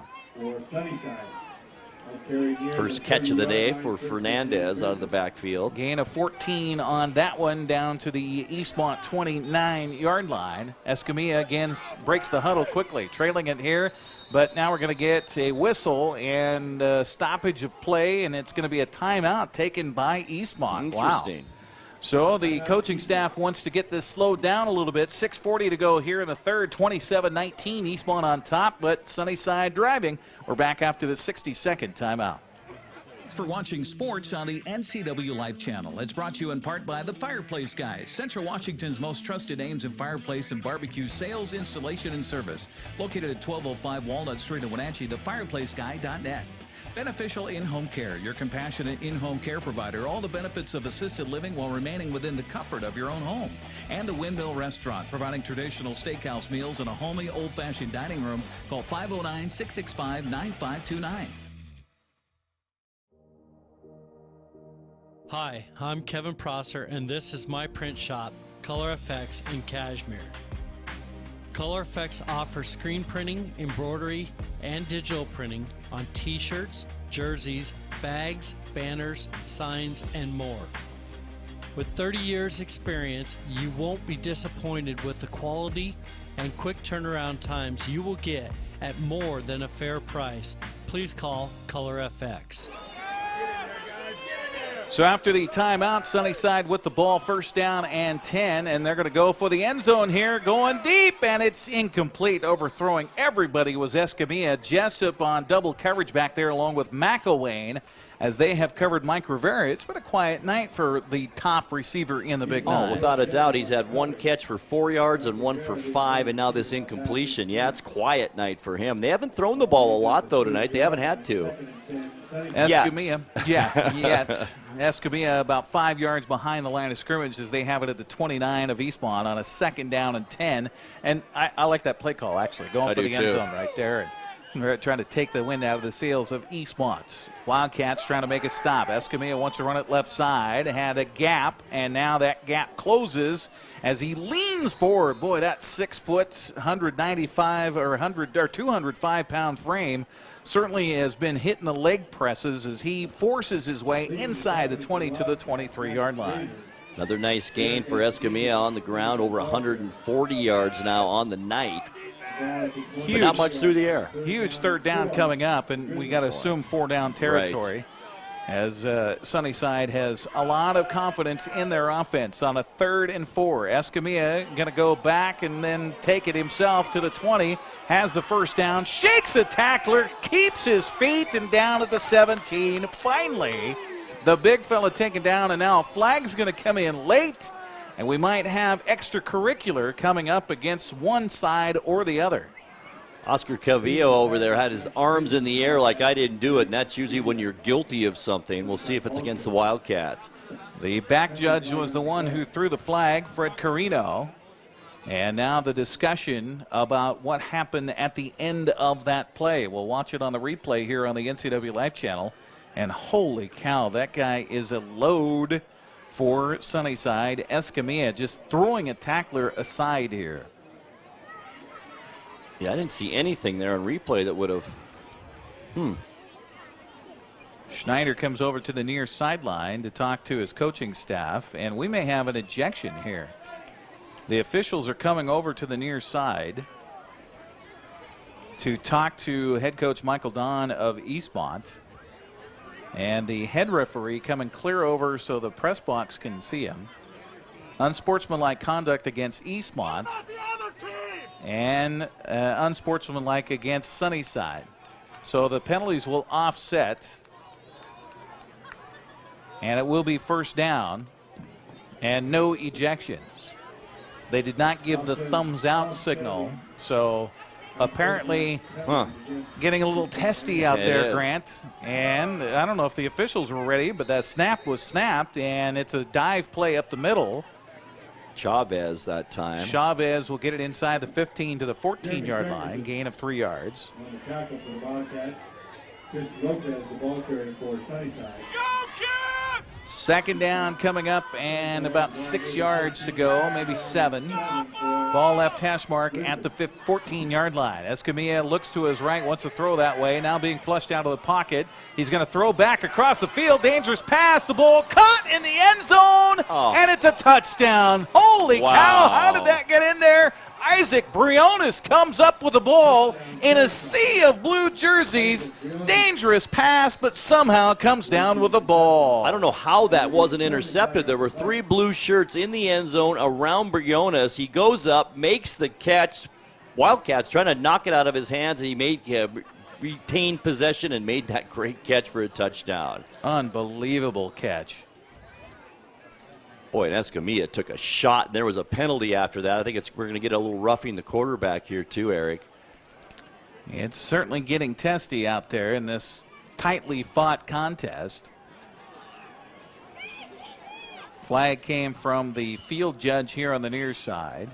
First catch of the day for Fernandez out of the backfield. Gain of 14 on that one, down to the Eastmont 29-yard line. Escamilla again breaks the huddle quickly, trailing it here, but now we're going to get a whistle and stoppage of play, and it's going to be a timeout taken by Eastmont. Interesting. Wow. So the coaching staff wants to get this slowed down a little bit. 6:40 to go here in the third. 27-19, Eastmont on top, but Sunnyside driving. We're back after the 60-second timeout. Thanks for watching sports on the NCWLIFE channel. It's brought to you in part by the Fireplace Guys, Central Washington's most trusted names in fireplace and barbecue sales, installation, and service. Located at 1205 Walnut Street in Wenatchee, thefireplaceguy.net. Beneficial In-Home Care, your compassionate in-home care provider. All the benefits of assisted living while remaining within the comfort of your own home. And the Windmill Restaurant, providing traditional steakhouse meals in a homey, old-fashioned dining room. Call 509-665-9529. Hi, I'm Kevin Prosser, and this is my print shop, Color FX in Cashmere. Color FX offers screen printing, embroidery, and digital printing on t-shirts, jerseys, bags, banners, signs, and more. With 30 years experience, you won't be disappointed with the quality and quick turnaround times you will get at more than a fair price. Please call Color FX. So after the timeout, Sunnyside with the ball, first down and 10, and they're going to go for the end zone here, going deep, and it's incomplete. Overthrowing everybody was Escamilla. Jessup on double coverage back there along with McElwain as they have covered Mike Rivera. It's been a quiet night for the top receiver in the Big Nine. Oh, without a doubt. He's had one catch for 4 yards and one for 5, and now this incompletion. Yeah, it's quiet night for him. They haven't thrown the ball a lot, though, tonight. They haven't had to. Escamilla, yet. Escamilla about 5 yards behind the line of scrimmage as they have it at the 29 of Eastmont on a second down and 10. And I like that play call, actually, going for the end zone right there. And we're trying to take the wind out of the sails of Eastmont. Wildcats trying to make a stop. Escamilla wants to run it left side, had a gap, and now that gap closes as he leans forward. Boy, that 6 foot, 195 or 205 pound frame certainly has been hitting the leg presses as he forces his way inside the 20 to the 23-yard line. Another nice gain for Escamilla on the ground, over 140 yards now on the night. Huge, but not much through the air. Huge third down coming up, and we got to assume 4-down territory. Right. As Sunnyside has a lot of confidence in their offense on a 3rd and 4. Escamilla going to go back and then take it himself to the 20. Has the first down, shakes a tackler, keeps his feet, and down at the 17. Finally, the big fella taken down, and now a flag's going to come in late, and we might have extracurricular coming up against one side or the other. Oscar Cavillo over there had his arms in the air like I didn't do it, and that's usually when you're guilty of something. We'll see if it's against the Wildcats. The back judge was the one who threw the flag, Fred Carino. And now the discussion about what happened at the end of that play. We'll watch it on the replay here on the NCWLIFE channel. And holy cow, that guy is a load for Sunnyside. Escamilla just throwing a tackler aside here. Yeah, I didn't see anything there on replay that would have. Schneider comes over to the near sideline to talk to his coaching staff, and we may have an ejection here. The officials are coming over to the near side to talk to head coach Michael Don of Eastmont. And the head referee coming clear over so the press box can see him. Unsportsmanlike conduct against Eastmont. And unsportsmanlike against Sunnyside. So the penalties will offset. And it will be first down. And no ejections. They did not give the thumbs out signal. So apparently getting a little testy out there, Grant. And I don't know if the officials were ready, but that snap was snapped, and it's a dive play up the middle. Chavez that time. Chavez will get it inside the 15 to the 14-yard line, gain of 3 yards. On the tackle for the Wildcats, Chris Lopez, the ball carrier for Sunnyside. Second down coming up, and about 6 yards to go, maybe 7. Ball left hash mark at the 14-yard line. Escamilla looks to his right, wants to throw that way, now being flushed out of the pocket. He's going to throw back across the field. Dangerous pass. The ball caught in the end zone, and it's a touchdown. Holy cow, how did that get in there? Isaac Briones comes up with the ball in a sea of blue jerseys. Dangerous pass, but somehow comes down with the ball. I don't know how that wasn't intercepted. There were 3 blue shirts in the end zone around Briones. He goes up, makes the catch. Wildcats trying to knock it out of his hands, and he retained possession and made that great catch for a touchdown. Unbelievable catch. Boy, and Escamilla took a shot, and there was a penalty after that. I think we're going to get a little roughing the quarterback here too, Eric. It's certainly getting testy out there in this tightly fought contest. Flag came from the field judge here on the near side.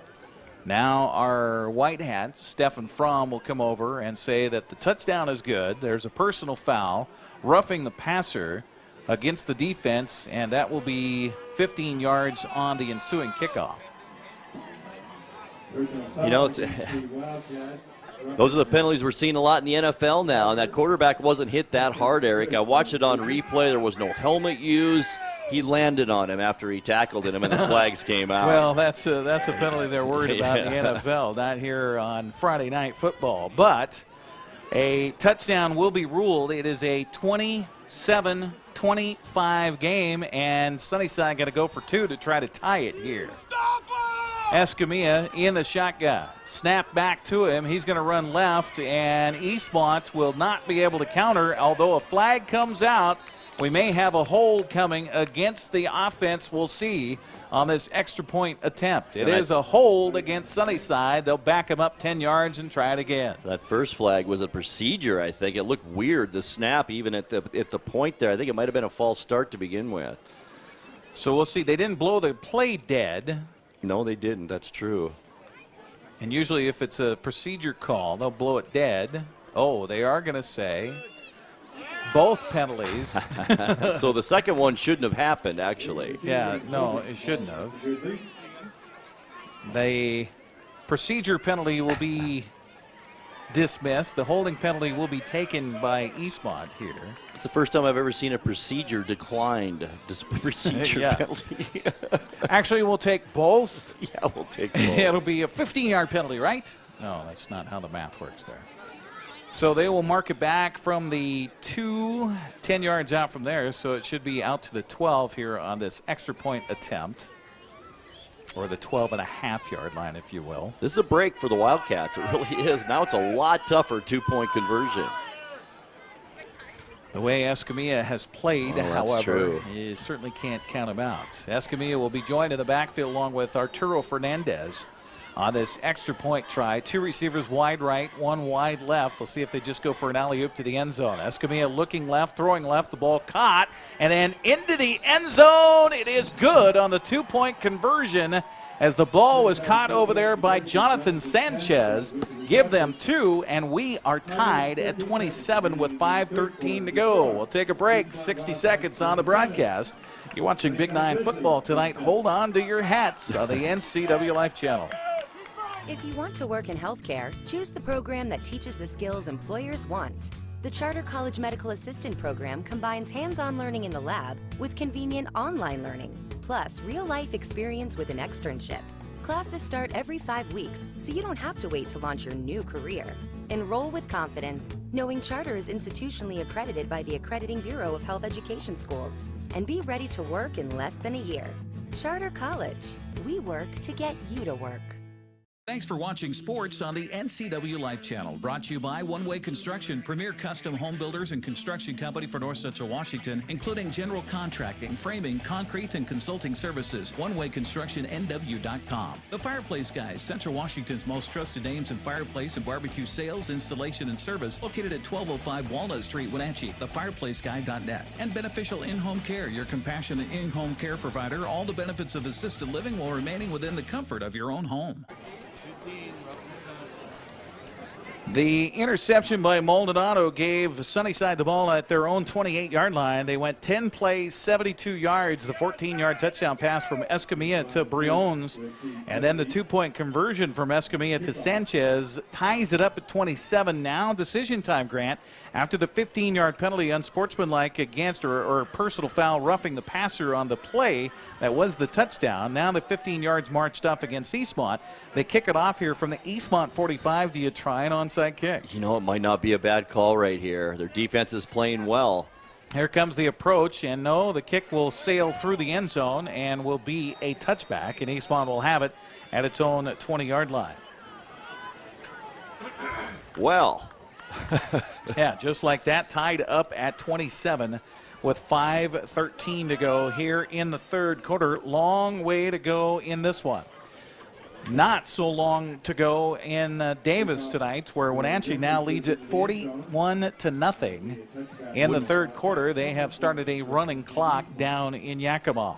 Now our white hats, Stefan Fromm, will come over and say that the touchdown is good. There's a personal foul, roughing the passer against the defense, and that will be 15 yards on the ensuing kickoff. You know, those are the penalties we're seeing a lot in the NFL now, and that quarterback wasn't hit that hard, Eric. I watched it on replay. There was no helmet used. He landed on him after he tackled him, and the flags came out. Well, that's a penalty they're worried about in the NFL, not here on Friday Night Football. But a touchdown will be ruled. It is a 27-25 game, and Sunnyside got to go for 2 to try to tie it here. Escamilla in the shotgun. Snap back to him. He's going to run left, and Eastmont will not be able to counter. Although a flag comes out, we may have a hold coming against the offense. We'll see on this extra point attempt. It is a hold against Sunnyside. They'll back him up 10 yards and try it again. That first flag was a procedure, I think. It looked weird, the snap, even at the point there. I think it might have been a false start to begin with. So we'll see. They didn't blow the play dead. No, they didn't. That's true. And usually if it's a procedure call, they'll blow it dead. Oh, they are going to say both penalties. So the second one shouldn't have happened, actually. Yeah, no, it shouldn't have. The procedure penalty will be dismissed. The holding penalty will be taken by Eastmont here. It's the first time I've ever seen a procedure declined. Procedure penalty. Actually, we'll take both. Yeah, we'll take both. It'll be a 15-yard penalty, right? No, that's not how the math works there. So they will mark it back from the 2, 10 yards out from there, so it should be out to the 12 here on this extra point attempt, or the 12.5-yard line, if you will. This is a break for the Wildcats. It really is. Now it's a lot tougher two-point conversion. The way Escamilla has played, however, true. You certainly can't count him out. Escamilla will be joined in the backfield along with Arturo Fernandez on this extra point try. 2 receivers wide right, 1 wide left. We'll see if they just go for an alley-oop to the end zone. Escamilla looking left, throwing left, the ball caught, and then into the end zone. It is good on the 2-point conversion as the ball was caught over there by Jonathan Sanchez. Give them 2, and we are tied at 27 with 5:13 to go. We'll take a break, 60 seconds on the broadcast. You're watching Big 9 football tonight. Hold on to your hats on the NCWLIFE channel. If you want to work in healthcare, choose the program that teaches the skills employers want. The Charter College Medical Assistant Program combines hands-on learning in the lab with convenient online learning, plus real-life experience with an externship. Classes start every 5 weeks, so you don't have to wait to launch your new career. Enroll with confidence, knowing Charter is institutionally accredited by the Accrediting Bureau of Health Education Schools. And be ready to work in less than a year. Charter College. We work to get you to work. Thanks for watching sports on the NCWLIFE channel. Brought to you by One Way Construction, premier custom home builders and construction company for North Central Washington, including general contracting, framing, concrete, and consulting services. OneWayConstructionNW.com. The Fireplace Guys, Central Washington's most trusted names in fireplace and barbecue sales, installation, and service, located at 1205 Walnut Street, Wenatchee. TheFireplaceGuy.net. And Beneficial In-Home Care, your compassionate in-home care provider. All the benefits of assisted living while remaining within the comfort of your own home. The interception by Maldonado gave Sunnyside the ball at their own 28-yard line. They went 10 plays, 72 yards. The 14-yard touchdown pass from Escamilla to Briones. And then the two-point conversion from Escamilla to Sanchez ties it up at 27. Now decision time, Grant. After the 15-yard penalty, unsportsmanlike against or personal foul roughing the passer on the play, that was the touchdown. Now the 15 yards marched off against Eastmont. They kick it off here from the Eastmont 45. Do you try an onside kick? You know, it might not be a bad call right here. Their defense is playing well. Here comes the approach, and no, the kick will sail through the end zone and will be a touchback, and Eastmont will have it at its own 20-yard line. Well. Yeah, just like that, tied up at 27 with 5:13 to go here in the third quarter. Long way to go in this one. Not so long to go in Davis tonight, where Wenatchee now leads at 41-0 in the third quarter. They have started a running clock down in Yakima.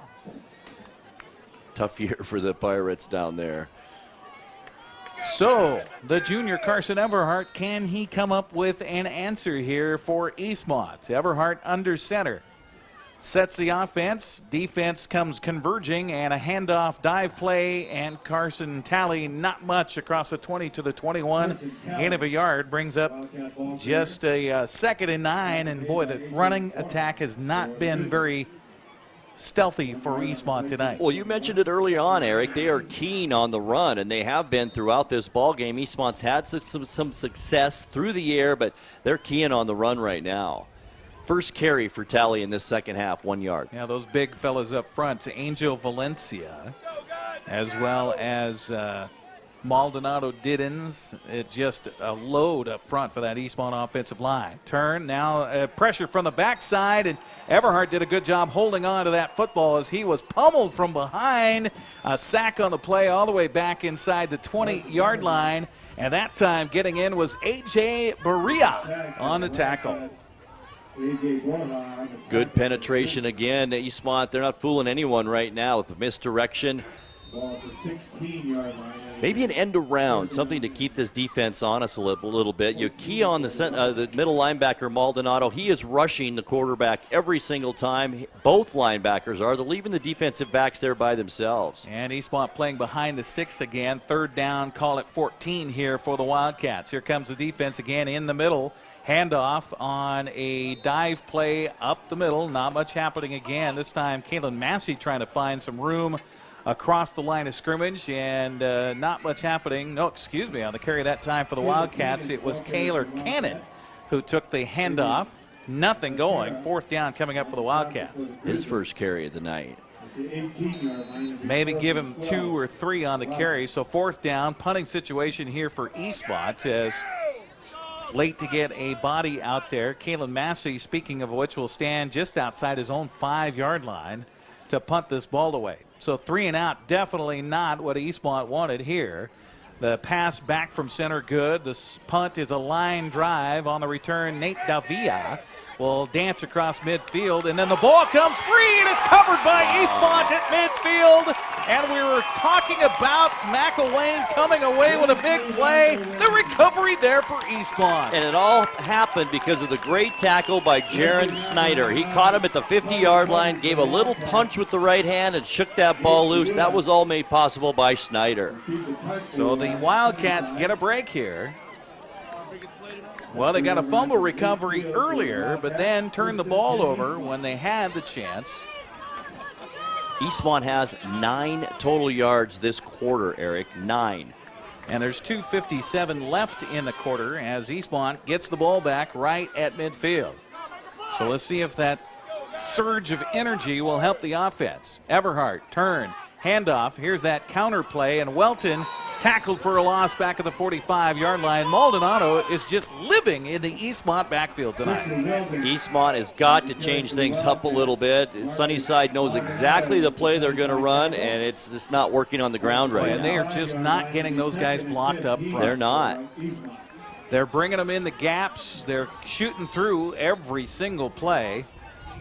Tough year for the Pirates down there. So, the junior Carson Everhart, can he come up with an answer here for Eastmont? Everhart under center. Sets the offense. Defense comes converging, and a handoff dive play, and Carson Talley not much across the 20 to the 21. Gain of a yard brings up just a 2nd and 9, and boy, the running attack has not been very stealthy for Eastmont tonight. Well, you mentioned it early on, Eric. They are keen on the run, and they have been throughout this ball game. Eastmont's had some success through the air, but they're keen on the run right now. First carry for Talley in this second half, 1 yard. Yeah, those big fellas up front, Angel Valencia, as well as Maldonado Diddens. It's just a load up front for that Eastmont offensive line. Turn, now pressure from the backside, and Everhart did a good job holding on to that football as he was pummeled from behind. A sack on the play all the way back inside the 20-yard line, and that time getting in was A.J. Berea on the tackle. Good penetration again. Eastmont, they're not fooling anyone right now with the misdirection. Maybe an end around, something to keep this defense honest a little bit. You key on the middle linebacker, Maldonado. He is rushing the quarterback every single time. Both linebackers are. They're leaving the defensive backs there by themselves. And Eastmont playing behind the sticks again. Third down, call it 14 here for the Wildcats. Here comes the defense again in the middle. Handoff on a dive play up the middle. Not much happening again. This time, Kalen Massey trying to find some room across the line of scrimmage, and not much happening. No, excuse me, on the carry that time for the Wildcats, it was Kaylor Cannon who took the handoff. Nothing going. Fourth down coming up for the Wildcats. His first carry of the night. Maybe give him 2 or 3 on the carry. So fourth down, punting situation here for Eastmont as late to get a body out there. Kalen Massey, speaking of which, will stand just outside his own 5-yard line to punt this ball away. So 3 and out, definitely not what Eastmont wanted here. The pass back from center, good. The punt is a line drive. On the return, Nate Davia will dance across midfield, and then the ball comes free, and it's covered by Eastmont at midfield. And we were talking about McElwain coming away with a big play. The recovery there for Eastmont. And it all happened because of the great tackle by Jaron Snyder. He caught him at the 50-yard line, gave a little punch with the right hand, and shook that ball loose. That was all made possible by Snyder. So the Wildcats get a break here. Well, they got a fumble recovery earlier, but then turned the ball over when they had the chance. Eastmont has 9 total yards this quarter, Eric. 9. And there's 2:57 left in the quarter as Eastmont gets the ball back right at midfield. So let's see if that surge of energy will help the offense. Everhart, turn, handoff. Here's that counter play, and Welton tackled for a loss back at the 45-yard line. Maldonado is just living in the Eastmont backfield tonight. Eastmont has got to change things up a little bit. Sunnyside knows exactly the play they're going to run, and it's just not working on the ground right now. And they are just not getting those guys blocked up front. They're not. They're bringing them in the gaps. They're shooting through every single play.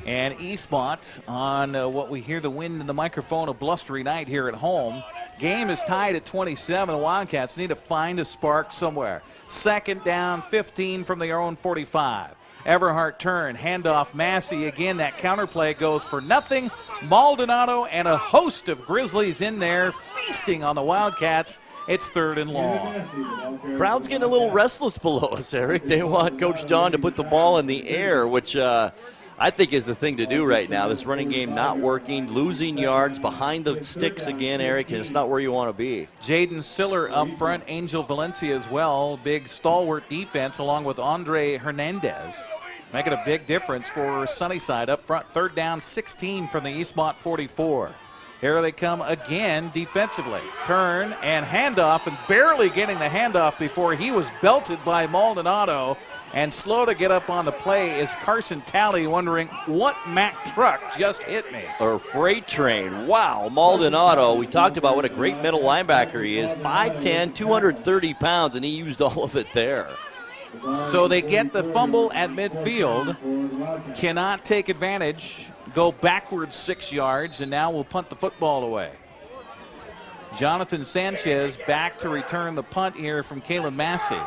And Eastmont, on what we hear the wind in the microphone, a blustery night here at home. Game is tied at 27. The Wildcats need to find a spark somewhere. 2nd down, 15 from their own 45. Everhart turn, handoff, Massey again. That counter play goes for nothing. Maldonado and a host of Grizzlies in there feasting on the Wildcats. It's 3rd and long. Crowd's getting a little restless below us, Eric. They want Coach Don to put the ball in the air, which I think is the thing to do right now. This running game not working, losing yards behind the sticks again, Eric, and it's not where you want to be. Jaden Siller up front, Angel Valencia as well. Big stalwart defense along with Andre Hernandez. Making a big difference for Sunnyside up front. 3rd down, 16 from the Eastmont 44. Here they come again defensively. Turn and handoff, and barely getting the handoff before he was belted by Maldonado. And slow to get up on the play is Carson Talley, wondering what Mack truck just hit me. Or freight train. Wow, Maldonado. We talked about what a great middle linebacker he is. 5'10", 230 pounds, and he used all of it there. So they get the fumble at midfield, cannot take advantage, go backwards 6 yards, and now will punt the football away. Jonathan Sanchez back to return the punt here from Kalen Massey.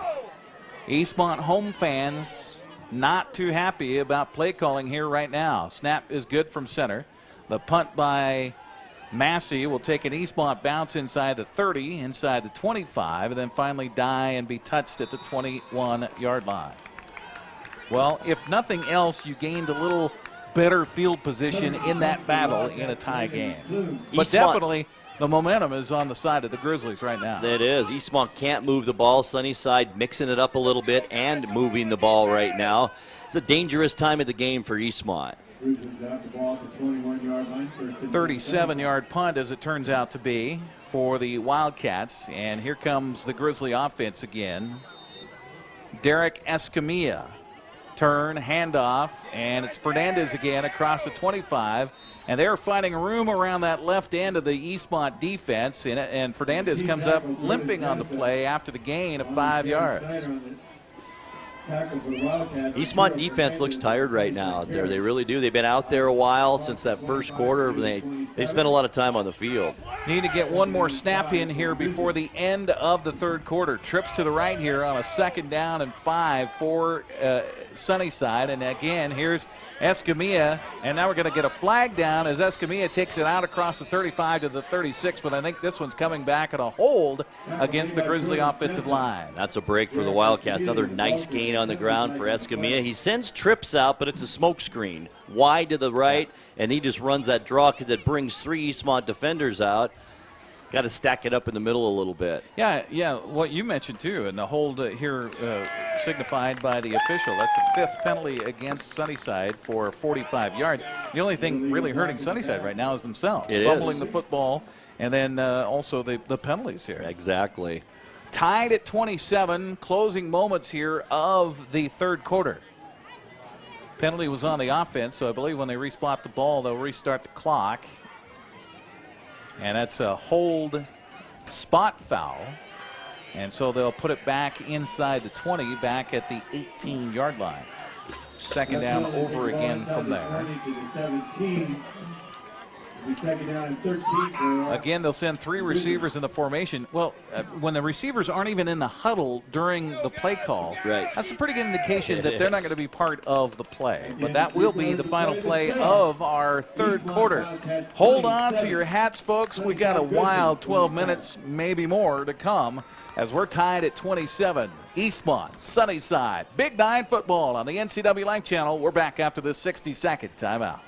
Eastmont home fans not too happy about play calling here right now. Snap is good from center. The punt by Massey will take an Eastmont bounce inside the 30, inside the 25, and then finally die and be touched at the 21-yard line. Well, if nothing else, you gained a little better field position in that battle in a tie game. But definitely the momentum is on the side of the Grizzlies right now. It is. Eastmont can't move the ball. Sunnyside mixing it up a little bit and moving the ball right now. It's a dangerous time of the game for Eastmont. 37-yard punt, as it turns out to be, for the Wildcats. And here comes the Grizzly offense again. Derek Escamilla. Turn, handoff, and it's Fernandez again across the 25. And they're finding room around that left end of the Eastmont defense. And Fernandez comes up limping on the play after the gain of 5 yards. Eastmont defense looks tired right now out there. They really do. They've been out there a while since that first quarter. They spent a lot of time on the field. Need to get one more snap in here before the end of the 3rd quarter. Trips to the right here on a 2nd down and 5 for Sunnyside. And again, here's Escamilla. And now we're going to get a flag down as Escamilla takes it out across the 35 to the 36. But I think this one's coming back at a hold against the Grizzly offensive line. That's a break for the Wildcats. Another nice gain on the ground for Escamilla. He sends trips out, but it's a smoke screen. Wide to the right, and he just runs that draw because it brings 3 Eastmont defenders out. Got to stack it up in the middle a little bit. Yeah, what you mentioned too, and the hold here signified by the official. That's the 5th penalty against Sunnyside for 45 yards. The only thing really hurting Sunnyside right now is themselves. Fumbling the football, and then also the penalties here. Exactly. Tied at 27, closing moments here of the 3rd quarter. Penalty was on the offense, so I believe when they respot the ball, they'll restart the clock. And that's a hold spot foul. And so they'll put it back inside the 20, back at the 18-yard line. 2nd down over again from there. Again, they'll send 3 receivers in the formation. Well, when the receivers aren't even in the huddle during the play call, that's a pretty good indication that they're not going to be part of the play. But that will be the final play of our 3rd quarter. Hold on to your hats, folks. We got a wild 12 minutes, maybe more, to come as we're tied at 27. Eastmont, Sunnyside, Big 9 football on the NCWLIFE channel. We're back after this 60-second timeout.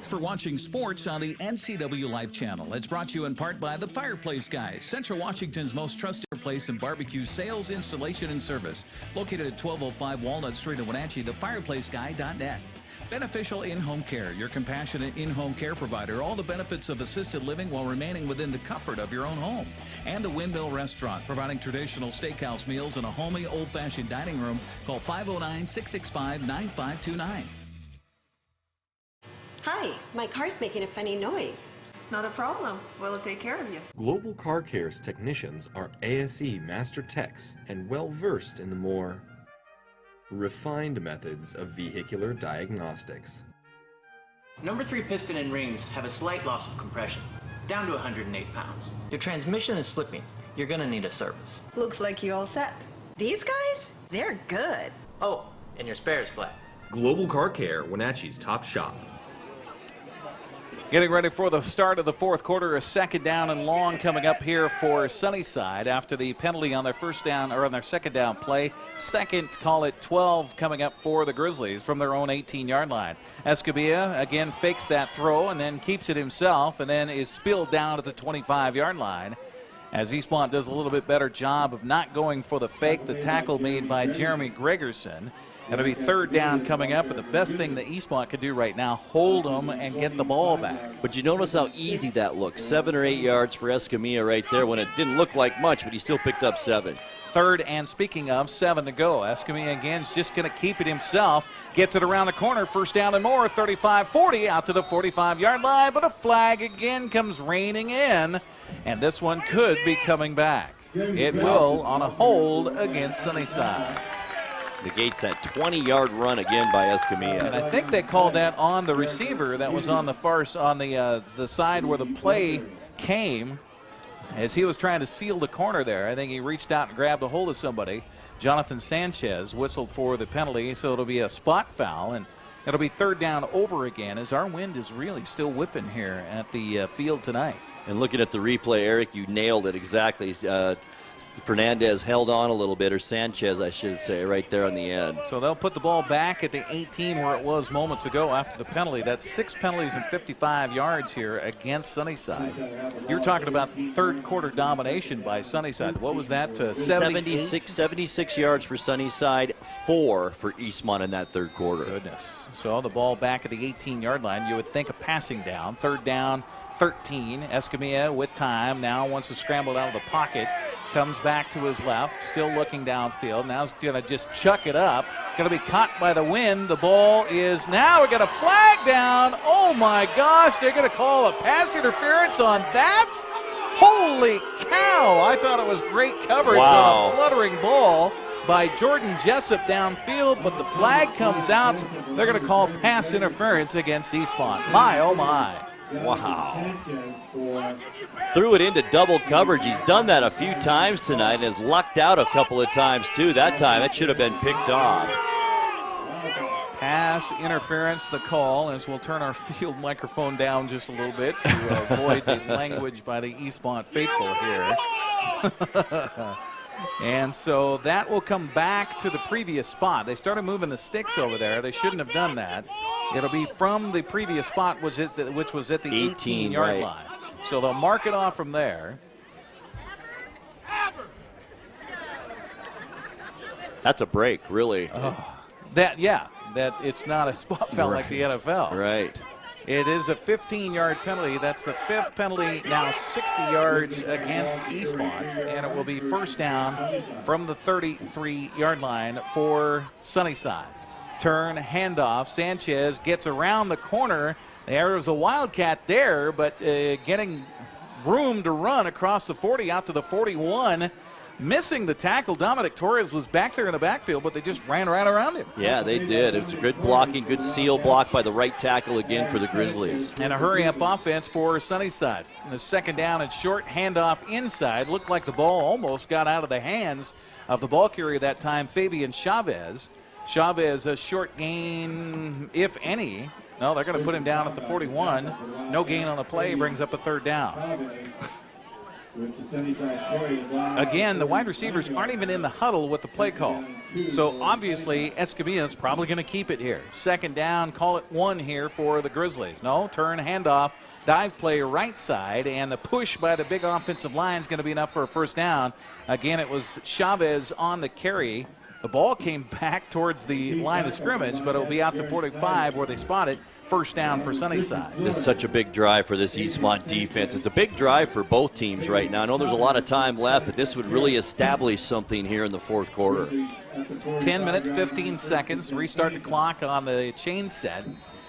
Thanks for watching sports on the NCWLIFE channel. It's brought to you in part by the Fireplace Guys, Central Washington's most trusted place in barbecue sales, installation, and service. Located at 1205 Walnut Street in Wenatchee, thefireplaceguy.net. Beneficial In-Home Care, your compassionate in-home care provider. All the benefits of assisted living while remaining within the comfort of your own home. And the Windmill Restaurant, providing traditional steakhouse meals in a homey, old-fashioned dining room. Call 509-665-9529. Hi, my car's making a funny noise. Not a problem. We'll take care of you. Global Car Care's technicians are ASE Master Techs and well-versed in the more refined methods of vehicular diagnostics. Number 3 piston and rings have a slight loss of compression, down to 108 pounds. Your transmission is slipping. You're gonna need a service. Looks like you all set. These guys? They're good. Oh, and your spare is flat. Global Car Care, Wenatchee's top shop. Getting ready for the start of the fourth quarter, a second down and long coming up here for Sunnyside after the penalty on their first down or on their second down play. Second, call it 12 coming up for the Grizzlies from their own 18-yard line. Escamilla again fakes that throw and then keeps it himself and then is spilled down at the 25-yard line. As Eastmont does a little bit better job of not going for the fake, the tackle made by Jeremy Gregerson. It'll be third down coming up, and the best thing that Eastmont could do right now, hold them and get the ball back. But you notice how easy that looks. 7 or 8 yards for Escamilla right there when it didn't look like much, but he still picked up 7. Third, and speaking of, 7 to go. Escamilla again is just going to keep it himself. Gets it around the corner, first down and more, 35-40, out to the 45-yard line, but a flag again comes raining in, and this one could be coming back. It will on a hold against Sunnyside. Negates that 20-yard run again by Escamilla. And I think they called that on the receiver that was on the the side where the play came as he was trying to seal the corner there. I think he reached out and grabbed a hold of somebody. Jonathan Sanchez whistled for the penalty, so it'll be a spot foul, and it'll be third down over again as our wind is really still whipping here at the field tonight. And looking at the replay, Eric, you nailed it exactly. Fernandez held on a little bit, or Sanchez, I should say, right there on the end. So they'll put the ball back at the 18 where it was moments ago after the penalty. That's 6 penalties and 55 yards here against Sunnyside. You're talking about third quarter domination by Sunnyside. What was that? 76 yards for Sunnyside, 4 for Eastmont in that third quarter. Goodness. So the ball back at the 18-yard line. You would think a passing down. Third down, 13. Escamilla with time. Now wants to scramble out of the pocket. Comes back to his left, still looking downfield. Now he's going to just chuck it up. Going to be caught by the wind. The ball is now, we got a flag down. Oh my gosh, they're going to call a pass interference on that? Holy cow. I thought it was great coverage on a fluttering ball by Jordan Jessup downfield, but the flag comes out. They're going to call pass interference against Eastmont. My, oh my. Wow. Threw it into double coverage. He's done that a few times tonight and has lucked out a couple of times too. That time it should have been picked off. Pass interference, the call, as we'll turn our field microphone down just a little bit to avoid the language by the Eastmont faithful here. And so that will come back to the previous spot. They started moving the sticks over there. They shouldn't have done that. It'll be from the previous spot, which was at the 18-yard line. So they'll mark it off from there. That's a break, really. That it's not a spot foul like the NFL. Right. It is a 15-yard penalty. That's the 5th penalty, now 60 yards against Eastmont, and it will be first down from the 33-yard line for Sunnyside. Turn, handoff. Sanchez gets around the corner. There was a Wildcat there, but getting room to run across the 40 out to the 41. Missing the tackle. Dominic Torres was back there in the backfield, but they just ran right around him. Yeah, they did. It's a good blocking, good seal block by the right tackle again for the Grizzlies. And a hurry-up offense for Sunnyside. And the second down and short handoff inside. Looked like the ball almost got out of the hands of the ball carrier that time, Fabian Chavez. Chavez, a short gain, if any. No, they're going to put him down at the 41. No gain on the play, brings up a third down. with the Sunnyside carry. Again, the wide receivers aren't even in the huddle with the play call. So obviously, Escamilla is probably going to keep it here. Second down, call it 1 here for the Grizzlies. No, turn, handoff, dive play right side, and the push by the big offensive line is going to be enough for a first down. Again, it was Chavez on the carry. The ball came back towards the line of scrimmage, but it'll be out to 45 where they spot it. First down for Sunnyside. This is such a big drive for this Eastmont defense. It's a big drive for both teams right now. I know there's a lot of time left, but this would really establish something here in the fourth quarter. 10 minutes, 15 seconds. Restart the clock on the chain set.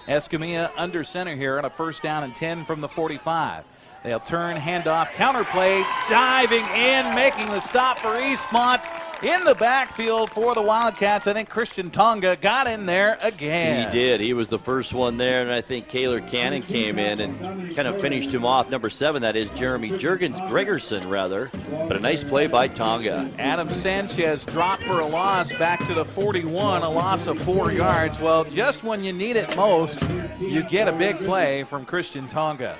Escamilla under center here on a first down and 10 from the 45. They'll turn, handoff, counter play, diving in, making the stop for Eastmont. In the backfield for the Wildcats, I think Christian Tonga got in there again. He did. He was the first one there, and I think Kaylor Cannon came in and kind of finished him off. Number 7, that is Jeremy Gregerson, rather. But a nice play by Tonga. Adam Sanchez dropped for a loss back to the 41, a loss of 4 yards. Well, just when you need it most, you get a big play from Christian Tonga.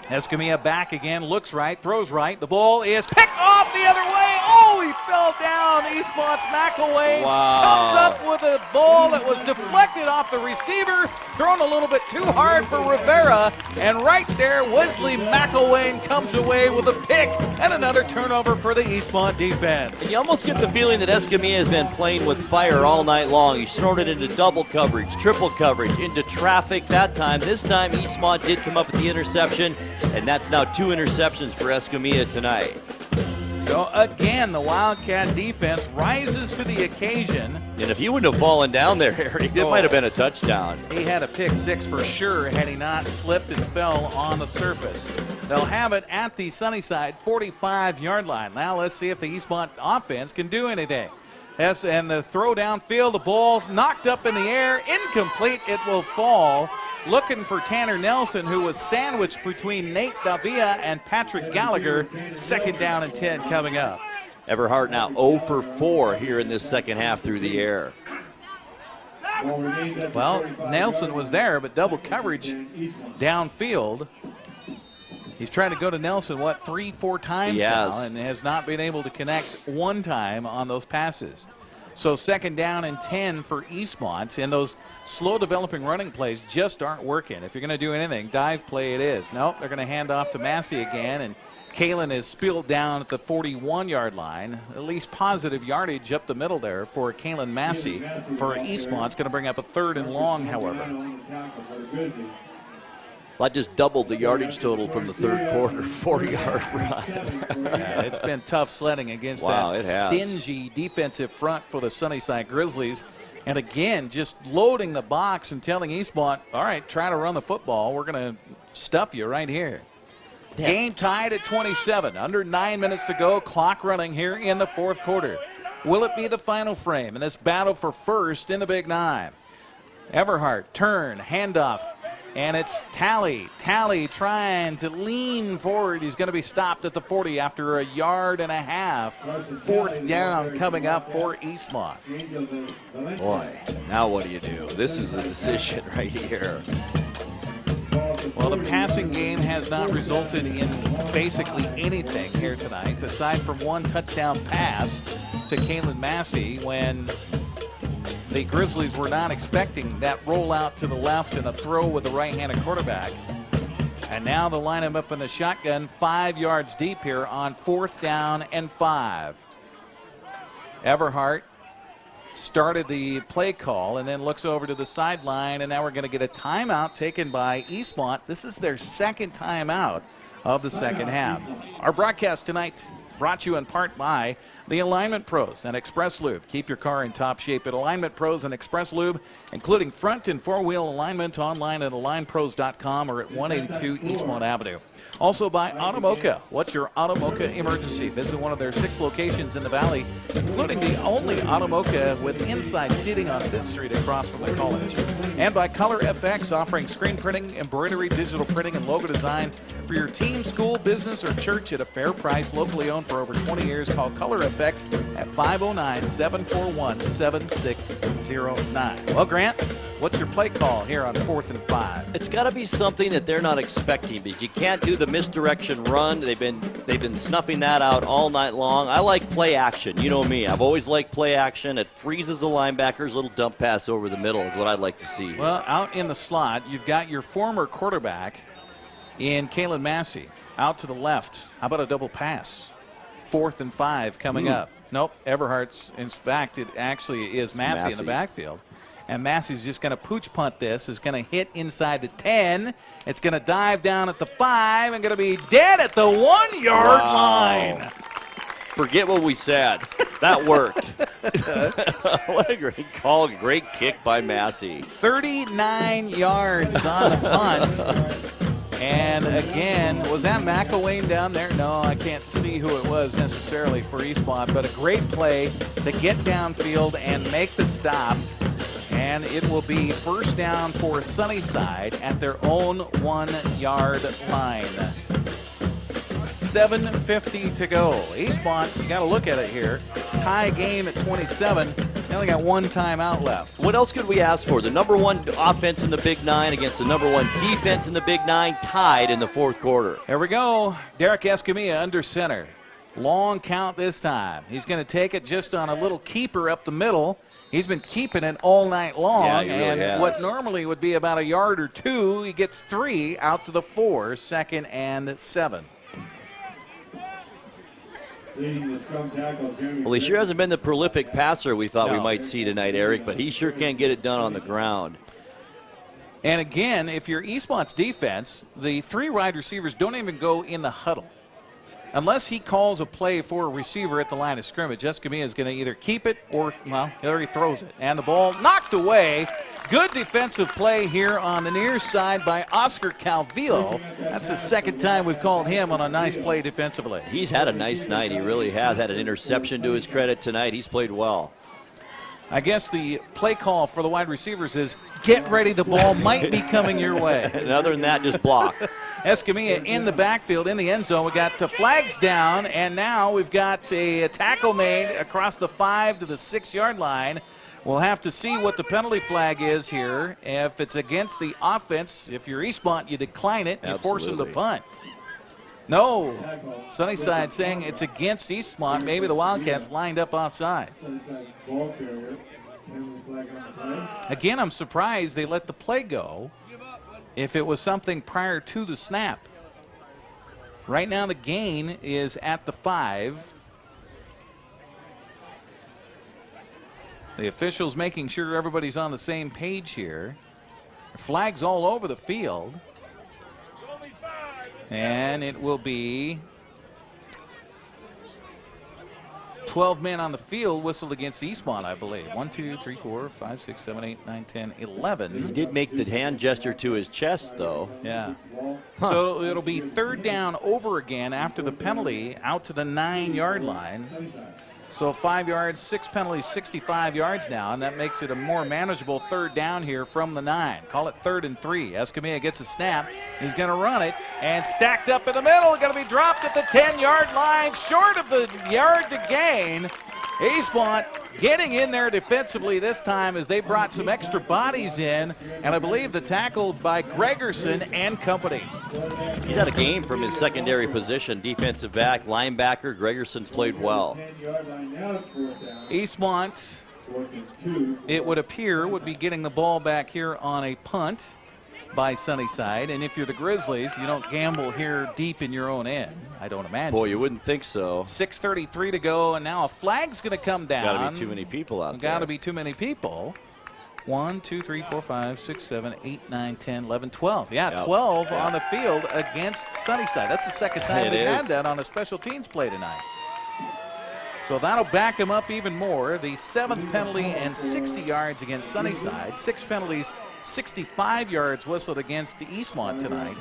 Escamilla back again, looks right, throws right. The ball is picked off the other way. Oh, he fell down. Eastmont's McElwain comes up with a ball that was deflected off the receiver, thrown a little bit too hard for Rivera, and right there, Wesley McElwain comes away with a pick and another turnover for the Eastmont defense. You almost get the feeling that Escamilla has been playing with fire all night long. He's thrown it into double coverage, triple coverage, into traffic that time. This time, Eastmont did come up with the interception, and that's now 2 interceptions for Escamilla tonight. So again, the Wildcat defense rises to the occasion. And if he wouldn't have fallen down there, Eric, it might have been a touchdown. He had a pick 6 for sure had he not slipped and fell on the surface. They'll have it at the Sunnyside 45-yard line. Now let's see if the Eastmont offense can do anything. And the throw downfield, the ball knocked up in the air, incomplete, it will fall. Looking for Tanner Nelson, who was sandwiched between Nate Davia and Patrick Gallagher. Second down and 10 coming up. Everhart now 0 for 4 here in this second half through the air. Well, Nelson was there, but double coverage downfield. He's trying to go to Nelson, 3-4 times now, and has not been able to connect one time on those passes. So second down and 10 for Eastmont, and those slow developing running plays just aren't working. If you're going to do anything, dive play it is. Nope, they're going to hand off to Massey again, and Kalen is spilled down at the 41-yard line. At least positive yardage up the middle there for Kalen Massey. For Eastmont, it's going to bring up a 3rd and long, however. Well, I just doubled the yardage total from the third quarter, 4-yard run. Yeah, it's been tough sledding against that stingy defensive front for the Sunnyside Grizzlies. And again, just loading the box and telling Eastmont, all right, try to run the football. We're going to stuff you right here. Yeah. Game tied at 27. Under 9 minutes to go. Clock running here in the fourth quarter. Will it be the final frame in this battle for first in the Big 9? Everhart, turn, handoff. And it's Talley. Talley trying to lean forward. He's going to be stopped at the 40 after a yard and a half. Fourth down coming up for Eastmont. Boy, now what do you do? This is the decision right here. Well, the passing game has not resulted in basically anything here tonight, aside from one touchdown pass to Kalen Massey when the Grizzlies were not expecting that rollout to the left and a throw with the right-handed quarterback. And now they'll line him up in the shotgun 5 yards deep here on 4th down and 5. Everhart started the play call and then looks over to the sideline, and now we're going to get a timeout taken by Eastmont. This is their second timeout of the second half. Our broadcast tonight brought to you in part by the Alignment Pros and Express Lube. Keep your car in top shape at Alignment Pros and Express Lube, including front and four-wheel alignment online at alignpros.com or at 182 Eastmont Avenue. Also by Automoca. What's your Automoca emergency? Visit one of their 6 locations in the valley, including the only Automoca with inside seating on 5th Street across from the college. And by Color FX, offering screen printing, embroidery, digital printing, and logo design for your team, school, business, or church at a fair price. Locally owned for over 20 years. Call Color FX at 509-741-7609. Well, Grant, what's your play call here on 4th and 5? It's got to be something that they're not expecting, because you can't do the misdirection run. They've been snuffing that out all night long. I like play action. You know me. I've always liked play action. It freezes the linebackers. Little dump pass over the middle is what I'd like to see. Well, out in the slot, you've got your former quarterback in Kalen Massey out to the left. How about a double pass? 4th and 5 coming up. Nope, Everhart's. In fact, it actually is Massey in the backfield. And Massey's just going to pooch punt this. Is going to hit inside the 10. It's going to dive down at the 5 and going to be dead at the 1-yard line. Forget what we said. That worked. What a great call. Great kick by Massey. 39 yards on the punt. And again, was that McElwain down there? No, I can't see who it was necessarily for Eastmont, but a great play to get downfield and make the stop. And it will be first down for Sunnyside at their own 1-yard line. 7:50 to go. Eastmont, you got to look at it here. Tie game at 27. They only got one timeout left. What else could we ask for? The number 1 offense in the Big 9 against the number 1 defense in the Big 9, tied in the 4th quarter. Here we go. Derek Escamilla under center. Long count this time. He's going to take it just on a little keeper up the middle. He's been keeping it all night long, yeah, he really and has. What normally would be about a yard or 2, he gets 3 out to the 4, 2nd and 7. Well, he sure hasn't been the prolific passer we thought we might see tonight, Eric, but he sure can get it done on the ground. And again, if you're Eastmont's defense, the 3 wide receivers don't even go in the huddle. Unless he calls a play for a receiver at the line of scrimmage, Escamilla is going to either keep it or, well, he throws it. And the ball knocked away. Good defensive play here on the near side by Oscar Calvillo. That's the 2nd time we've called him on a nice play defensively. He's had a nice night. He really has had an interception to his credit tonight. He's played well. I guess the play call for the wide receivers is get ready, the ball might be coming your way. And other than that, just block. Escamilla in the backfield, in the end zone. We got flags down, and now we've got a tackle made across the 5 to the 6-yard line. We'll have to see what the penalty flag is here. If it's against the offense, if you're Eastmont, you decline it. You force them to punt. No. Sunnyside saying it's against Eastmont. Maybe the Wildcats lined up offsides. Again, I'm surprised they let the play go if it was something prior to the snap. Right now the gain is at the 5. The officials making sure everybody's on the same page here. Flags all over the field. And it will be 12 men on the field whistled against Eastmont, I believe. 1, 2, 3, 4, 5, 6, 7, 8, 9, 10, 11. He did make the hand gesture to his chest, though. Yeah. So it'll be 3rd down over again after the penalty out to the 9-yard line. So 5 yards, 6 penalties, 65 yards now, and that makes it a more manageable 3rd down here from the 9. Call it 3rd and 3. Escamilla gets a snap. He's going to run it, and stacked up in the middle. Going to be dropped at the 10-yard line, short of the yard to gain. Eastmont getting in there defensively this time as they brought some extra bodies in, and I believe the tackle by Gregerson and company. He's had a game from his secondary position, defensive back, linebacker. Gregerson's played well. Eastmont, it would appear, would be getting the ball back here on a punt by Sunnyside. And if you're the Grizzlies, you don't gamble here deep in your own end, I don't imagine. Boy, you wouldn't think so. 6:33 to go, and now a flag's going to come down. Got to be too many people out there. Got to be too many people. 1, 2, 3, 4, 5, 6, 7, 8, 9, 10, 11, 12. Yeah, 12 on the field against Sunnyside. That's the 2nd time we've had that on a special teams play tonight. So that'll back him up even more. The 7th penalty and 60 yards against Sunnyside. 6 penalties, 65 yards whistled against Eastmont tonight.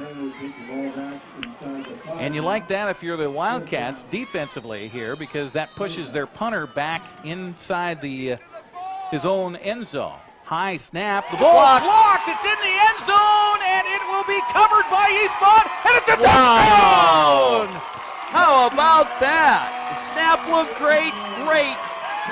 And you like that if you're the Wildcats defensively here, because that pushes their punter back inside his own end zone. High snap. The ball blocked. It's in the end zone, and it will be covered by Eastmont, and it's a touchdown! How about that? The snap looked great. Great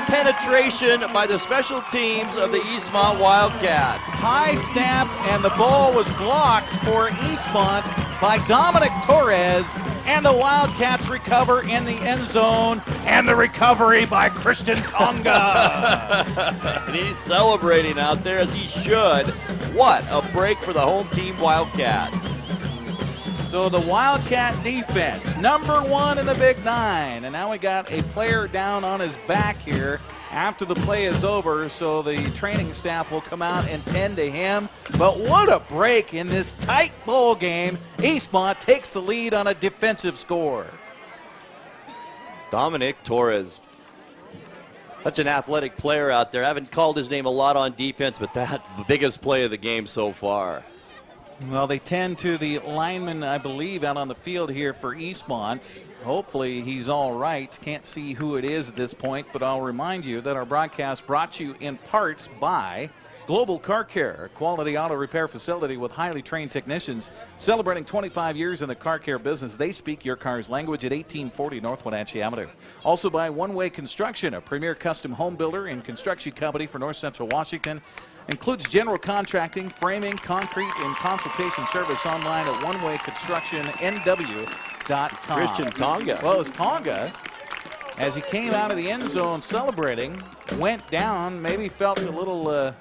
penetration by the special teams of the Eastmont Wildcats. High snap, and the ball was blocked for Eastmont by Dominic Torres, and the Wildcats recover in the end zone, and the recovery by Christian Tonga. And he's celebrating out there as he should. What a break for the home team Wildcats. So the Wildcat defense, number 1 in the Big Nine. And now we got a player down on his back here after the play is over. So the training staff will come out and tend to him. But what a break in this tight ball game. Eastmont takes the lead on a defensive score. Dominic Torres, such an athletic player out there. I haven't called his name a lot on defense, but that the biggest play of the game so far. Well, they tend to the lineman, I believe, out on the field here for Eastmont. Hopefully he's all right. Can't see who it is at this point, but I'll remind you that our broadcast brought to you in part by Global Car Care, a quality auto repair facility with highly trained technicians celebrating 25 years in the car care business. They speak your car's language at 1840 North Wenatchee Avenue. Also by One Way Construction, a premier custom home builder and construction company for North Central Washington. Includes general contracting, framing, concrete, and consultation service online at onewayconstructionnw.com. Christian Tonga. Well, it's Tonga, as he came out of the end zone celebrating, went down, maybe felt a little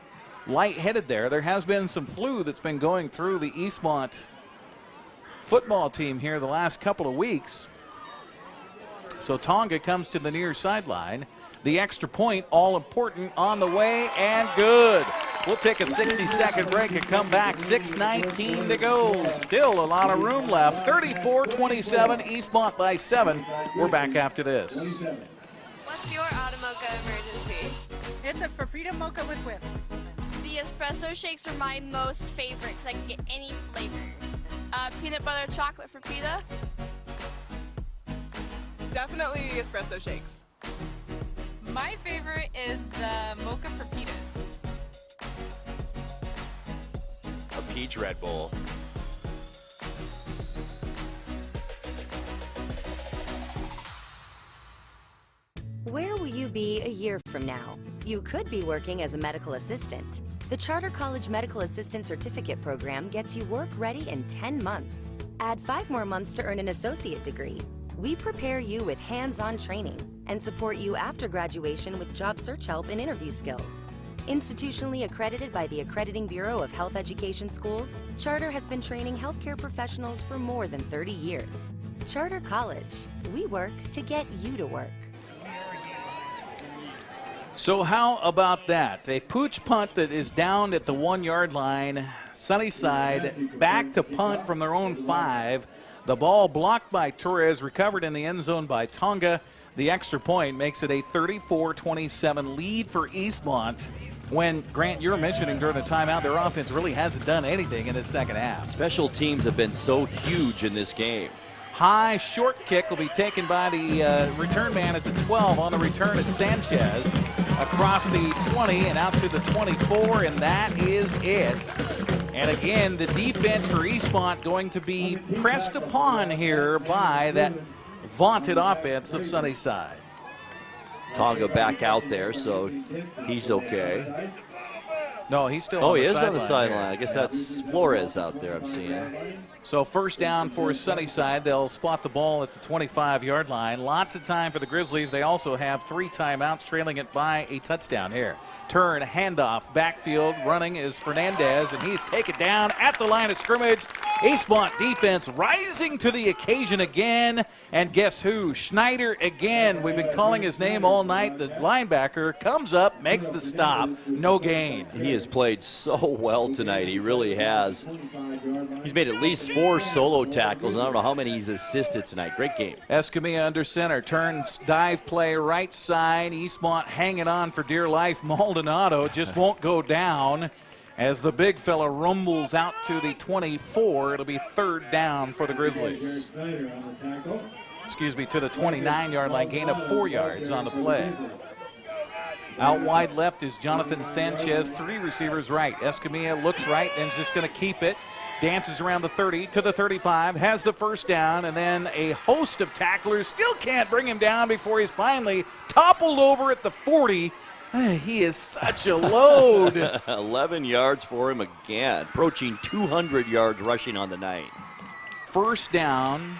lightheaded there. There has been some flu that's been going through the Eastmont football team here the last couple of weeks. So Tonga comes to the near sideline. The extra point, all important, on the way, and good. We'll take a 60-second break and come back. 6:19 to go. Still a lot of room left. 34-27, Eastmont by 7. We're back after this. What's your automocha emergency? It's a Frappuccino mocha with whip. The espresso shakes are my most favorite because I can get any flavor. Peanut butter chocolate for pita. Definitely espresso shakes. My favorite is the mocha for pitas. A peach Red Bull. Where will you be a year from now? You could be working as a medical assistant. The Charter College Medical Assistant Certificate Program gets you work ready in 10 months. Add 5 more months to earn an associate degree. We prepare you with hands-on training and support you after graduation with job search help and interview skills. Institutionally accredited by the Accrediting Bureau of Health Education Schools, Charter has been training healthcare professionals for more than 30 years. Charter College, we work to get you to work. So how about that? A pooch punt that is down at the 1-yard line. Sunnyside back to punt from their own 5. The ball blocked by Torres, recovered in the end zone by Tonga. The extra point makes it a 34-27 lead for Eastmont. When, Grant, you were mentioning during the timeout, their offense really hasn't done anything in the second half. Special teams have been so huge in this game. High short kick will be taken by the return man at the 12 on the return at Sanchez. Across the 20 and out to the 24, and that is it. And again, the defense for Eastmont going to be pressed upon here by that vaunted offense of Sunnyside. Tonga back out there, so he's okay. No, he's still on the the sideline. Oh, he is sideline on the sideline. I guess that's Flores out there I'm seeing. So first down for Sunnyside. They'll spot the ball at the 25-yard line. Lots of time for the Grizzlies. They also have 3 timeouts, trailing it by a touchdown here. Turn, handoff, backfield, running is Fernandez, and he's taken down at the line of scrimmage. Eastmont defense rising to the occasion again, and guess who? Schneider again. We've been calling his name all night. The linebacker comes up, makes the stop, no gain. He has played so well tonight. He really has. He's made at least 4 solo tackles, and I don't know how many he's assisted tonight. Great game. Escamilla under center, turns, dive play right side. Eastmont hanging on for dear life. Maldonado just won't go down as the big fella rumbles out to the 24. It'll be 3rd down for the Grizzlies. Excuse me, to the 29-yard line, gain of 4 yards on the play. Out wide left is Jonathan Sanchez, 3 receivers right. Escamilla looks right and is just going to keep it. Dances around the 30 to the 35, has the first down, and then a host of tacklers still can't bring him down before he's finally toppled over at the 40. He is such a load. 11 yards for him again, approaching 200 yards rushing on the night. First down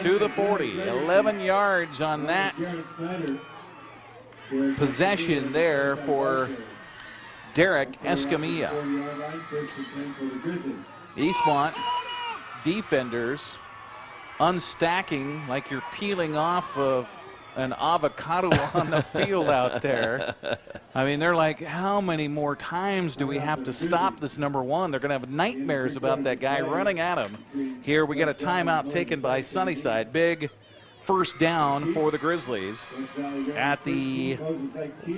to the 40, 11 yards on that possession there for Derek Escamilla. Eastmont defenders unstacking like you're peeling off of an avocado on the field out there. I mean, they're like, how many more times do we have to stop this number 1? They're going to have nightmares about that guy running at him. Here we get a timeout taken by Sunnyside. Big first down for the Grizzlies at the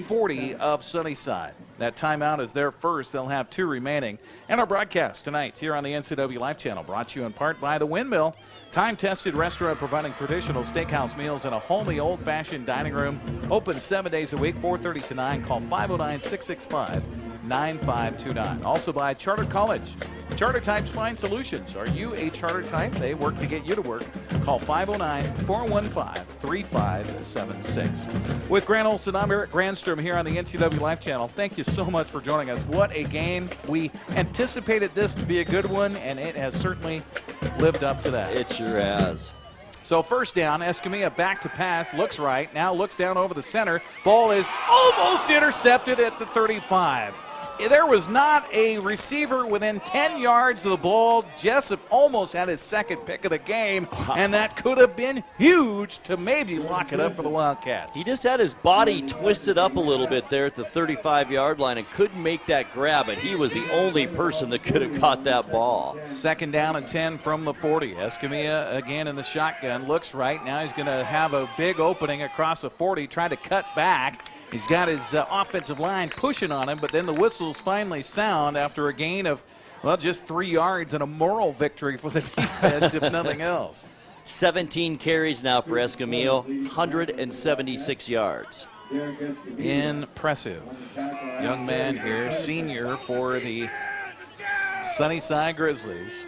40 of Sunnyside. That timeout is their first. They'll have 2 remaining. And our broadcast tonight here on the NCWLIFE channel, brought to you in part by The Windmill, time-tested restaurant providing traditional steakhouse meals in a homely, old-fashioned dining room. Open 7 days a week, 4:30 to 9. Call 509-665-9529. Also by Charter College. Charter Types Find Solutions. Are you a charter type? They work to get you to work. Call 509-415-3576. With Grant Olson, I'm Eric Grandstrom here on the NCWLIFE channel. Thank you so much for joining us. What a game. We anticipated this to be a good one, and it has certainly lived up to that. It sure has. So first down, Escamilla back to pass, looks right, now looks down over the center. Ball is almost intercepted at the 35. There was not a receiver within 10 yards of the ball. Jessup almost had his second pick of the game, and that could have been huge to maybe lock it up for the Wildcats. He just had his body twisted up a little bit there at the 35-yard line and couldn't make that grab, but he was the only person that could have caught that ball. Second down and 10 from the 40. Escamilla again in the shotgun, looks right. Now he's going to have a big opening across the 40, trying to cut back. He's got his offensive line pushing on him, but then the whistles finally sound after a gain of, well, just 3 yards and a moral victory for the defense, if nothing else. 17 carries now for Escamilla, 176 yards. Impressive. Young man here, senior for the Sunnyside Grizzlies.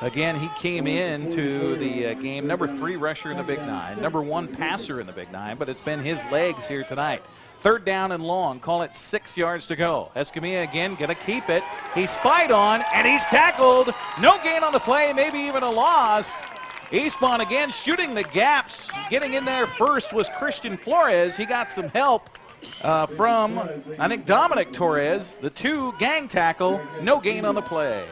Again, he came into the game number 3 rusher in the Big Nine, number 1 passer in the Big Nine, but it's been his legs here tonight. Third down and long, call it 6 yards to go. Escamilla again gonna keep it. He's spied on and he's tackled. No gain on the play, maybe even a loss. Eastmont again shooting the gaps. Getting in there first was Christian Flores. He got some help from, I think, Dominic Torres. The 2 gang tackle, no gain on the play.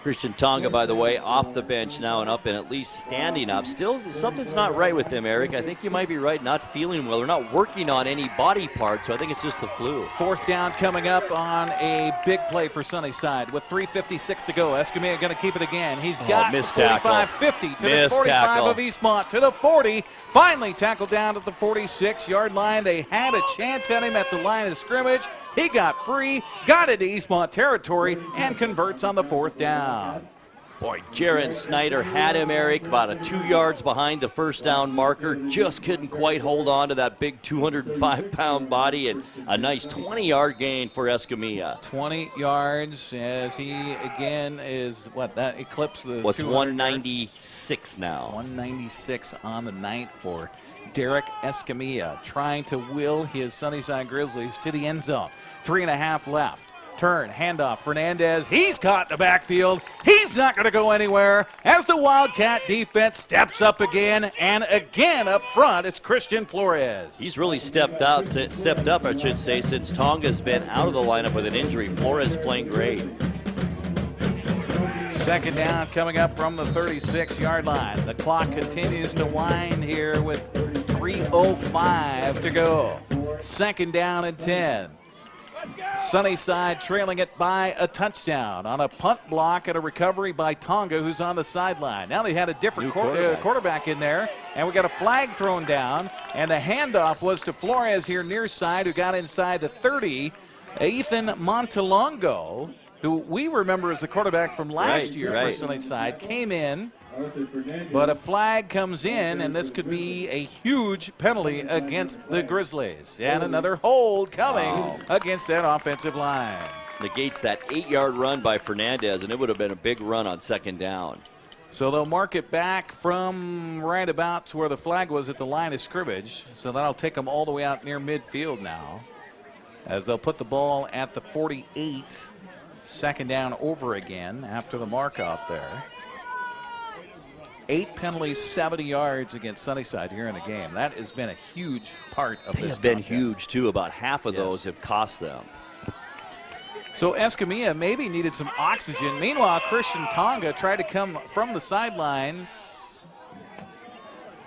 Christian Tonga, by the way, off the bench now and up and at least standing up. Still, something's not right with him, Eric. I think you might be right, not feeling well. They're not working on any body parts, so I think it's just the flu. Fourth down coming up on a big play for Sunnyside with 3:56 to go. Escamilla going to keep it again. He's got 45-50 to the 45 of Eastmont to the 40. Finally tackled down at the 46-yard line. They had a chance at him at the line of scrimmage. He got free, got into Eastmont territory, and converts on the 4th down. Boy, Jared Snyder had him, Eric, about 2 yards behind the first down marker. Just couldn't quite hold on to that big 205-pound body, and a nice 20-yard gain for Escamilla. 20 yards as he, again, is, that eclipsed the What's 196 now? 196 on the night for Derek Escamilla, trying to will his Sunnyside Grizzlies to the end zone. 3.5 left. Turn, handoff, Fernandez. He's caught in the backfield. He's not going to go anywhere as the Wildcat defense steps up again, and again up front, it's Christian Flores. He's really stepped up, I should say, since Tonga's been out of the lineup with an injury. Flores playing great. Second down coming up from the 36-yard line. The clock continues to wind here with 3:05 to go. Second down and 10. Sunnyside trailing it by a touchdown on a punt block and a recovery by Tonga, who's on the sideline. Now they had a different quarterback in there, and we got a flag thrown down, and the handoff was to Flores here near side, who got inside the 30. Ethan Montalongo, who we remember as the quarterback from last year for Sunnyside, came in But a flag comes in, and this could be a huge penalty against the Grizzlies. And another hold coming against that offensive line. Negates that 8-yard run by Fernandez, and it would have been a big run on 2nd down. So they'll mark it back from right about to where the flag was at the line of scrimmage. So that'll take them all the way out near midfield now, as they'll put the ball at the 48. 2nd down over again after the mark off there. 8 penalties, 70 yards against Sunnyside here in the game. That has been a huge part of this. They have been huge, too. About half of those have cost them. So Escamilla maybe needed some oxygen. Meanwhile, Christian Tonga tried to come from the sidelines.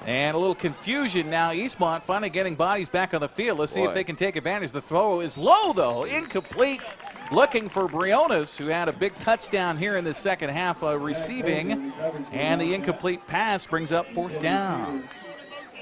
And a little confusion now. Eastmont finally getting bodies back on the field. Let's see if they can take advantage. The throw is low, though. Incomplete. Looking for Briones, who had a big touchdown here in the second half receiving. And the incomplete pass brings up 4th down.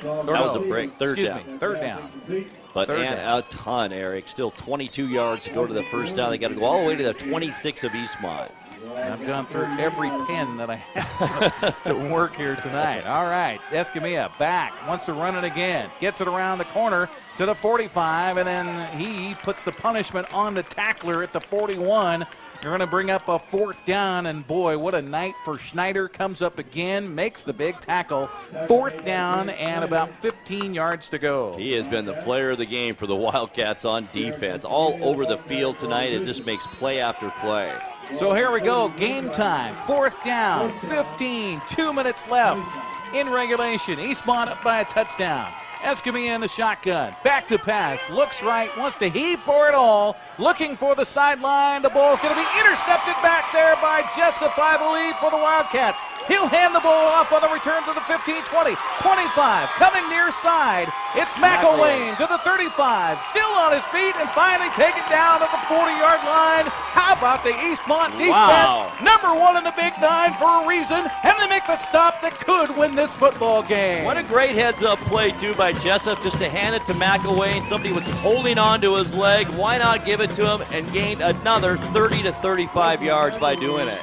That was a break. Third down. 3rd down. But a ton, Eric. Still 22 yards to go to the 1st down. They got to go all the way to the 26 of Eastmont. I've gone through every pin that I have to work here tonight. All right, Escamilla back, wants to run it again. Gets it around the corner to the 45, and then he puts the punishment on the tackler at the 41. They're going to bring up a 4th down, and boy, what a night for Schneider. Comes up again, makes the big tackle. 4th down and about 15 yards to go. He has been the player of the game for the Wildcats on defense. All over the field tonight. It just makes play after play. So here we go, game time. 4th down, 15, 2 minutes left in regulation. Eastmont up by a touchdown. Escamilla in the shotgun. Back to pass. Looks right. Wants to heave for it all. Looking for the sideline. The ball's going to be intercepted back there by Jessup, I believe, for the Wildcats. He'll hand the ball off on the return to the 15, 20, 25. Coming near side. It's McElwain to the 35. Still on his feet and finally taken down at the 40-yard line. How about the Eastmont defense? Wow. Number 1 in the Big 9 for a reason. And they make the stop that could win this football game. What a great heads-up play, too, by Jessup, just to hand it to McElwain. Somebody was holding on to his leg. Why not give it to him, and gained another 30 to 35 yards by doing it.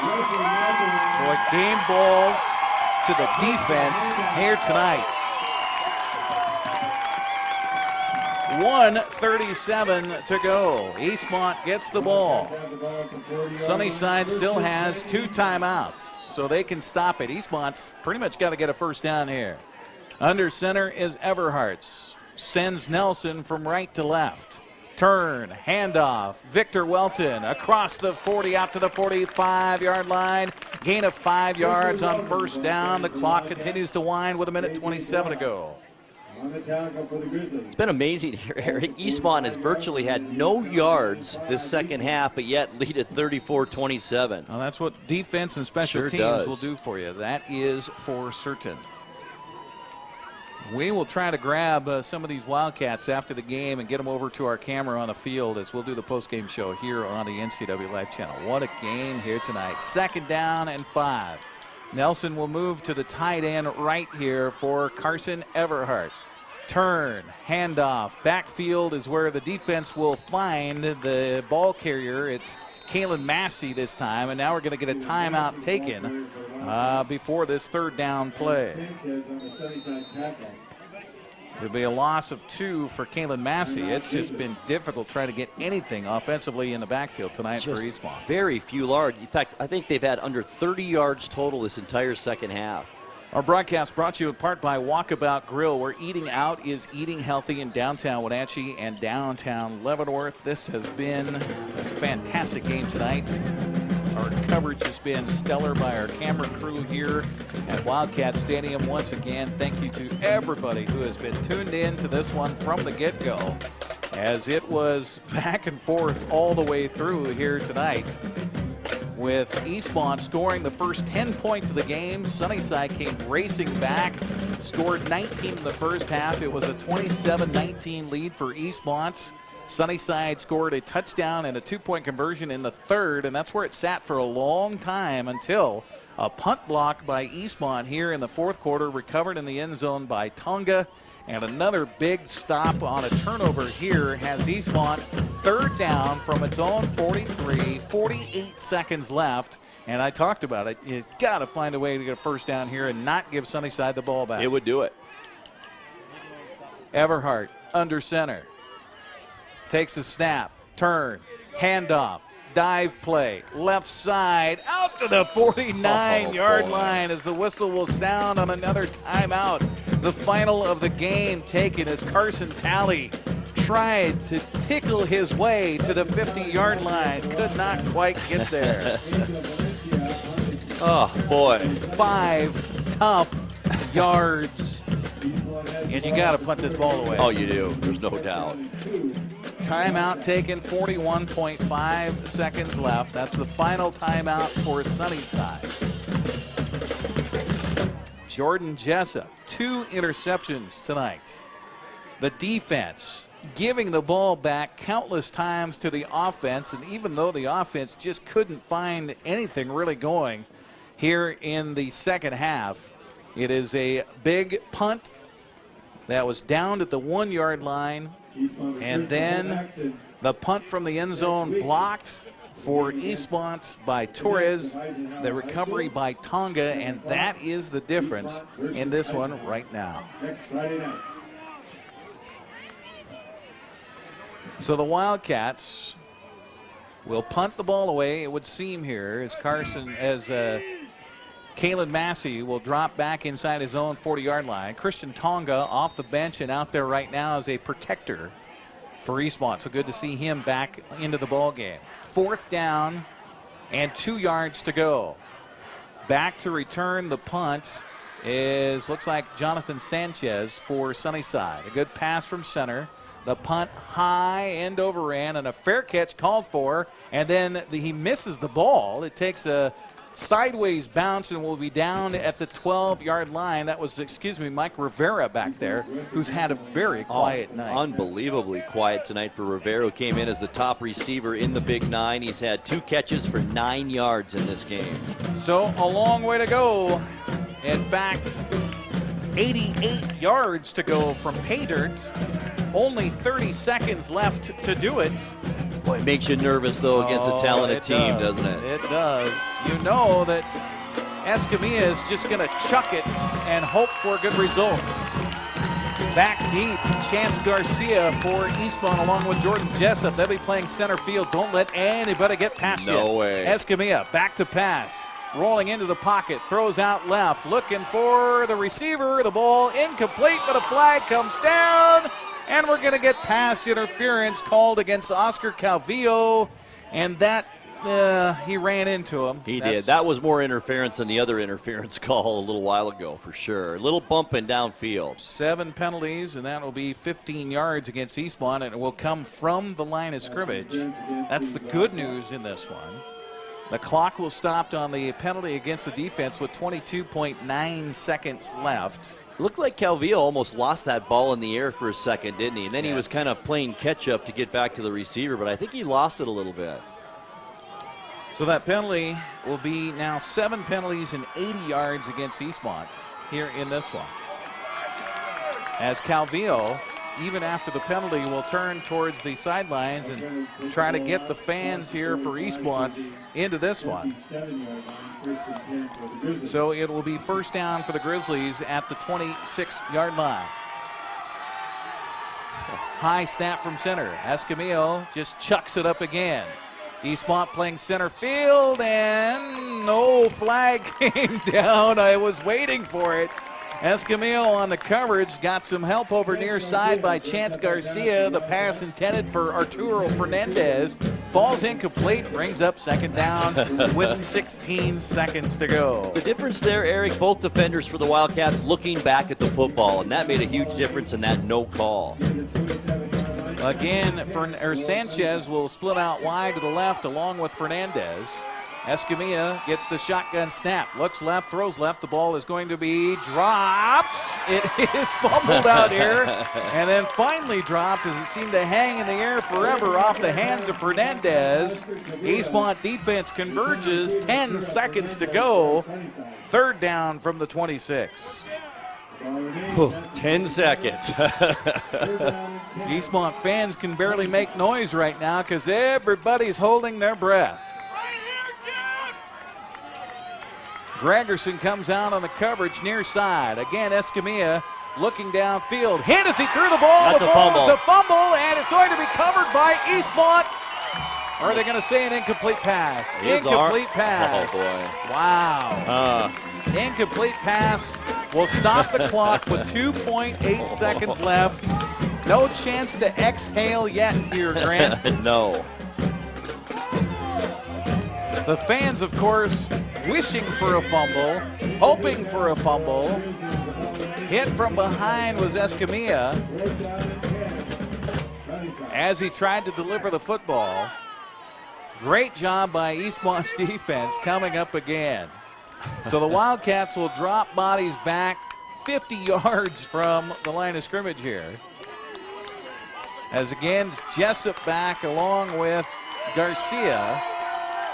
Boy, game balls to the defense here tonight. 1:37 to go. Eastmont gets the ball. Sunnyside still has 2 timeouts, so they can stop it. Eastmont's pretty much got to get a 1st down here. Under center is Everharts. Sends Nelson from right to left. Turn, handoff, Victor Welton across the 40 out to the 45-yard line. Gain of 5 yards on 1st down. The clock continues to wind with 1:27 to go. It's been amazing here, Eric. Eastmont has virtually had no yards this second half, but yet lead at 34-27. Well, that's what defense and special teams will do for you. That is for certain. We will try to grab some of these Wildcats after the game and get them over to our camera on the field as we'll do the post-game show here on the NCWLIFE channel. What a game here tonight. 2nd down and 5. Nelson will move to the tight end right here for Carson Everhart. Turn, handoff, backfield is where the defense will find the ball carrier. It's Kalen Massey this time, and now we're going to get a timeout taken before this 3rd down play. There'll be a loss of 2 for Kalen Massey. It's just been difficult trying to get anything offensively in the backfield tonight for Eastmont. Very few yards. In fact, I think they've had under 30 yards total this entire second half. Our broadcast brought to you in part by Walkabout Grill, where eating out is eating healthy in downtown Wenatchee and downtown Leavenworth. This has been a fantastic game tonight. Our coverage has been stellar by our camera crew here at Wildcat Stadium. Once again, thank you to everybody who has been tuned in to this one from the get-go, as it was back and forth all the way through here tonight, with Eastmont scoring the first 10 points of the game. Sunnyside came racing back, scored 19 in the first half. It was a 27-19 lead for Eastmont. Sunnyside scored a touchdown and a 2-point conversion in the 3rd, and that's where it sat for a long time until a punt block by Eastmont here in the 4th quarter, recovered in the end zone by Tonga, and another big stop on a turnover here has Eastmont 3rd down from its own 43, 48 seconds left And I talked about it. You've got to find a way to get a first down here and not give Sunnyside the ball back. It would do it. Everhart under center. Takes a snap, turn, handoff, dive play, left side, out to the 49-yard line as the whistle will sound on another timeout. The final of the game taken as Carson Talley tried to tickle his way to the 50-yard line. Could not quite get there. Oh, boy. 5 tough yards. And you got to punt this ball away. Oh, you do. There's no doubt. Timeout taken, 41.5 seconds left. That's the final timeout for Sunnyside. Jordan Jessup, 2 interceptions tonight. The defense giving the ball back countless times to the offense, and even though the offense just couldn't find anything really going here in the second half, it is a big punt that was down at the 1-yard line. And then the punt from the end zone blocked for Eastmont by Torres, the recovery by Tonga, and that is the difference in this one right now. So the Wildcats will punt the ball away, it would seem here, as Kalen Massey will drop back inside his own 40-yard line. Christian Tonga off the bench and out there right now as a protector for Eastmont. So good to see him back into the ball game. 4th down and 2 yards to go. Back to return the punt looks like Jonathan Sanchez for Sunnyside. A good pass from center. The punt high, end over end, and a fair catch called for. And then he misses the ball. It takes a sideways bounce and will be down at the 12-yard line. That was, Mike Rivera back there, who's had a very quiet night. Unbelievably quiet tonight for Rivera, who came in as the top receiver in the Big 9. He's had 2 catches for 9 yards in this game. So a long way to go. In fact, 88 yards to go from pay dirt. Only 30 seconds left to do it. Boy, it makes you nervous, though, against a talented team, doesn't it? It does. You know that Escamilla is just going to chuck it and hope for good results. Back deep, Chance Garcia for Eastmont along with Jordan Jessup. They'll be playing center field. Don't let anybody get past you. No way. Escamilla back to pass. Rolling into the pocket, throws out left, looking for the receiver. The ball incomplete, but a flag comes down. And we're going to get pass interference called against Oscar Calvillo, and that he ran into him. He did. That was more interference than the other interference call a little while ago, for sure. A little bumping downfield. 7 penalties, and that will be 15 yards against Eastmont, and it will come from the line of scrimmage. That's the good news in this one. The clock will stop on the penalty against the defense with 22.9 seconds left. Looked like Calvillo almost lost that ball in the air for a second, didn't he? And then he was kind of playing catch-up to get back to the receiver, but I think he lost it a little bit. So that penalty will be now 7 penalties and 80 yards against Eastmont here in this one. As Calvillo, even after the penalty, will turn towards the sidelines and try to get the fans here for Eastmont into this one. So it will be first down for the Grizzlies at the 26-yard line. High snap from center. Escamillo just chucks it up again. Eastmont playing center field, and no flag came down. I was waiting for it. Escamillo on the coverage, got some help over near side by Chance Garcia. The pass intended for Arturo Fernandez falls incomplete, brings up second down with 16 seconds to go. The difference there, Eric, both defenders for the Wildcats looking back at the football, and that made a huge difference in that no call. Again, Sanchez will split out wide to the left along with Fernandez. Escamilla gets the shotgun snap, looks left, throws left. The ball is going to be dropped. It is fumbled out here and then finally dropped as it seemed to hang in the air forever off the hands of Fernandez. Eastmont defense converges, 10 seconds to go. Third down from the 26. 10 seconds. Eastmont fans can barely make noise right now because everybody's holding their breath. Gregerson comes out on the coverage near side. Again, Escamilla looking downfield. Hit as he threw the ball. That's the ball is a fumble, and it's going to be covered by Eastmont. Or are they going to say an incomplete pass? Incomplete pass. Oh, boy. Wow. Incomplete pass will stop the clock with 2.8 seconds left. No chance to exhale yet here, Grant. No. The fans, of course, wishing for a fumble, hoping for a fumble. Hit from behind was Escamilla as he tried to deliver the football. Great job by Eastmont's defense coming up again. So the Wildcats will drop bodies back 50 yards from the line of scrimmage here. As again, Jessup back along with Garcia.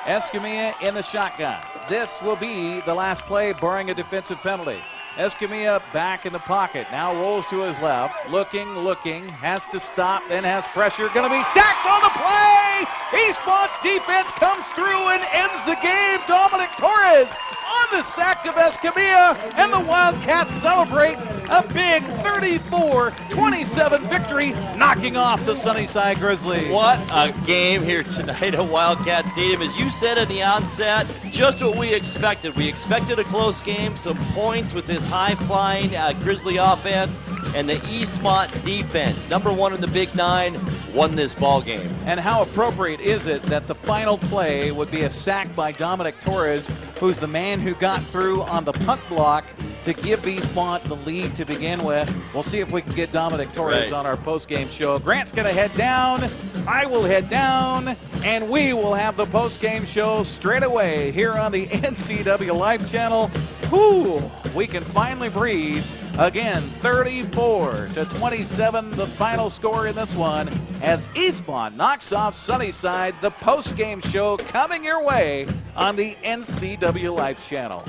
Escamilla in the shotgun. This will be the last play, barring a defensive penalty. Escamilla back in the pocket. Now rolls to his left. Looking, has to stop, then has pressure. Going to be sacked on the play! Eastmont's defense comes through and ends the game. Dominic Torres on the sack of Escamilla, and the Wildcats celebrate a big 34-27 victory, knocking off the Sunnyside Grizzlies. What a game here tonight at Wildcat Stadium. As you said in the onset, just what we expected. We expected a close game, some points with this high-flying Grizzly offense, and the Eastmont defense, number one in the Big Nine, won this ball game. And how appropriate is it that the final play would be a sack by Dominic Torres, who's the man who got through on the punt block to give Eastmont the lead to begin with. We'll see if we can get Dominic Torres on our post-game show. Grant's going to head down, I will head down, and we will have the post-game show straight away here on the NCWLIFE channel. Whew, we can finally breathe. Again, 34-27, the final score in this one, as Eastmont knocks off Sunnyside. The post-game show coming your way on the NCWLIFE channel.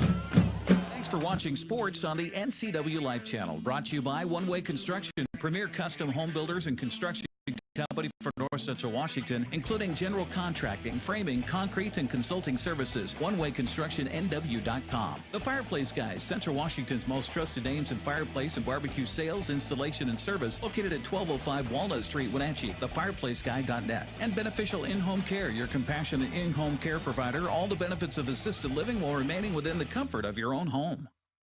Thanks for watching sports on the NCWLIFE channel. Brought to you by One Way Construction, premier custom home builders and construction company for North Central Washington, including general contracting, framing, concrete, and consulting services. OneWayConstructionNW.com. The Fireplace Guys, Central Washington's most trusted names in fireplace and barbecue sales, installation, and service, located at 1205 Walnut Street, Wenatchee. TheFireplaceGuy.net. And Beneficial In-Home Care, your compassionate in-home care provider. All the benefits of assisted living while remaining within the comfort of your own home.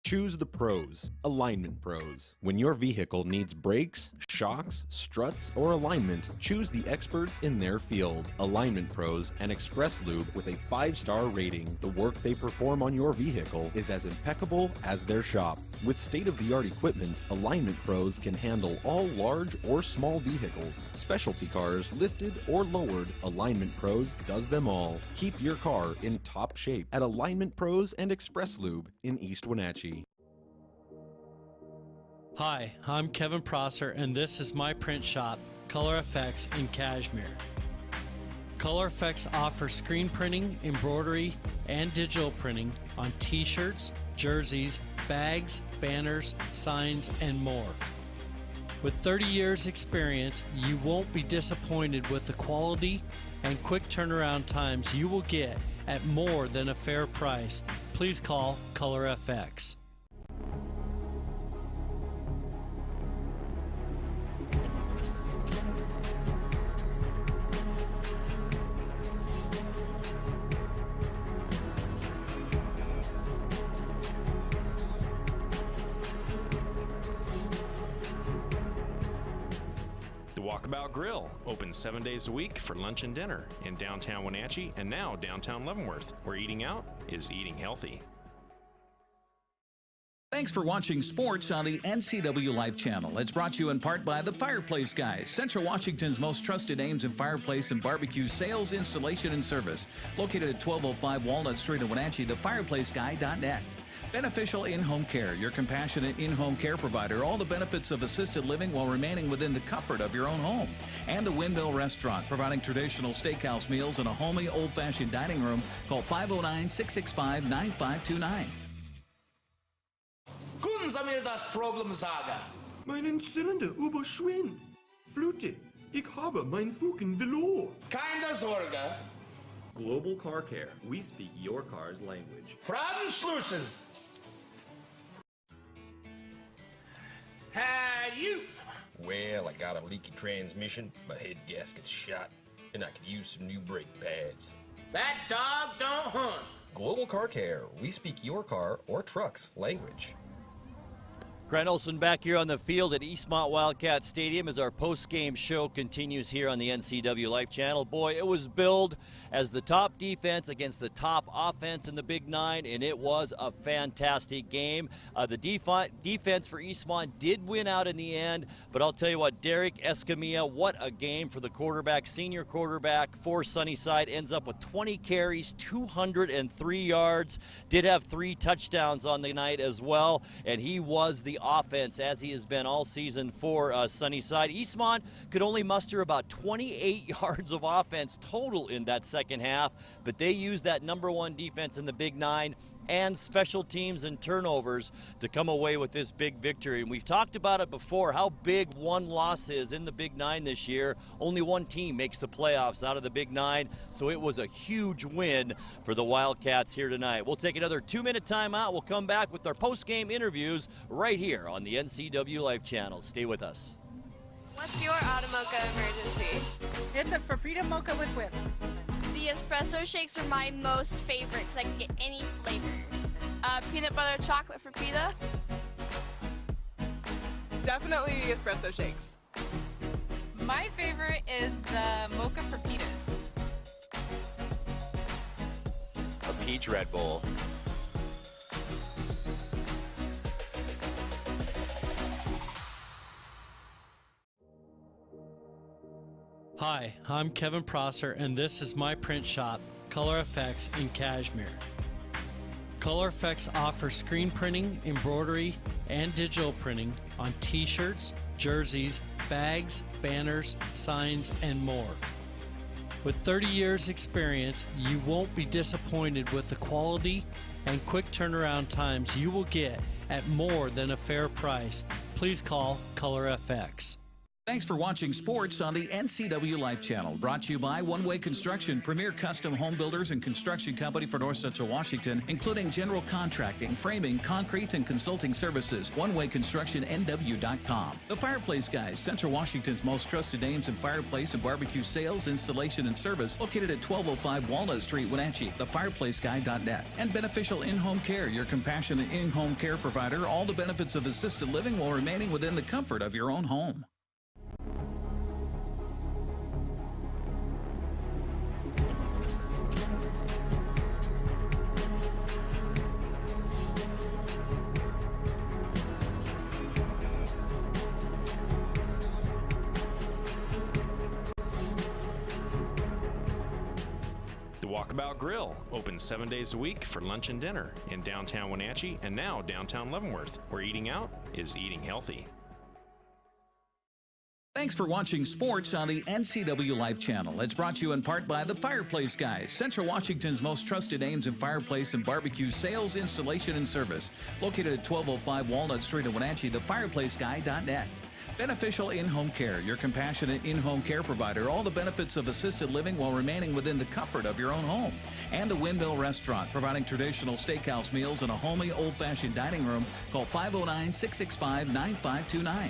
Choose the pros, Alignment Pros. When your vehicle needs brakes, shocks, struts, or alignment, choose the experts in their field. Alignment Pros and Express Lube with a 5-star rating. The work they perform on your vehicle is as impeccable as their shop. With state-of-the-art equipment, Alignment Pros can handle all large or small vehicles, specialty cars, lifted or lowered. Alignment Pros does them all. Keep your car in top shape at Alignment Pros and Express Lube in East Wenatchee. Hi, I'm Kevin Prosser, and this is my print shop, Color FX in Cashmere. Color FX offers screen printing, embroidery, and digital printing on t-shirts, jerseys, bags, banners, signs, and more. With 30 years experience, you won't be disappointed with the quality and quick turnaround times you will get at more than a fair price. Please call Color FX. Walkabout Grill, open 7 days a week for lunch and dinner in downtown Wenatchee and now downtown Leavenworth, where eating out is eating healthy. Thanks for watching sports on the NCWLIFE channel. It's brought to you in part by the Fireplace Guys, Central Washington's most trusted names in fireplace and barbecue sales, installation, and service. Located at 1205 Walnut Street in Wenatchee, thefireplaceguy.net. Beneficial In-Home Care, your compassionate in-home care provider. All the benefits of assisted living while remaining within the comfort of your own home. And the Windmill Restaurant, providing traditional steakhouse meals in a homey, old-fashioned dining room. Call 509-665-9529. Können Sie mir das Problem sagen? Meinen Zylinder überschwimmt. Flute, ich habe meinen Fugen verloren. Keine Sorge. Global Car Care. We speak your car's language. Franzlusen. Hey, you. Well, I got a leaky transmission, my head gasket's shot, and I could use some new brake pads. That dog don't hunt. Global Car Care. We speak your car or truck's language. Grant Olson back here on the field at Eastmont Wildcat Stadium as our post-game show continues here on the NCWLIFE channel. Boy, it was billed as the top defense against the top offense in the Big Nine, and it was a fantastic game. The defense for Eastmont did win out in the end, but I'll tell you what, Derek Escamilla, what a game for the quarterback, senior quarterback for Sunnyside, ends up with 20 carries, 203 yards, did have 3 touchdowns on the night as well, and he was the offense as he has been all season for Sunnyside. Eastmont could only muster about 28 yards of offense total in that second half, but they used that #1 defense in the Big Nine and special teams and turnovers to come away with this big victory. And we've talked about it before, how big one loss is in the Big Nine this year. Only one team makes the playoffs out of the Big Nine, so it was a huge win for the Wildcats here tonight. We'll take another 2-minute timeout. We'll come back with our post-game interviews right here on the NCWLIFE channel. Stay with us. What's your Automocha emergency? It's a Frappuccino mocha with whip. The espresso shakes are my most favorite because I can get any flavor. Peanut butter chocolate for pita. Definitely espresso shakes. My favorite is the mocha for pitas. A peach Red Bull. Hi, I'm Kevin Prosser, and this is my print shop, Color Effects in Cashmere. Color Effects offers screen printing, embroidery, and digital printing on t-shirts, jerseys, bags, banners, signs, and more. With 30 years experience, you won't be disappointed with the quality and quick turnaround times you will get at more than a fair price. Please call Color FX. Thanks for watching sports on the NCWLIFE channel. Brought to you by One Way Construction, premier custom home builders and construction company for North Central Washington, including general contracting, framing, concrete, and consulting services. OneWayConstructionNW.com. The Fireplace Guys, Central Washington's most trusted names in fireplace and barbecue sales, installation, and service, located at 1205 Walnut Street, Wenatchee. TheFireplaceGuy.net. And Beneficial In-Home Care, your compassionate in-home care provider. All the benefits of assisted living while remaining within the comfort of your own home. Walkabout Grill, open 7 days a week for lunch and dinner in downtown Wenatchee and now downtown Leavenworth, where eating out is eating healthy. Thanks for watching sports on the NCWLIFE channel. It's brought to you in part by the Fireplace Guys, Central Washington's most trusted names in fireplace and barbecue sales, installation, and service. Located at 1205 Walnut Street in Wenatchee, TheFireplaceGuy.net. Beneficial In-Home Care, your compassionate in-home care provider. All the benefits of assisted living while remaining within the comfort of your own home. And the Windmill Restaurant, providing traditional steakhouse meals in a homey, old-fashioned dining room. Call 509-665-9529.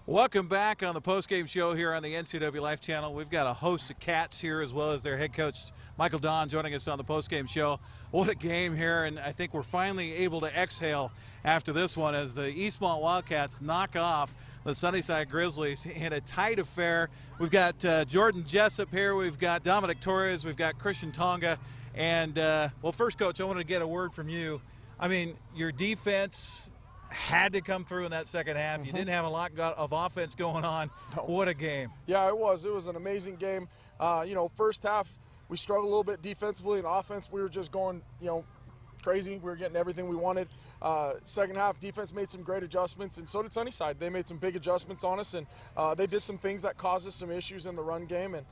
Welcome back on the postgame show here on the NCWLIFE channel. We've got a host of Cats here, as well as their head coach, Michael Don, joining us on the postgame show. What a game here, and I think we're finally able to exhale after this one as the Eastmont Wildcats knock off the Sunnyside Grizzlies in a tight affair. We've got Jordan Jessup here, we've got Dominic Torres, we've got Christian Tonga, and, well, first, Coach, I wanted to get a word from you. I mean, your defense had to come through in that second half. You didn't have a lot of offense going on. No. What a game. Yeah, it was. It was an amazing game. You know, first half, we struggled a little bit defensively. In offense, we were just going, you know, crazy. We were getting everything we wanted. Second half, defense made some great adjustments, and so did Sunnyside. They made some big adjustments on us, and they did some things that caused us some issues in the run game, and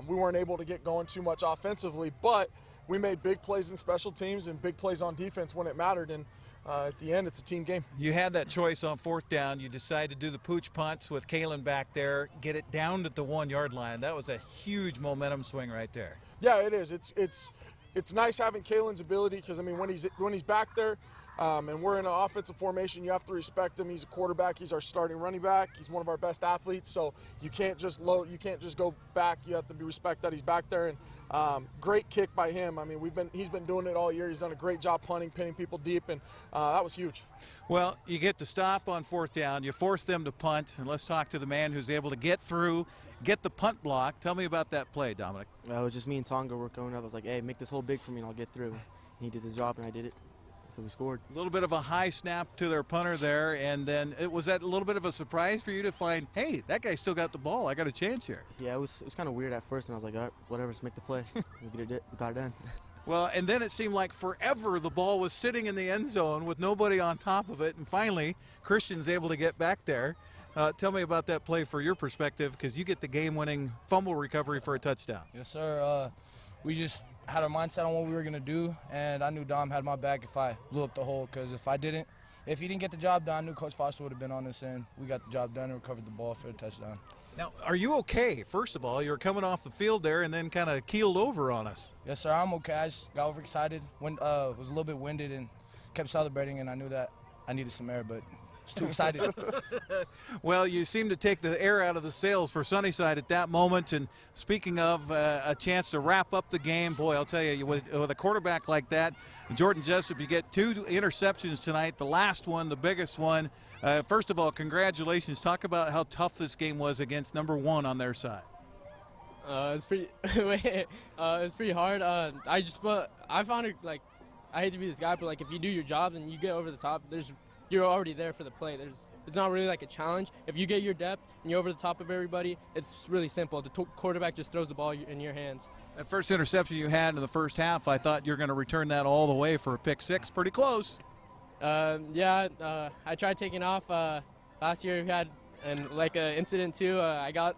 we weren't able to get going too much offensively, but we made big plays in special teams and big plays on defense when it mattered, and at the end, it's a team game. You had that choice on 4th down. You decided to do the pooch punts with Kalen back there, get it down to the 1-yard line. That was a huge momentum swing right there. Yeah, it is. It's nice having Kalen's ability because, I mean, when he's back there and we're in an offensive formation, you have to respect him. He's a quarterback. He's our starting running back. He's one of our best athletes, so you can't just go back. You have to respect that he's back there. And great kick by him. I mean, he's been doing it all year. He's done a great job punting, pinning people deep, and that was huge. Well, you get to stop on 4th down. You force them to punt, and let's talk to the man who's able to get through, get the punt block. Tell me about that play, Dominic. It was just me and Tonga were going up. I was like, hey, make this hole big for me and I'll get through. And he did his job and I did it. So we scored. A little bit of a high snap to their punter there, and then was that a little bit of a surprise for you to find, hey, that guy still got the ball. I got a chance here. Yeah, it was kind of weird at first, and I was like, all right, whatever, let's make the play. We got it done. Well, and then it seemed like forever the ball was sitting in the end zone with nobody on top of it, and finally Christian's able to get back there. Tell me about that play for your perspective, because you get the game-winning fumble recovery for a touchdown. Yes, sir. We just had our mindset on what we were going to do, and I knew Dom had my back if I blew up the hole, because if he didn't get the job done, I knew Coach Foster would have been on this end. We got the job done and recovered the ball for a touchdown. Now, are you okay? First of all, you were coming off the field there and then kind of keeled over on us. Yes, sir. I'm okay. I just got overexcited, was a little bit winded, and kept celebrating, and I knew that I needed some air, but I was too excited. Well, you seem to take the air out of the sails for Sunnyside at that moment. And speaking of a chance to wrap up the game, boy, I'll tell you, with a quarterback like that, Jordan Jessup, you get 2 interceptions tonight, the last one, the biggest one. First of all, congratulations. Talk about how tough this game was against number 1 on their side. It's pretty. It's pretty hard. I found it like, I hate to be this guy, but like if you do your job and you get over the top, you're already there for the play. It's not really like a challenge. If you get your depth and you're over the top of everybody, it's really simple. The quarterback just throws the ball in your hands. That first interception you had in the first half, I thought you were going to return that all the way for a pick 6. Pretty close. I tried taking off. Last year we had an incident too. I got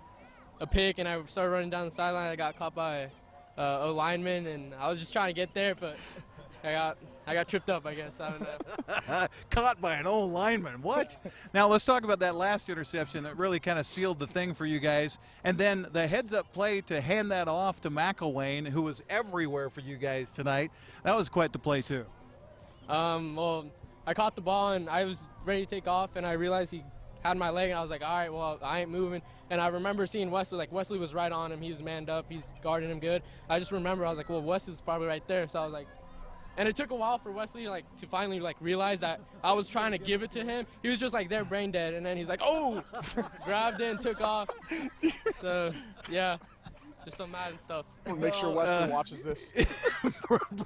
a pick and I started running down the sideline. I got caught by a lineman, and I was just trying to get there, but I got tripped up, I guess. I don't know. Caught by an old lineman. What? Now let's talk about that last interception that really kind of sealed the thing for you guys. And then the heads-up play to hand that off to McElwain, who was everywhere for you guys tonight. That was quite the play too. Well, I caught the ball and I was ready to take off, and I realized he had my leg, and I was like, all right, well, I ain't moving. And I remember seeing Wesley, like Wesley was right on him. He was manned up. He's guarding him good. I just remember, I was like, well, Wesley's probably right there. So I was like, and it took a while for Wesley to finally realize that I was trying to give it to him. He was just like there brain dead, and then he's like, oh, grabbed it and took off. So yeah, just some mad stuff. We'll make sure Wesley watches this.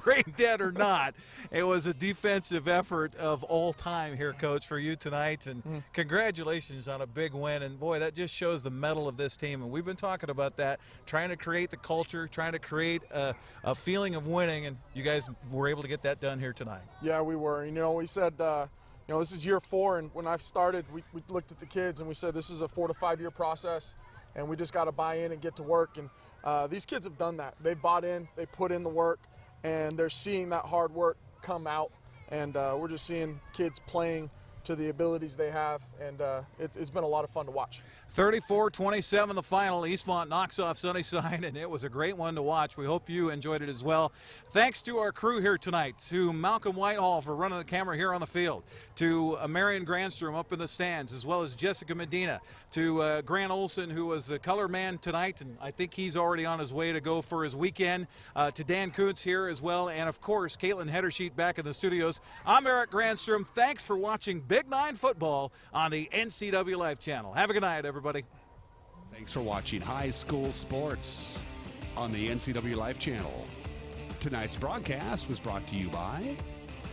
Brain dead or not, it was a defensive effort of all time here, Coach, for you tonight. And congratulations on a big win. And boy, that just shows the mettle of this team. And we've been talking about that, trying to create the culture, trying to create a feeling of winning. And you guys were able to get that done here tonight. Yeah, we were. We said, this is year 4. And when I started, we looked at the kids and we said, this is a 4 to 5 year process. And we just got to buy in and get to work. And these kids have done that. They bought in, they put in the work, and they're seeing that hard work come out. And we're just seeing kids playing to the abilities they have, and it's been a lot of fun to watch. 34-27 the final. Eastmont knocks off Sunnyside, and it was a great one to watch. We hope you enjoyed it as well. Thanks to our crew here tonight, to Malcolm Whitehall for running the camera here on the field, to Marion Grandstrom up in the stands, as well as Jessica Medina, to Grant Olson, who was the color man tonight, and I think he's already on his way to go for his weekend, to Dan Kuntz here as well, and of course Caitlin Hedersheet back in the studios. I'm Eric Grandstrom. Thanks for watching Big 9 football on the NCWLIFE channel. Have a good night, everybody. Thanks for watching High School Sports on the NCWLIFE channel. Tonight's broadcast was brought to you by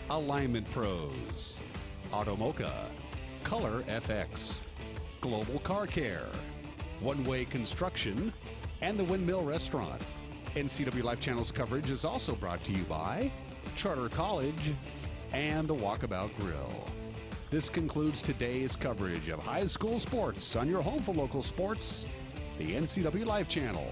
Alignment Pros, Automoca, Color FX, Global Car Care, One Way Construction, and the Windmill Restaurant. NCWLIFE channel's coverage is also brought to you by Charter College and the Walkabout Grill. This concludes today's coverage of high school sports on your home for local sports, the NCWLIFE channel.